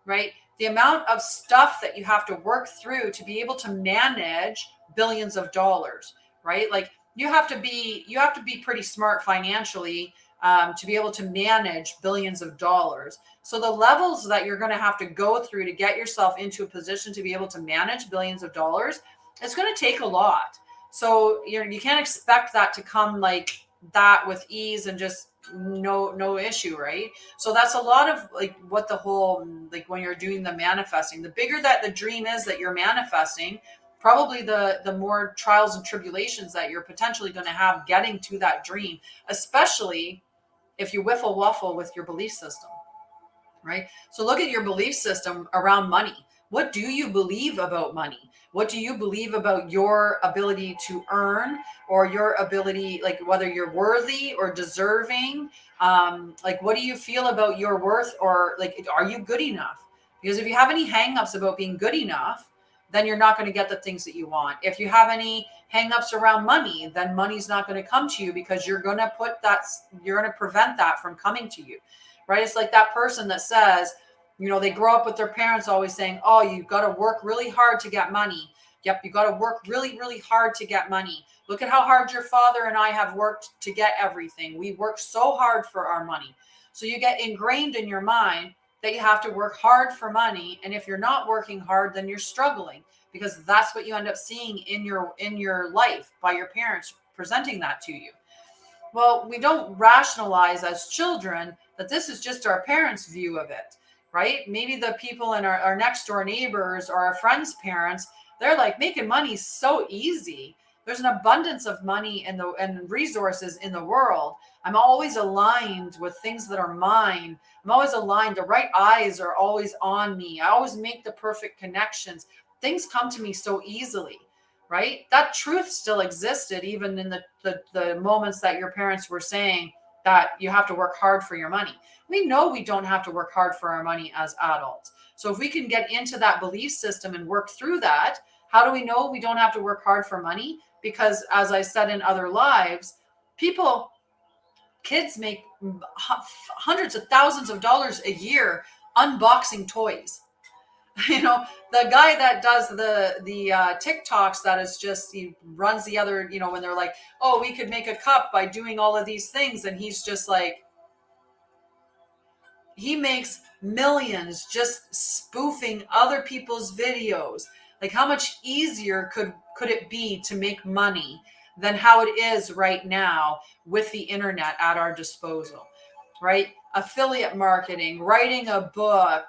right? The amount of stuff that you have to work through to be able to manage billions of dollars, right? Like, you have to be pretty smart financially, to be able to manage billions of dollars. So the levels that you're going to have to go through to get yourself into a position to be able to manage billions of dollars, it's going to take a lot. So you can't expect that to come like that with ease and just no issue, right? So that's a lot of like what the whole, like, when you're doing the manifesting, the bigger that the dream is that you're manifesting, probably the more trials and tribulations that you're potentially going to have getting to that dream, especially if you whiffle waffle with your belief system, right? So look at your belief system around money. What do you believe about money? What do you believe about your ability to earn, or your ability, like whether you're worthy or deserving? Like, what do you feel about your worth, or like, are you good enough? Because if you have any hangups about being good enough, then you're not going to get the things that you want. If you have any hangups around money, then money's not going to come to you, because you're going to prevent that from coming to you, right? It's like that person that says, they grow up with their parents always saying, oh, you've got to work really hard to get money. Yep, you got to work really, really hard to get money. Look at how hard your father and I have worked to get everything. We work so hard for our money. So you get ingrained in your mind that you have to work hard for money. And if you're not working hard, then you're struggling, because that's what you end up seeing in your life by your parents presenting that to you. Well, we don't rationalize as children that this is just our parents' view of it, right? Maybe the people in our next door neighbors or our friends' parents, they're like, making money so easy. There's an abundance of money and resources in the world. I'm always aligned with things that are mine. I'm always aligned. The right eyes are always on me. I always make the perfect connections. Things come to me so easily, right? That truth still existed even in the moments that your parents were saying that you have to work hard for your money. We know we don't have to work hard for our money as adults. So if we can get into that belief system and work through that, how do we know we don't have to work hard for money? Because as I said in other lives, kids make hundreds of thousands of dollars a year unboxing toys. The guy that does the TikToks, that is just, he runs the other, when they're like, oh, we could make a cup by doing all of these things. And he's just like, he makes millions just spoofing other people's videos. Like, how much easier could it be to make money than how it is right now with the internet at our disposal, right? Affiliate marketing, writing a book,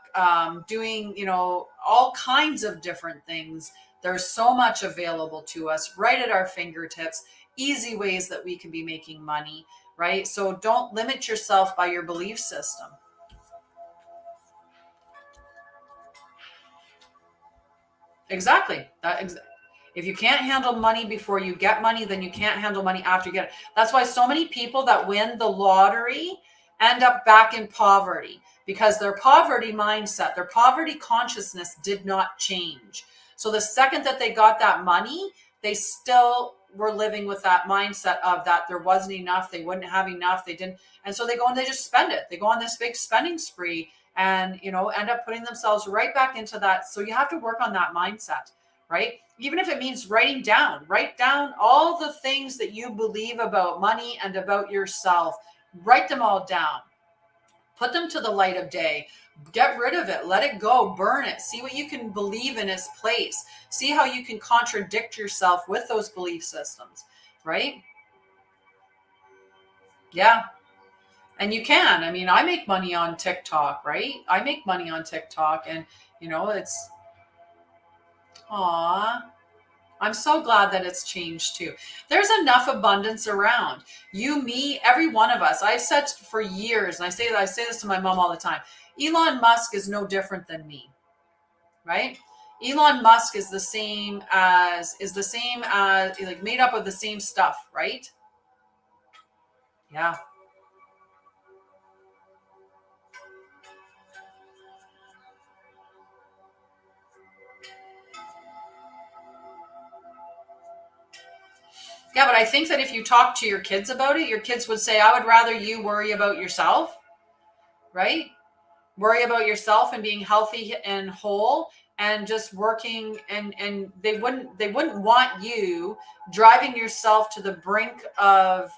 doing, all kinds of different things. There's so much available to us right at our fingertips. easy ways that we can be making money, right? So don't limit yourself by your belief system. Exactly. If you can't handle money before you get money, then you can't handle money after you get it. That's why so many people that win the lottery end up back in poverty, because their poverty mindset, their poverty consciousness did not change. So the second that they got that money, they still were living with that mindset of that there wasn't enough, they wouldn't have enough, they didn't. And so they go and they just spend it. They go on this big spending spree and, end up putting themselves right back into that. So you have to work on that mindset, right? Even if it means write down all the things that you believe about money and about yourself. Write them all down. Put them to the light of day. Get rid of it. Let it go. Burn it. See what you can believe in its place. See how you can contradict yourself with those belief systems, right? Yeah. And you can. I mean, I make money on TikTok, right? I make money on TikTok, and, it's, aw. I'm so glad that it's changed too. There's enough abundance around. You, me, every one of us. I've said for years, and I say this to my mom all the time. Elon Musk is no different than me, right? Elon Musk is the same as like made up of the same stuff, right? Yeah. Yeah, but I think that if you talk to your kids about it, your kids would say, I would rather you worry about yourself, right? Worry about yourself and being healthy and whole and just working, and they wouldn't want you driving yourself to the brink of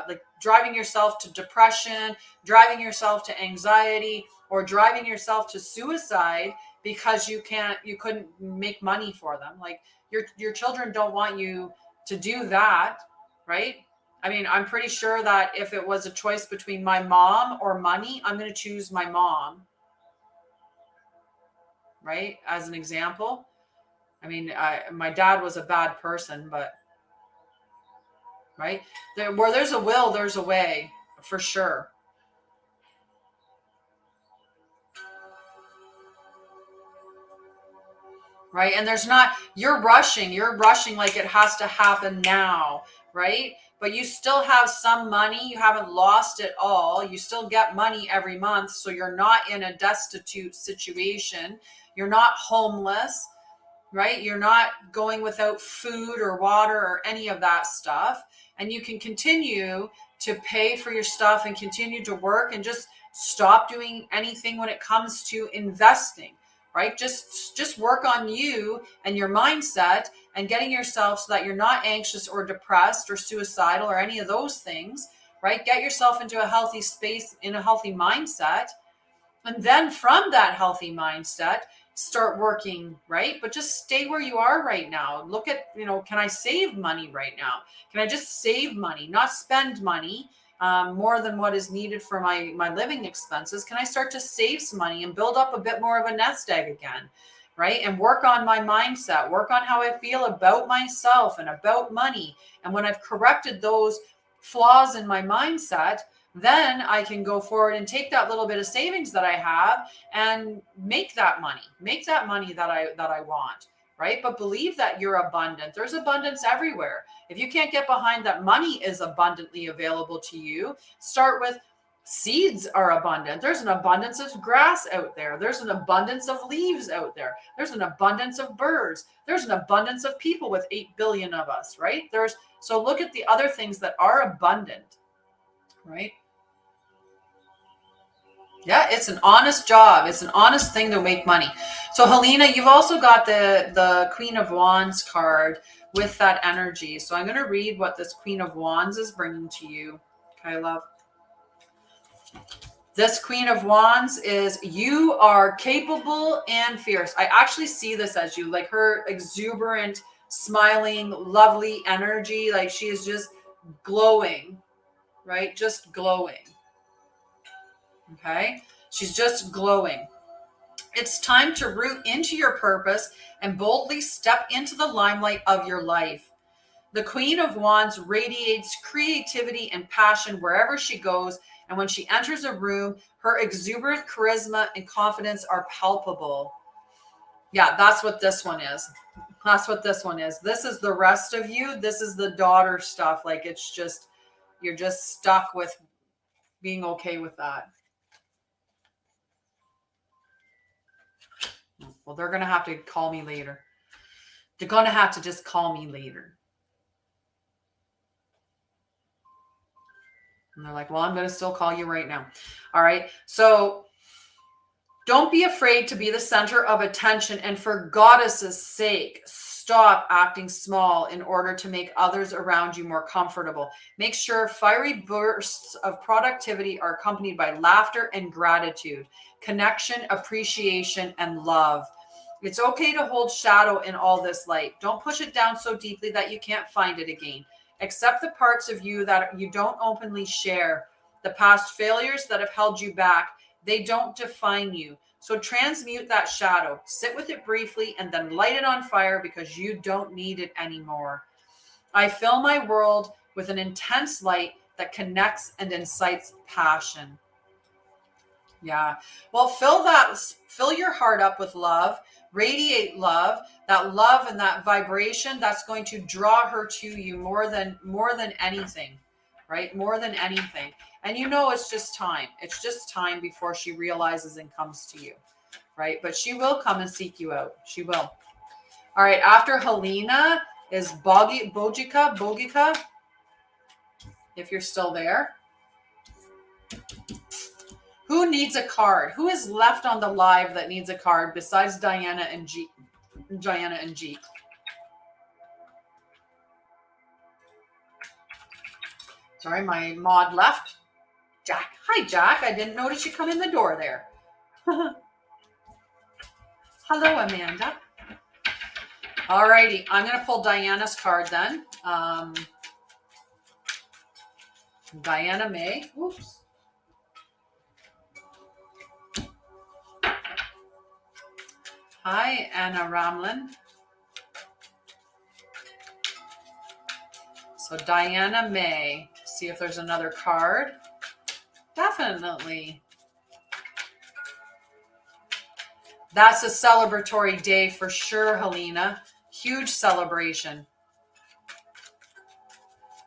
like driving yourself to depression, driving yourself to anxiety, or driving yourself to suicide because you couldn't make money for them. Like your children don't want you to do that, right? I mean, I'm pretty sure that if it was a choice between my mom or money, I'm going to choose my mom, right? As an example. I mean, my dad was a bad person, but, right? Where there's a will, there's a way, for sure. Right? And you're rushing like it has to happen now, right? But you still have some money. You haven't lost it all. You still get money every month. So you're not in a destitute situation. You're not homeless, right? You're not going without food or water or any of that stuff. And you can continue to pay for your stuff and continue to work and just stop doing anything when it comes to investing, right? Just work on you and your mindset and getting yourself so that you're not anxious or depressed or suicidal or any of those things, right? Get yourself into a healthy space, in a healthy mindset. And then from that healthy mindset, start working, right? But just stay where you are right now. Look at, can I save money right now? Can I just save money, not spend money more than what is needed for my living expenses? Can I start to save some money and build up a bit more of a nest egg again, right? And work on my mindset, work on how I feel about myself and about money. And when I've corrected those flaws in my mindset, then I can go forward and take that little bit of savings that I have and make that money that I want, right? But believe that you're abundant. There's abundance everywhere. If you can't get behind that money is abundantly available to you, start with seeds are abundant. There's an abundance of grass out there. There's an abundance of leaves out there. There's an abundance of birds. There's an abundance of people with 8 billion of us, right? So look at the other things that are abundant, right? Yeah, it's an honest job. It's an honest thing to make money. So Helena, you've also got the Queen of Wands card with that energy. So I'm going to read what this Queen of Wands is bringing to you. Okay, love. This Queen of Wands is, you are capable and fierce. I actually see this as you, like her exuberant, smiling, lovely energy. Like she is just glowing, right? Just glowing. Okay, she's just glowing. It's time to root into your purpose and boldly step into the limelight of your life. The Queen of Wands radiates creativity and passion wherever she goes. And when she enters a room, her exuberant charisma and confidence are palpable. Yeah, that's what this one is. That's what this one is. This is the rest of you. This is the daughter stuff. Like, it's just, you're just stuck with being okay with that. Well, they're going to have to call me later. They're going to have to just call me later. And they're like, well, I'm going to still call you right now. All right. So don't be afraid to be the center of attention. And for goddess's sake, stop acting small in order to make others around you more comfortable. Make sure fiery bursts of productivity are accompanied by laughter and gratitude, connection, appreciation, and love. It's okay to hold shadow in all this light. Don't push it down so deeply that you can't find it again. Accept the parts of you that you don't openly share, the past failures that have held you back. They don't define you. So transmute that shadow, sit with it briefly, and then light it on fire because you don't need it anymore. I fill my world with an intense light that connects and incites passion. Yeah. Well, fill your heart up with love, radiate love, that love and that vibration that's going to draw her to you more than anything, right? More than anything. And you know, it's just time. It's just time before she realizes and comes to you, right? But she will come and seek you out. She will. All right. After Helena is Bogica, if you're still there. Who needs a card? Who is left on the live that needs a card besides Diana and G? Sorry, my mod left. Jack. Hi, Jack. I didn't notice you come in the door there. Hello, Amanda. All righty. I'm going to pull Diana's card then. Diana May. Oops. Hi, Anna Ramlin. So Diana May. See if there's another card. Definitely. That's a celebratory day for sure, Helena. Huge celebration.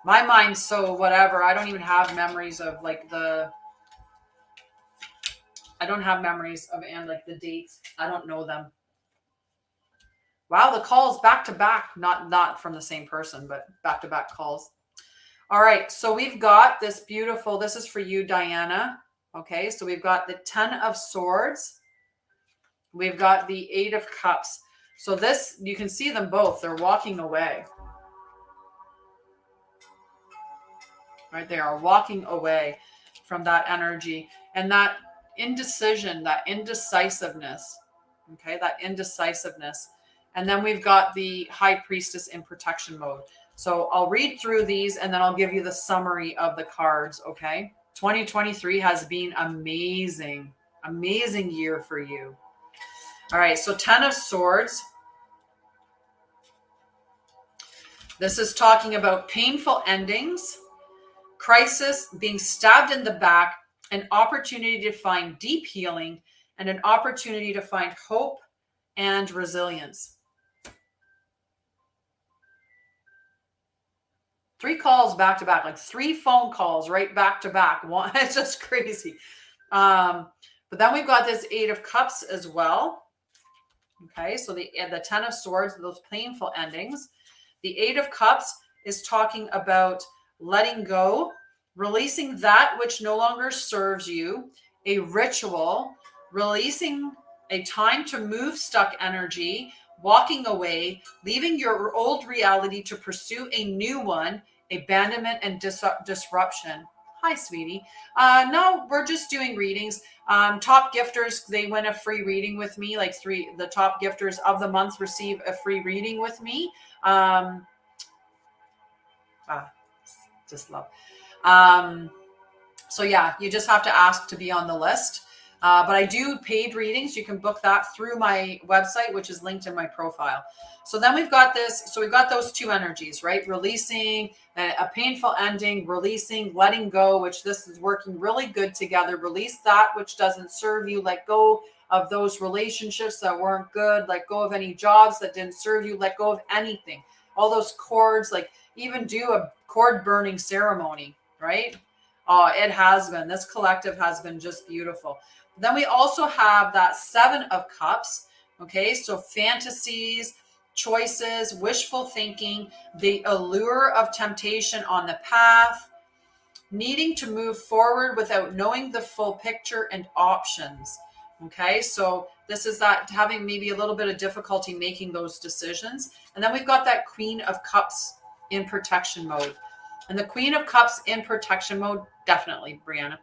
My mind's so whatever. I don't even have memories of like I don't have memories of and like the dates. I don't know them. Wow, the calls back to back, not from the same person, but back to back calls. All right, so we've got this beautiful, this is for you, Diana. Okay, so we've got the 10 of Swords. We've got the 8 of Cups. So this, you can see them both. They're walking away. Right, they are walking away from that energy and that indecision, that indecisiveness. Okay, that indecisiveness. And then we've got the High Priestess in protection mode. So I'll read through these and then I'll give you the summary of the cards, okay? 2023 has been amazing, amazing year for you. All right, so 10 of Swords. This is talking about painful endings, crisis, being stabbed in the back, an opportunity to find deep healing, and an opportunity to find hope and resilience. 3 calls back to back, like 3 phone calls right back to back. One, it's just crazy. But then we've got this 8 of Cups as well. Okay, so the 10 of Swords, those painful endings. The 8 of Cups is talking about letting go, releasing that which no longer serves you, a ritual, releasing a time to move stuck energy, walking away, leaving your old reality to pursue a new one, abandonment and disruption. Hi, sweetie. No, we're just doing readings. Top gifters, they win a free reading with me. Like the top gifters of the month receive a free reading with me. Just love. So yeah, you just have to ask to be on the list. But I do paid readings. You can book that through my website, which is linked in my profile. So then we've got this. So we've got those two energies, right? Releasing a painful ending, releasing, letting go, which this is working really good together. Release that which doesn't serve you. Let go of those relationships that weren't good. Let go of any jobs that didn't serve you. Let go of anything. All those cords, like even do a cord burning ceremony, right? Oh, it has been. This collective has been just beautiful. Then we also have that 7 of Cups. Okay, so fantasies, choices, wishful thinking, the allure of temptation on the path, needing to move forward without knowing the full picture and options. Okay, so this is that having maybe a little bit of difficulty making those decisions. And then we've got that Queen of Cups in protection mode. And the Queen of Cups in protection mode, definitely, Brianna,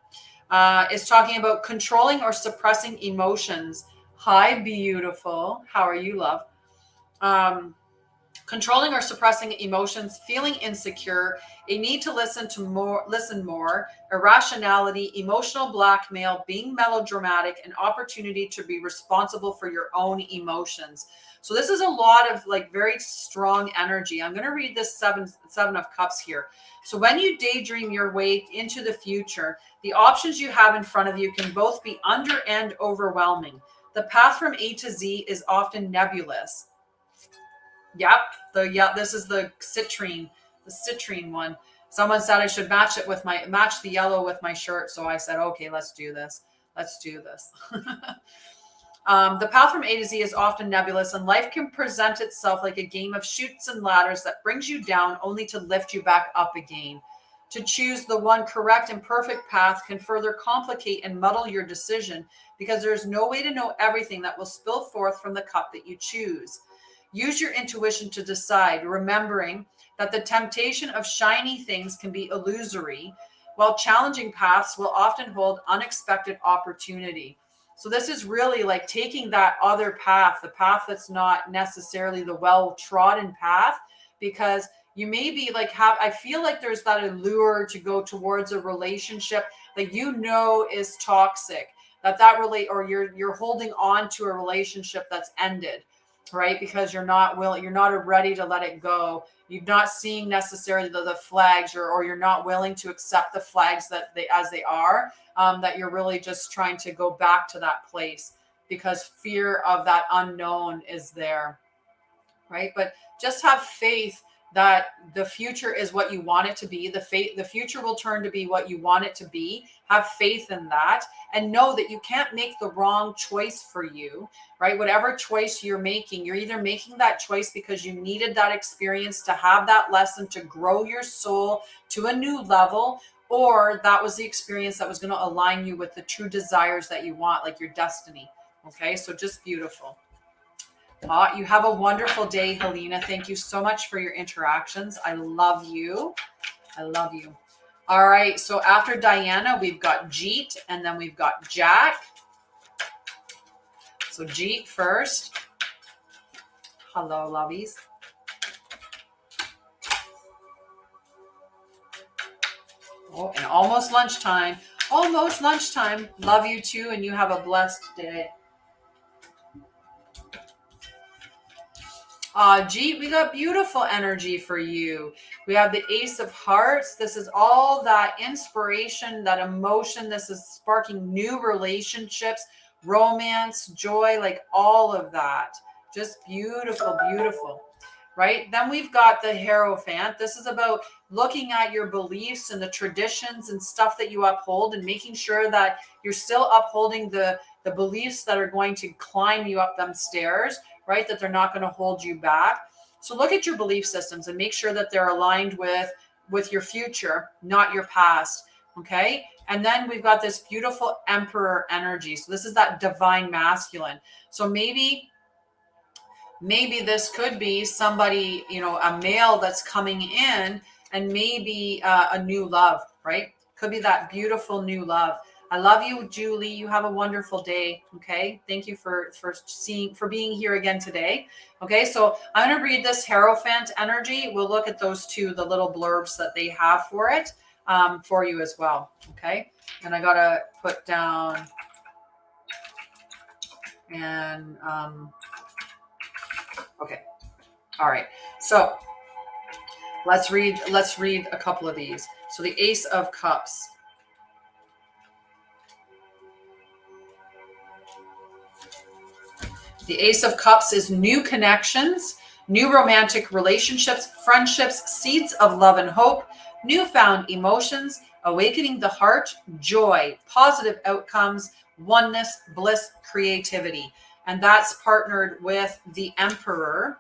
is talking about controlling or suppressing emotions. Hi, beautiful. How are you, love? Controlling or suppressing emotions, feeling insecure, a need to listen more, irrationality, emotional blackmail, being melodramatic, an opportunity to be responsible for your own emotions. So this is a lot of like very strong energy. I'm going to read this seven of Cups here. So when you daydream your way into the future, the options you have in front of you can both be under and overwhelming. The path from A to Z is often nebulous. Yep. This is the citrine one. Someone said I should match the yellow with my shirt. So I said, okay, let's do this. The path from A to Z is often nebulous, and life can present itself like a game of chutes and ladders that brings you down only to lift you back up again. To choose the one correct and perfect path can further complicate and muddle your decision because there's no way to know everything that will spill forth from the cup that you choose. Use your intuition to decide, remembering that the temptation of shiny things can be illusory, while challenging paths will often hold unexpected opportunity. So this is really like taking that other path, the path that's not necessarily the well-trodden path, because you may be like, I feel like there's that allure to go towards a relationship that is toxic, or you're holding on to a relationship that's ended. Right? Because you're not ready to let it go. You're not seeing necessarily the flags, or you're not willing to accept the flags as they are, that you're really just trying to go back to that place because fear of that unknown is there. Right? But just have faith that the future is what you want it to be. The future will turn to be what you want it to be. Have faith in that, and know that you can't make the wrong choice for you, right? Whatever choice you're making, you're either making that choice because you needed that experience to have that lesson to grow your soul to a new level, or that was the experience that was going to align you with the true desires that you want, like your destiny. Okay, so just beautiful. You have a wonderful day, Helena. Thank you so much for your interactions. I love you. All right. So after Diana, we've got Jeet, and then we've got Jack. So Jeet first. Hello, lovies. Oh, and almost lunchtime. Love you too, and you have a blessed day. Jeet, we got beautiful energy for you. We have the Ace of Hearts. This is all that inspiration, that emotion. This is sparking new relationships, romance, joy, like all of that. Just beautiful, beautiful. Right? Then we've got the Hierophant. This is about looking at your beliefs and the traditions and stuff that you uphold, and making sure that you're still upholding the beliefs that are going to climb you up them stairs, right? That they're not going to hold you back. So look at your belief systems and make sure that they're aligned with your future, not your past. Okay. And then we've got this beautiful Emperor energy. So this is that divine masculine. So maybe this could be somebody, a male that's coming in, and maybe a new love, right? Could be that beautiful new love. I love you, Julie. You have a wonderful day. Okay. Thank you for being here again today. Okay. So I'm going to read this Hierophant energy. We'll look at those two, the little blurbs that they have for it, for you as well. Okay. And I got to put down And, okay. All right. So let's read a couple of these. So the Ace of Cups. The Ace of Cups is new connections, new romantic relationships, friendships, seeds of love and hope, newfound emotions, awakening the heart, joy, positive outcomes, oneness, bliss, creativity. And that's partnered with the Emperor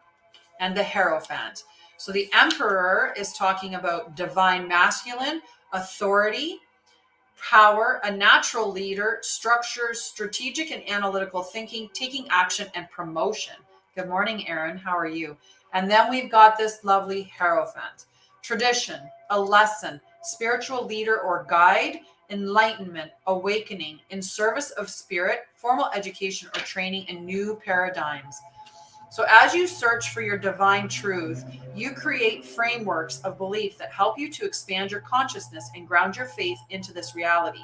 and the Hierophant. So the Emperor is talking about divine masculine, authority, power, a natural leader, structures, strategic and analytical thinking, taking action, and promotion. Good morning, Erin. How are you? And then we've got this lovely Hierophant. Tradition, a lesson, spiritual leader or guide, enlightenment, awakening, in service of spirit, formal education or training, and new paradigms. So as you search for your divine truth, you create frameworks of belief that help you to expand your consciousness and ground your faith into this reality.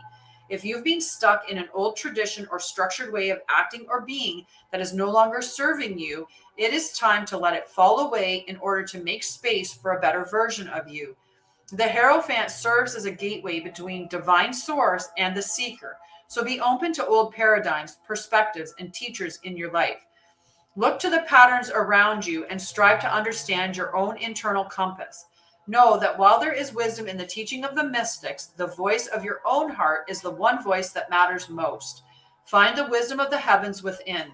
If you've been stuck in an old tradition or structured way of acting or being that is no longer serving you, it is time to let it fall away in order to make space for a better version of you. The Hierophant serves as a gateway between divine source and the seeker. So be open to old paradigms, perspectives, and teachers in your life. Look to the patterns around you and strive to understand your own internal compass. Know that while there is wisdom in the teaching of the mystics, the voice of your own heart is the one voice that matters most. Find the wisdom of the heavens within.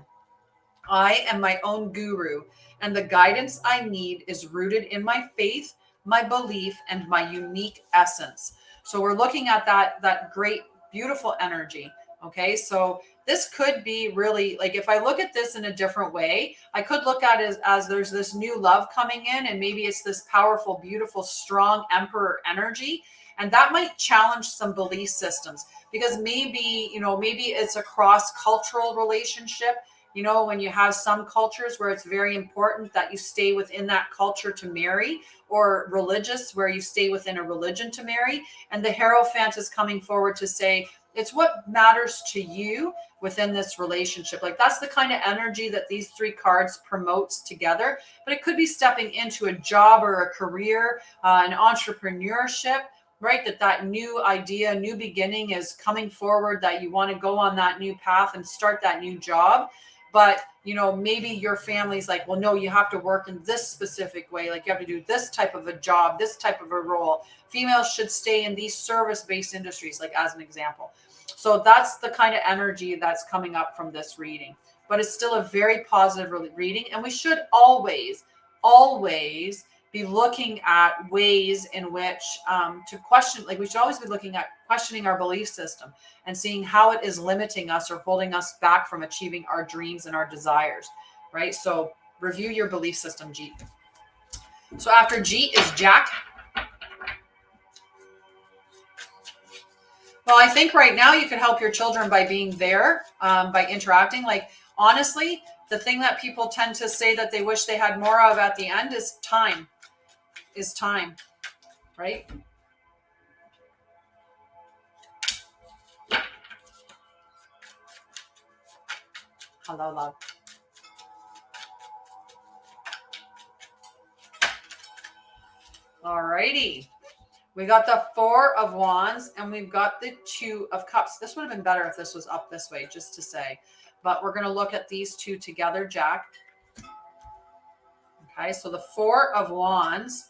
I am my own guru, and the guidance I need is rooted in my faith, my belief, and my unique essence. So we're looking at that great, beautiful energy. Okay, so this could be really like, if I look at this in a different way, I could look at it as there's this new love coming in, and maybe it's this powerful, beautiful, strong emperor energy. And that might challenge some belief systems, because maybe, maybe it's a cross-cultural relationship. When you have some cultures where it's very important that you stay within that culture to marry, or religious where you stay within a religion to marry. And the Hierophant is coming forward to say, it's what matters to you within this relationship. Like, that's the kind of energy that these three cards promotes together. But it could be stepping into a job or a career, an entrepreneurship, right? That new idea, new beginning is coming forward, that you want to go on that new path and start that new job. But, maybe your family's like, well, no, you have to work in this specific way. Like, you have to do this type of a job, this type of a role. Females should stay in these service-based industries, like, as an example. So that's the kind of energy that's coming up from this reading. But it's still a very positive reading. And we should always be looking at ways in which to question, like, we should always be looking at questioning our belief system and seeing how it is limiting us or holding us back from achieving our dreams and our desires, right? So review your belief system, G. So after G is Jack. Well, I think right now you can help your children by being there, by interacting. Like, honestly, the thing that people tend to say that they wish they had more of at the end is time. Right? Hello, love. All righty. We got the Four of Wands and we've got the Two of Cups. This would have been better if this was up this way, just to say. But we're going to look at these two together, Jack. Okay, so the Four of Wands.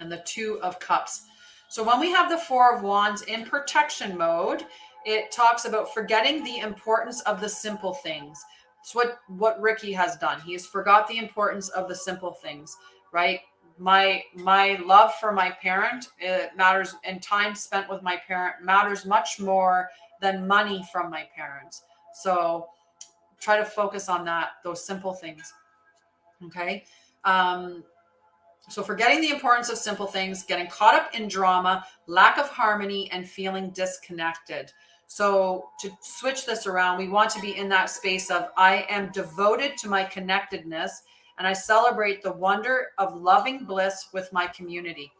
And the Two of Cups. So when we have the Four of Wands in protection mode, it talks about forgetting the importance of the simple things. It's what Ricky has done. He has forgot the importance of the simple things, right? My love for my parent, it matters, and time spent with my parent matters much more than money from my parents. So try to focus on those simple things. Okay. So forgetting the importance of simple things, getting caught up in drama, lack of harmony, and feeling disconnected. So to switch this around, we want to be in that space of, I am devoted to my connectedness, and I celebrate the wonder of loving bliss with my community.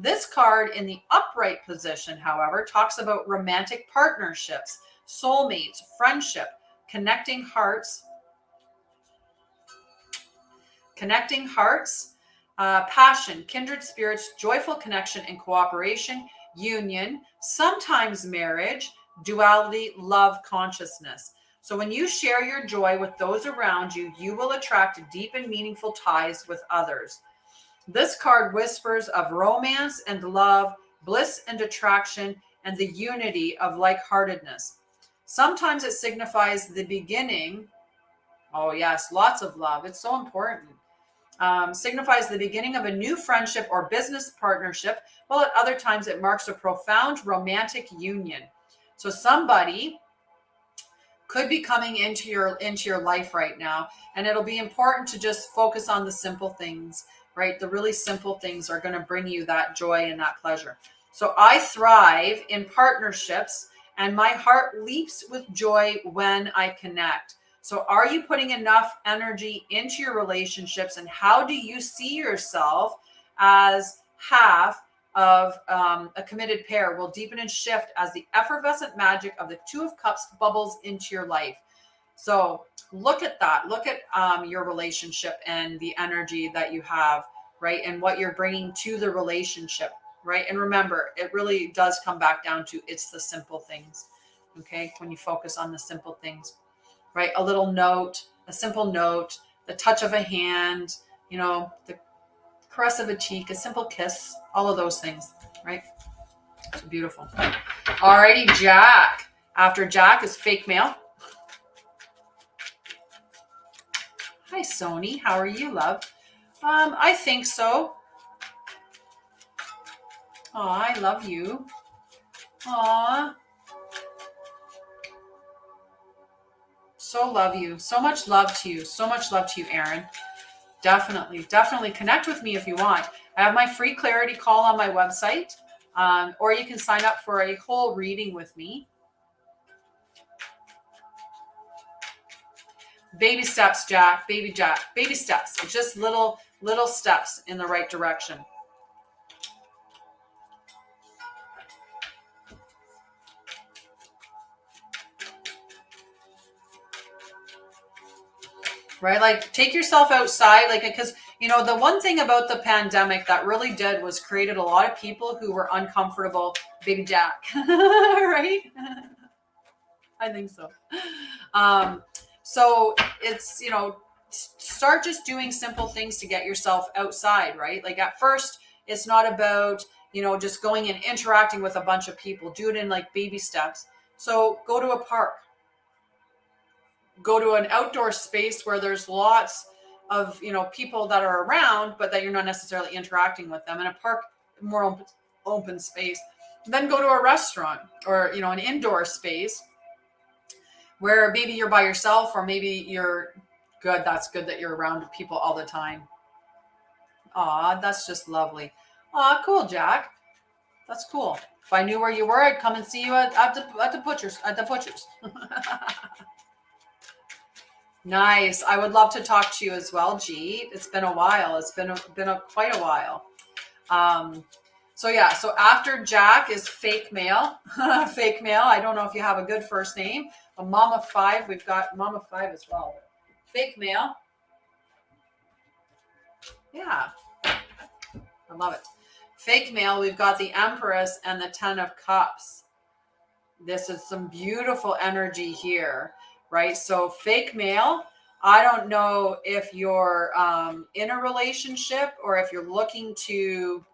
This card in the upright position, however, talks about romantic partnerships, soulmates, friendship, connecting hearts, passion, kindred spirits, joyful connection and cooperation, union, sometimes marriage, duality, love, consciousness. So when you share your joy with those around you, you will attract deep and meaningful ties with others. This card whispers of romance and love, bliss and attraction, and the unity of like-heartedness. Sometimes it signifies the beginning. Oh yes, lots of love. It's so important. Signifies the beginning of a new friendship or business partnership, while at other times it marks a profound romantic union. So somebody could be coming into your life right now, and it'll be important to just focus on the simple things, right? The really simple things are going to bring you that joy and that pleasure. So I thrive in partnerships, and my heart leaps with joy when I connect. So are you putting enough energy into your relationships, and how do you see yourself as half of a committed pair will deepen and shift as the effervescent magic of the Two of Cups bubbles into your life. So look at that. Look at your relationship and the energy that you have, right? And what you're bringing to the relationship, right? And remember, it really does come back down to it's the simple things, okay? When you focus on the simple things, right? A little note, a simple note, the touch of a hand, you know, the caress of a cheek, a simple kiss, all of those things, right? It's beautiful. Alrighty, Jack. After Jack is fake mail. Hi, Sony. How are you, love? I think so. Aw, I love you. Aw. So love you. So much love to you. So much love to you, Aaron. Definitely connect with me if you want. I have my free clarity call on my website, or you can sign up for a whole reading with me. Baby steps, Jack. Baby steps. It's just little steps in the right direction. Right? Like, take yourself outside, like, because, you know, the one thing about the pandemic that really did was created a lot of people who were uncomfortable. Baby Jack, right? I think so. So it's, you know, start just doing simple things to get yourself outside, right? Like at first, it's not about, you know, just going and interacting with a bunch of people. Do it in like baby steps. So go to a park. Go to an outdoor space where there's lots of, you know, people that are around, but that you're not necessarily interacting with them. In a park, more open space. Then go to a restaurant or, you know, an indoor space where maybe you're by yourself, or maybe you're good. That's good that you're around people all the time. Aw, that's just lovely. Aw, cool, Jack. That's cool. If I knew where you were, I'd come and see you at the butcher's. Nice. I would love to talk to you as well, G. It's been a while. It's been quite a while. So yeah. So after Jack is fake mail. Fake mail. I don't know if you have a good first name. But Mama 5. We've got Mama 5 as well. Fake mail. Yeah. I love it. Fake mail. We've got the Empress and the 10 of Cups. This is some beautiful energy here. Right? So fake mail, I don't know if you're in a relationship or if you're looking to,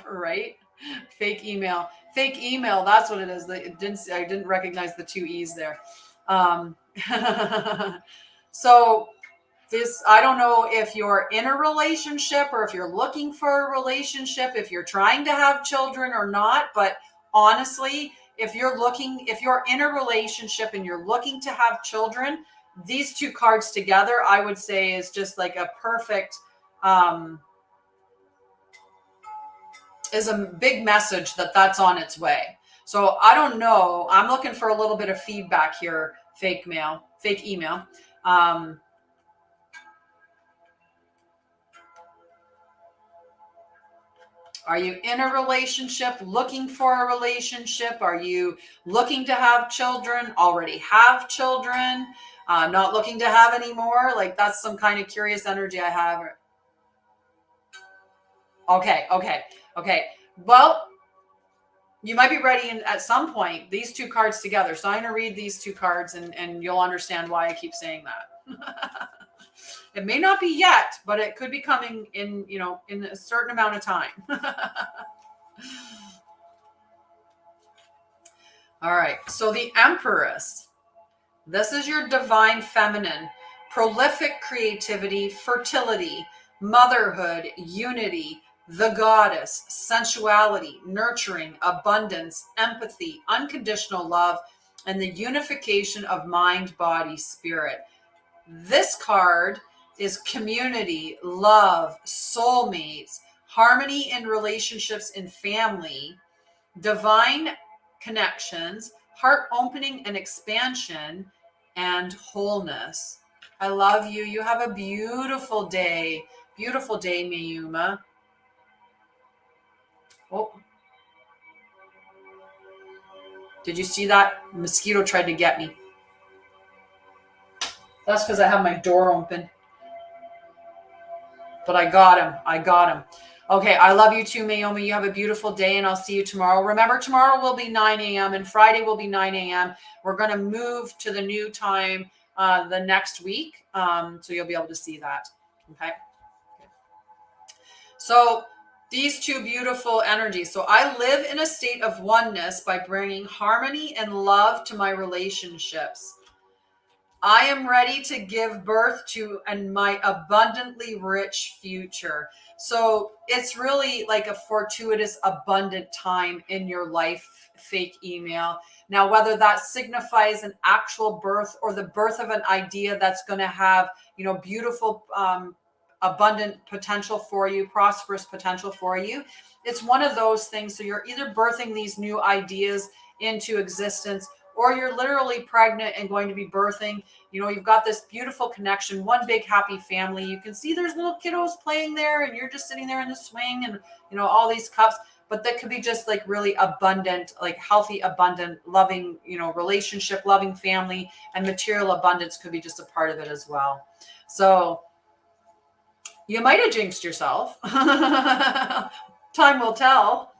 right? Fake email, that's what it is. I didn't recognize the 2 E's there. So this, I don't know if you're in a relationship or if you're looking for a relationship, if you're trying to have children or not, but honestly, if you're in a relationship and you're looking to have children, these 2 cards together, I would say, is just like a perfect, is a big message that that's on its way. So I don't know. I'm looking for a little bit of feedback here. Fake email. Are you in a relationship, looking for a relationship? Are you looking to have children, already have children, not looking to have any more? Like that's some kind of curious energy I have. Okay. Well, you might be ready at some point, these two cards together. So I'm going to read these two cards and you'll understand why I keep saying that. It may not be yet, but it could be coming in, in a certain amount of time. All right. So the Empress, this is your divine feminine, prolific creativity, fertility, motherhood, unity, the goddess, sensuality, nurturing, abundance, empathy, unconditional love, and the unification of mind, body, spirit. This card is community, love, soulmates, harmony in relationships and family, divine connections, heart opening and expansion, and wholeness. I love you. You have a beautiful day. Beautiful day, Mayuma. Oh. Did you see that? Mosquito tried to get me. That's because I have my door open. But I got him. Okay, I love you too, Naomi. You have a beautiful day, and I'll see you tomorrow. Remember, tomorrow will be 9 a.m. and Friday will be 9 a.m. We're going to move to the new time the next week, so you'll be able to see that. Okay. So these two beautiful energies. So I live in a state of oneness by bringing harmony and love to my relationships. I am ready to give birth to my abundantly rich future. So it's really like a fortuitous, abundant time in your life, fake email. Now, whether that signifies an actual birth or the birth of an idea that's going to have, beautiful, abundant potential for you, prosperous potential for you. It's one of those things. So you're either birthing these new ideas into existence, or you're literally pregnant and going to be birthing. You've got this beautiful connection, one big happy family. You can see there's little kiddos playing there and you're just sitting there in the swing and, all these cups. But that could be just like really abundant, like healthy, abundant, loving, relationship, loving family, and material abundance could be just a part of it as well. So you might have jinxed yourself. Time will tell.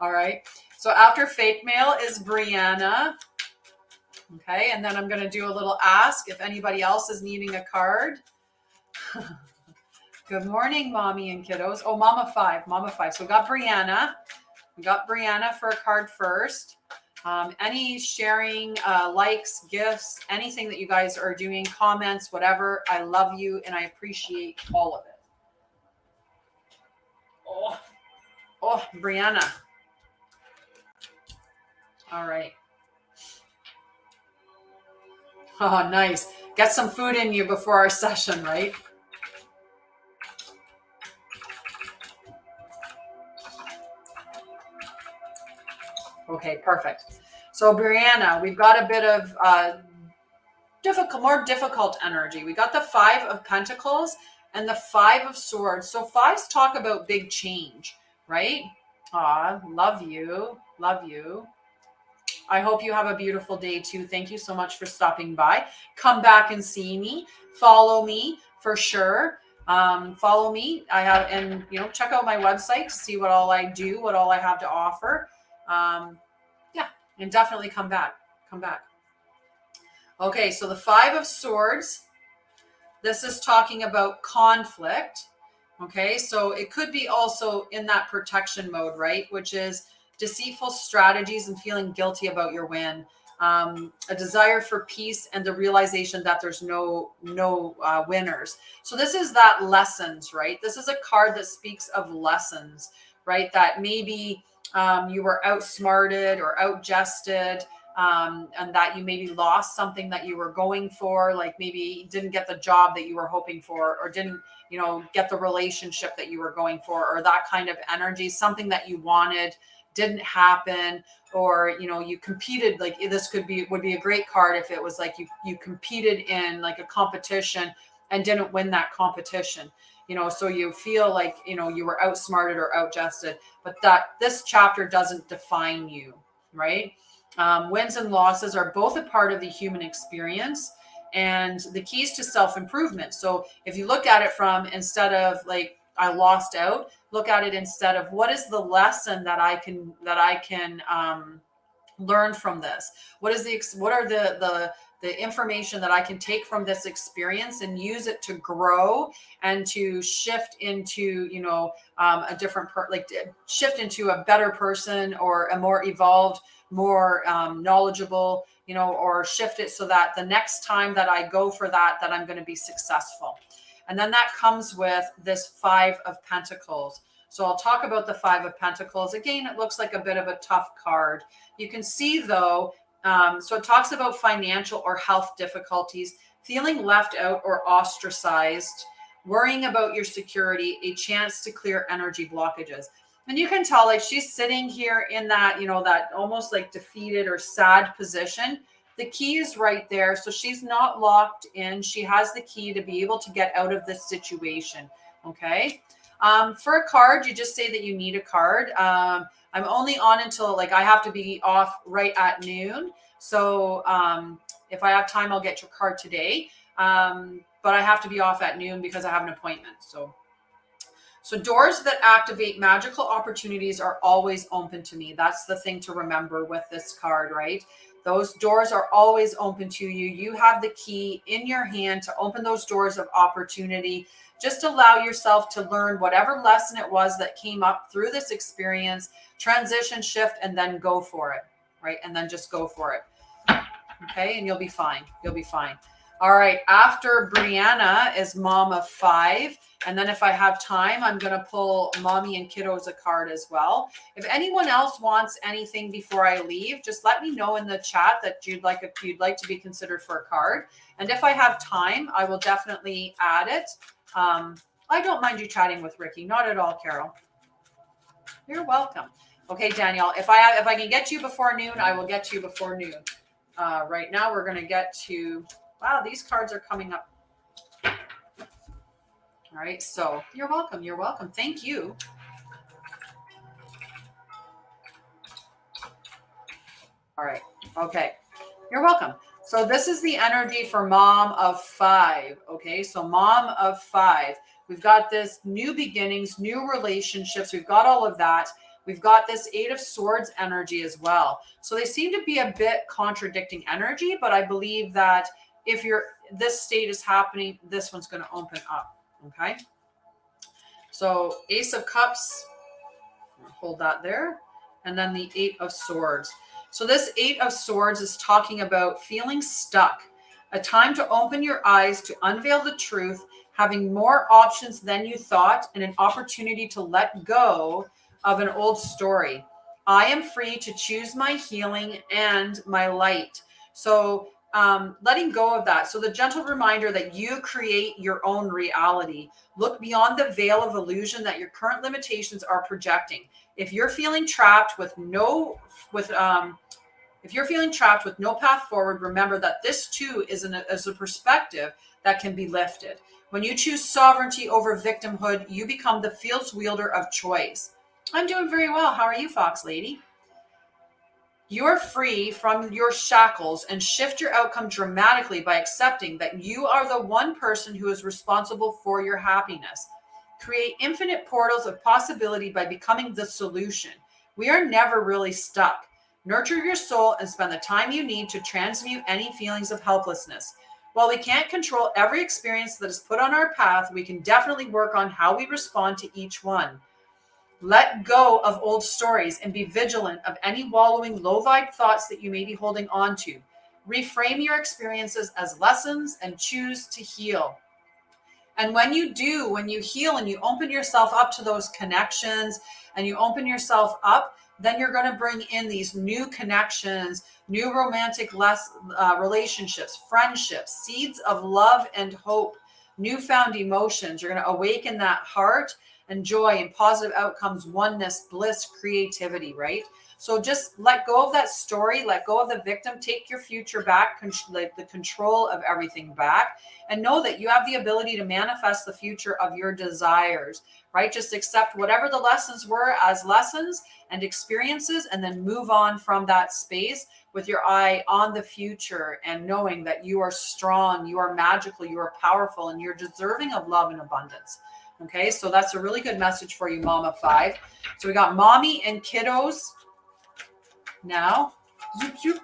All right. So after fake mail is Brianna. Okay. And then I'm going to do a little ask if anybody else is needing a card. Good morning, mommy and kiddos. Oh, Mama 5. So we got Brianna. For a card first. Any sharing, likes, gifts, anything that you guys are doing, comments, whatever. I love you and I appreciate all of it. Oh, Brianna. All right. Oh, nice. Get some food in you before our session, right? Okay, perfect. So Brianna, we've got a bit of more difficult energy. We got the 5 of Pentacles and the 5 of Swords. So 5s talk about big change, right? Aw, love you. I hope you have a beautiful day too. Thank you so much for stopping by. Come back and see me. Follow me for sure. Follow me. Check out my website to see what all I do, what all I have to offer. And definitely come back. Okay, so the 5 of Swords. This is talking about conflict. Okay, so it could be also in that protection mode, right? Which is deceitful strategies and feeling guilty about your win. A desire for peace and the realization that there's no winners. So this is that lessons, right? This is a card that speaks of lessons, right? That maybe you were outsmarted or outjested, and that you maybe lost something that you were going for, like maybe didn't get the job that you were hoping for, or didn't, get the relationship that you were going for, or that kind of energy, something that you wanted didn't happen, or you competed. Like this would be a great card if it was like you competed in like a competition and didn't win that competition. so you feel like, you were outsmarted or outjusted, but that this chapter doesn't define you, right? Wins and losses are both a part of the human experience and the keys to self-improvement. So if you look at it from, instead of like, I lost out, look at it instead of, what is the lesson that I can learn from this? What are the information that I can take from this experience and use it to grow and to shift into, a different shift into a better person, or a more evolved, more knowledgeable, or shift it so that the next time that I go for that I'm going to be successful. And then that comes with this 5 of Pentacles. So I'll talk about the 5 of Pentacles. Again, it looks like a bit of a tough card. You can see though, so it talks about financial or health difficulties, feeling left out or ostracized, worrying about your security, a chance to clear energy blockages. And you can tell, like, she's sitting here in that, that almost like defeated or sad position. The key is right there. So she's not locked in. She has the key to be able to get out of this situation. Okay. For a card, you just say that you need a card. I'm only on until, like, I have to be off right at noon. So if I have time, I'll get your card today. But I have to be off at noon because I have an appointment. So doors that activate magical opportunities are always open to me. That's the thing to remember with this card, right? Those doors are always open to you. You have the key in your hand to open those doors of opportunity. Just allow yourself to learn whatever lesson it was that came up through this experience, transition, shift, and then go for it, right? And then just go for it. Okay, and you'll be fine. You'll be fine. All right, after Brianna is Mom of 5. And then if I have time, I'm going to pull Mommy and Kiddos a card as well. If anyone else wants anything before I leave, just let me know in the chat that you'd like to be considered for a card. And if I have time, I will definitely add it. I don't mind you chatting with Ricky. Not at all, Carol. You're welcome. Okay, Danielle, if I can get you before noon, I will get you before noon. Right now, we're going to get to... Wow, these cards are coming up. All right, so you're welcome. You're welcome. Thank you. All right. Okay. You're welcome. So this is the energy for Mom of 5. Okay, so Mom of 5. We've got this new beginnings, new relationships. We've got all of that. We've got this 8 of Swords energy as well. So they seem to be a bit contradicting energy, but I believe that if this state is happening, this one's going to open up. Okay. So Ace of Cups, hold that there. And then the 8 of Swords. So this 8 of Swords is talking about feeling stuck, a time to open your eyes to unveil the truth, having more options than you thought, and an opportunity to let go of an old story. I am free to choose my healing and my light. So letting go of that. So the gentle reminder that you create your own reality. Look beyond the veil of illusion that your current limitations are projecting. If you're feeling trapped with no path forward, remember that this too is a perspective that can be lifted. When you choose sovereignty over victimhood, you become the fierce wielder of choice. I'm doing very well. How are you, Fox Lady? You're free from your shackles and shift your outcome dramatically by accepting that you are the one person who is responsible for your happiness. Create infinite portals of possibility by becoming the solution. We are never really stuck. Nurture your soul and spend the time you need to transmute any feelings of helplessness. While we can't control every experience that is put on our path, we can definitely work on how we respond to each one. Let go of old stories and be vigilant of any wallowing, low-vibe thoughts that you may be holding on to. Reframe your experiences as lessons and choose to heal. And when you heal and you open yourself up to those connections and you open yourself up, then you're going to bring in these new connections, new romantic relationships, friendships, seeds of love and hope. newfound emotions. You're going to awaken that heart and joy and positive outcomes, oneness, bliss, creativity, right? So just let go of that story, let go of the victim, take your future back, like the control of everything back, and know that you have the ability to manifest the future of your desires, right? Just accept whatever the lessons were as lessons and experiences, and then move on from that space with your eye on the future and knowing that you are strong, you are magical, you are powerful, and you're deserving of love and abundance. Okay, so that's a really good message for you, Mama 5. So we got mommy and kiddos now. Zoop, zoop.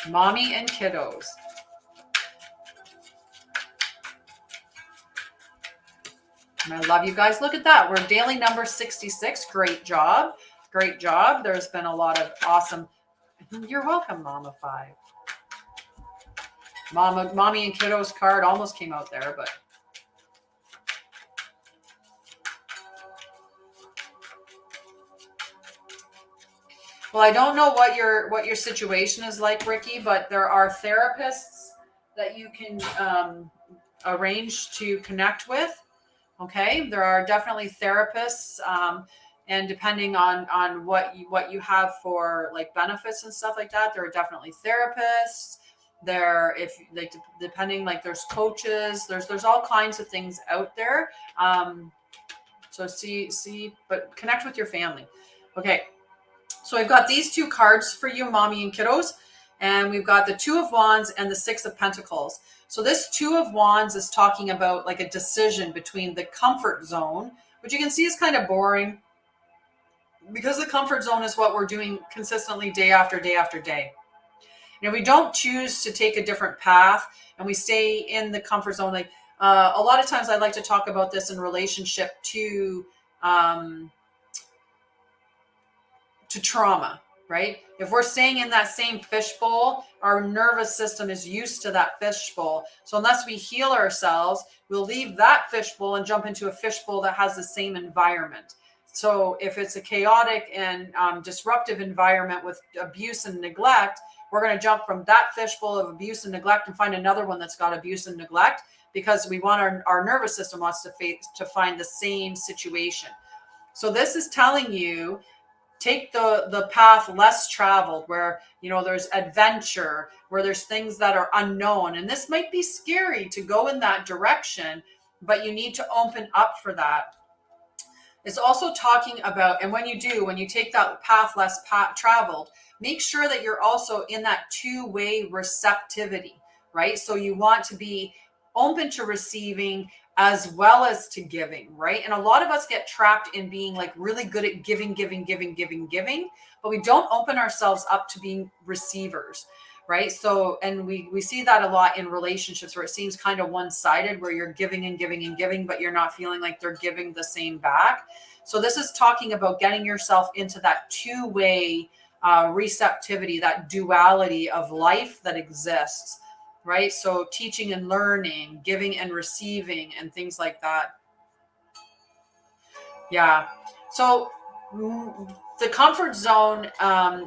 Mommy and kiddos. And I love you guys. Look at that. We're daily number 66. Great job. Great job. There's been a lot of awesome. You're welcome, Mama 5. Mommy and kiddos card almost came out there, but well, I don't know what your situation is like, Ricky, but there are therapists that you can arrange to connect with. Okay, there are definitely therapists, and depending on what you have for like benefits and stuff like that, there are definitely therapists. Depending, like there's coaches, there's all kinds of things out there. So but connect with your family. Okay, so we've got these two cards for you, mommy and kiddos, and we've got the Two of Wands and the Six of Pentacles. So this Two of Wands is talking about like a decision between the comfort zone, which you can see is kind of boring because the comfort zone is what we're doing consistently day after day after day. And if we don't choose to take a different path and we stay in the comfort zone, like a lot of times I like to talk about this in relationship to trauma, right? If we're staying in that same fishbowl, our nervous system is used to that fishbowl. So unless we heal ourselves, we'll leave that fishbowl and jump into a fishbowl that has the same environment. So if it's a chaotic and disruptive environment with abuse and neglect, we're going to jump from that fishbowl of abuse and neglect and find another one that's got abuse and neglect, because we want our nervous system wants to find the same situation. So this is telling you, take the path less traveled, where there's adventure, where there's things that are unknown, and this might be scary to go in that direction, but you need to open up for that. It's also talking about, and when you take that path less traveled, make sure that you're also in that two-way receptivity, right? So you want to be open to receiving as well as to giving, right? And a lot of us get trapped in being like really good at giving, but we don't open ourselves up to being receivers, right? So, and we see that a lot in relationships where it seems kind of one-sided, where you're giving and giving and giving, but you're not feeling like they're giving the same back. So this is talking about getting yourself into that two-way receptivity, that duality of life that exists, right? So teaching and learning, giving and receiving, and things like that. Yeah. So the comfort zone,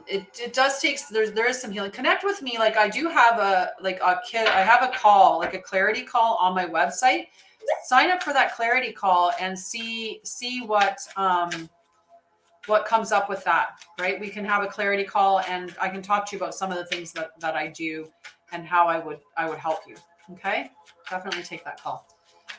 it does take, there is some healing. Connect with me. Like I do have I have a call, like a clarity call on my website. Sign up for that clarity call and see what comes up with that, right? We can have a clarity call and I can talk to you about some of the things that I do and how I would help you. Okay. Definitely take that call.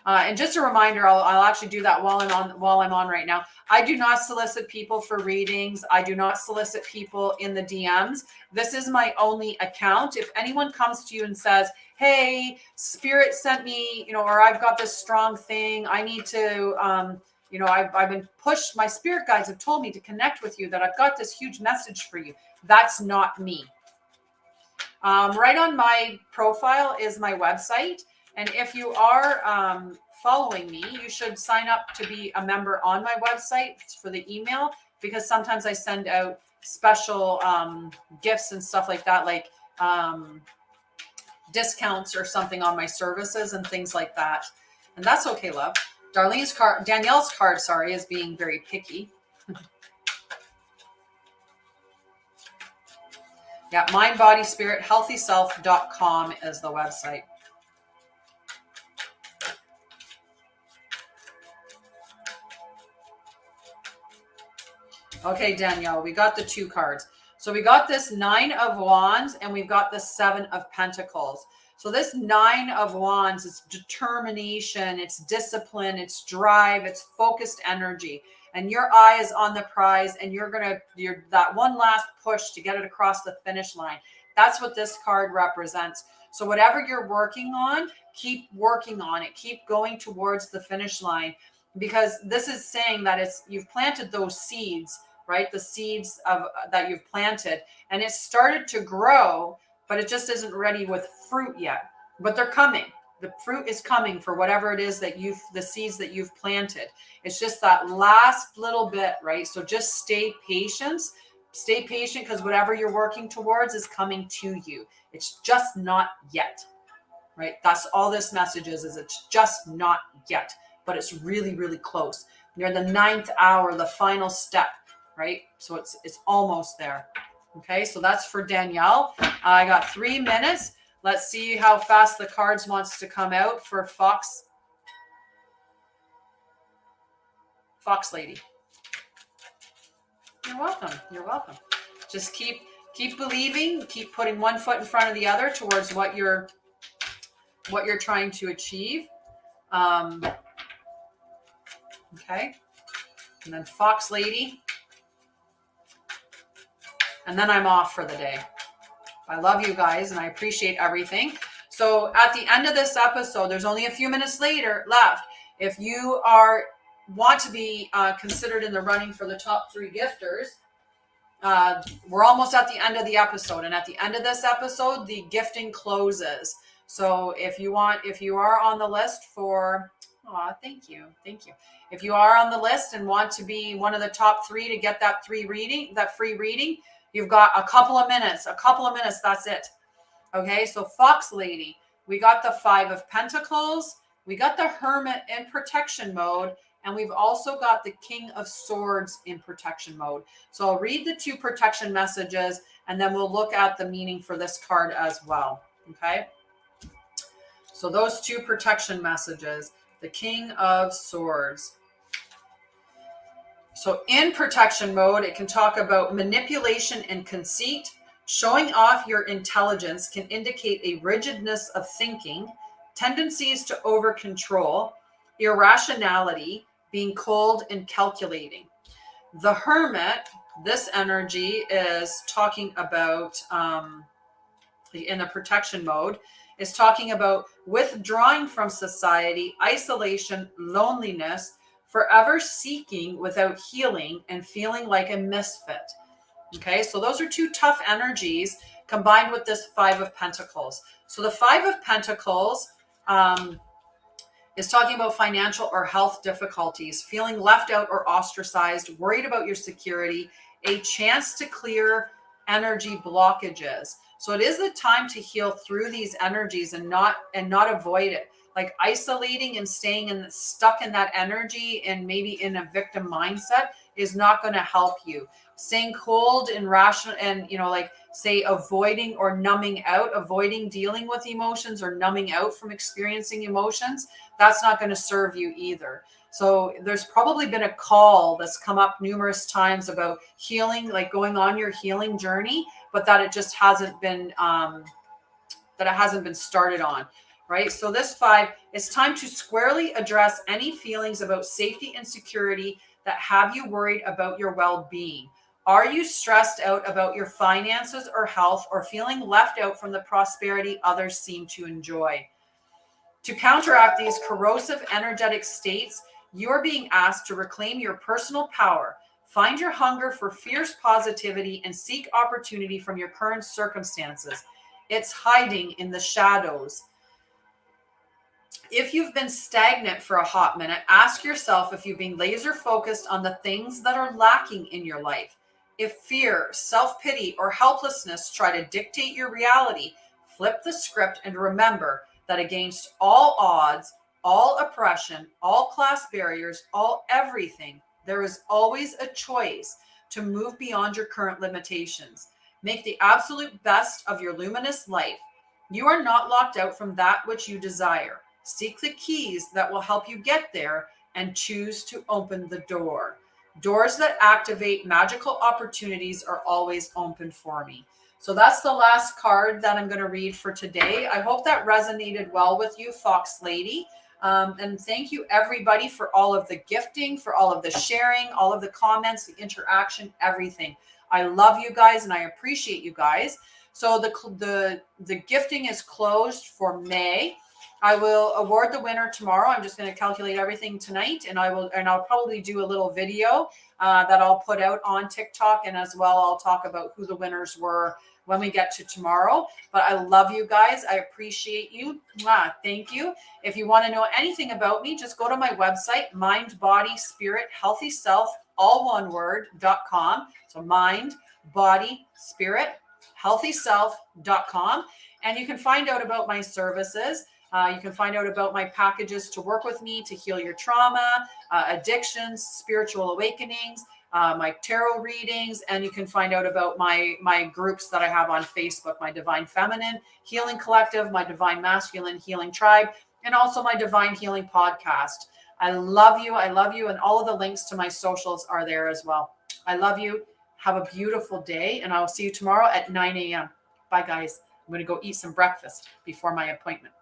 And just a reminder, I'll actually do that while I'm on right now. I do not solicit people for readings. I do not solicit people in the DMs. This is my only account. If anyone comes to you and says, hey, Spirit sent me, or I've got this strong thing, I need to, I've been pushed. My spirit guides have told me to connect with you, that I've got this huge message for you. That's not me. Right on my profile is my website. And if you are following me, you should sign up to be a member on my website for the email, because sometimes I send out special gifts and stuff like that, like discounts or something on my services and things like that. And that's okay, love. Danielle's card, is being very picky. Yeah, mind, body, spirit, healthyself.com is the website. Okay, Danielle, we got the 2 cards. So we got this 9 of Wands and we've got the 7 of Pentacles. So this 9 of Wands is determination, it's discipline, it's drive, it's focused energy. And your eye is on the prize and you're that one last push to get it across the finish line. That's what this card represents. So whatever you're working on, keep working on it. Keep going towards the finish line, because this is saying that you've planted those seeds, right? The seeds of that you've planted, and it started to grow, but it just isn't ready with fruit yet. But they're coming. The fruit is coming for whatever it is that the seeds that you've planted. It's just that last little bit, right? So just stay patient. Stay patient, because whatever you're working towards is coming to you. It's just not yet, right? That's all this message is it's just not yet, but it's really, really close. Near the 9th hour, the final step, right? So it's almost there. Okay, so that's for Danielle. I got 3 minutes. Let's see how fast the cards wants to come out for Fox Lady. You're welcome. You're welcome. Just keep believing, keep putting one foot in front of the other towards what you're trying to achieve. Okay. And then Fox Lady. And then I'm off for the day. I love you guys and I appreciate everything. So at the end of this episode, there's only a few minutes left. If you want to be considered in the running for the top 3 gifters, we're almost at the end of the episode. And at the end of this episode, the gifting closes. So if you are on the list for, thank you. If you are on the list and want to be one of the top 3 to get that free reading, you've got a couple of minutes, that's it. Okay, so Fox Lady, we got the 5 of Pentacles, we got the Hermit in protection mode, and we've also got the King of Swords in protection mode. So I'll read the 2 protection messages, and then we'll look at the meaning for this card as well, okay? So those 2 protection messages, the King of Swords. So in protection mode, it can talk about manipulation and conceit. Showing off your intelligence can indicate a rigidness of thinking, tendencies to over control, irrationality, being cold and calculating. The Hermit, this energy is talking about, in the protection mode, is talking about withdrawing from society, isolation, loneliness, forever seeking without healing, and feeling like a misfit. Okay, so those are 2 tough energies combined with this 5 of Pentacles. So the 5 of Pentacles is talking about financial or health difficulties, feeling left out or ostracized, worried about your security, a chance to clear energy blockages. So it is the time to heal through these energies and not avoid it. Like isolating and staying stuck in that energy and maybe in a victim mindset is not going to help you. Staying cold and rational and, say avoiding or numbing out, avoiding dealing with emotions or numbing out from experiencing emotions, that's not going to serve you either. So there's probably been a call that's come up numerous times about healing, like going on your healing journey, but that it just hasn't been, started on. Right? So this 5, it's time to squarely address any feelings about safety and security that have you worried about your well-being. Are you stressed out about your finances or health, or feeling left out from the prosperity others seem to enjoy? To counteract these corrosive energetic states, you are being asked to reclaim your personal power, find your hunger for fierce positivity, and seek opportunity from your current circumstances. It's hiding in the shadows. If you've been stagnant for a hot minute, ask yourself if you've been laser focused on the things that are lacking in your life. If fear, self-pity, or helplessness try to dictate your reality, flip the script and remember that against all odds, all oppression, all class barriers, all everything, there is always a choice to move beyond your current limitations. Make the absolute best of your luminous life. You are not locked out from that which you desire. Seek the keys that will help you get there and choose to open the door. Doors that activate magical opportunities are always open for me. So that's the last card that I'm going to read for today. I hope that resonated well with you, Fox Lady. And thank you, everybody, for all of the gifting, for all of the sharing, all of the comments, the interaction, everything. I love you guys and I appreciate you guys. So the gifting is closed for May. I will award the winner tomorrow. I'm just going to calculate everything tonight, and I'll probably do a little video that I'll put out on TikTok, and as well I'll talk about who the winners were when we get to tomorrow. But I love you guys. I appreciate you. Thank you. If you want to know anything about me, just go to my website, Mind, Body, Spirit, Healthy Self, all one word.com. So Mind, Body, Spirit, healthyself.com. And you can find out about my services. You can find out about my packages to work with me to heal your trauma, addictions, spiritual awakenings, my tarot readings, and you can find out about my groups that I have on Facebook, my Divine Feminine Healing Collective, my Divine Masculine Healing Tribe, and also my Divine Healing Podcast. I love you. I love you. And all of the links to my socials are there as well. I love you. Have a beautiful day, and I will see you tomorrow at 9 a.m. Bye, guys. I'm going to go eat some breakfast before my appointment.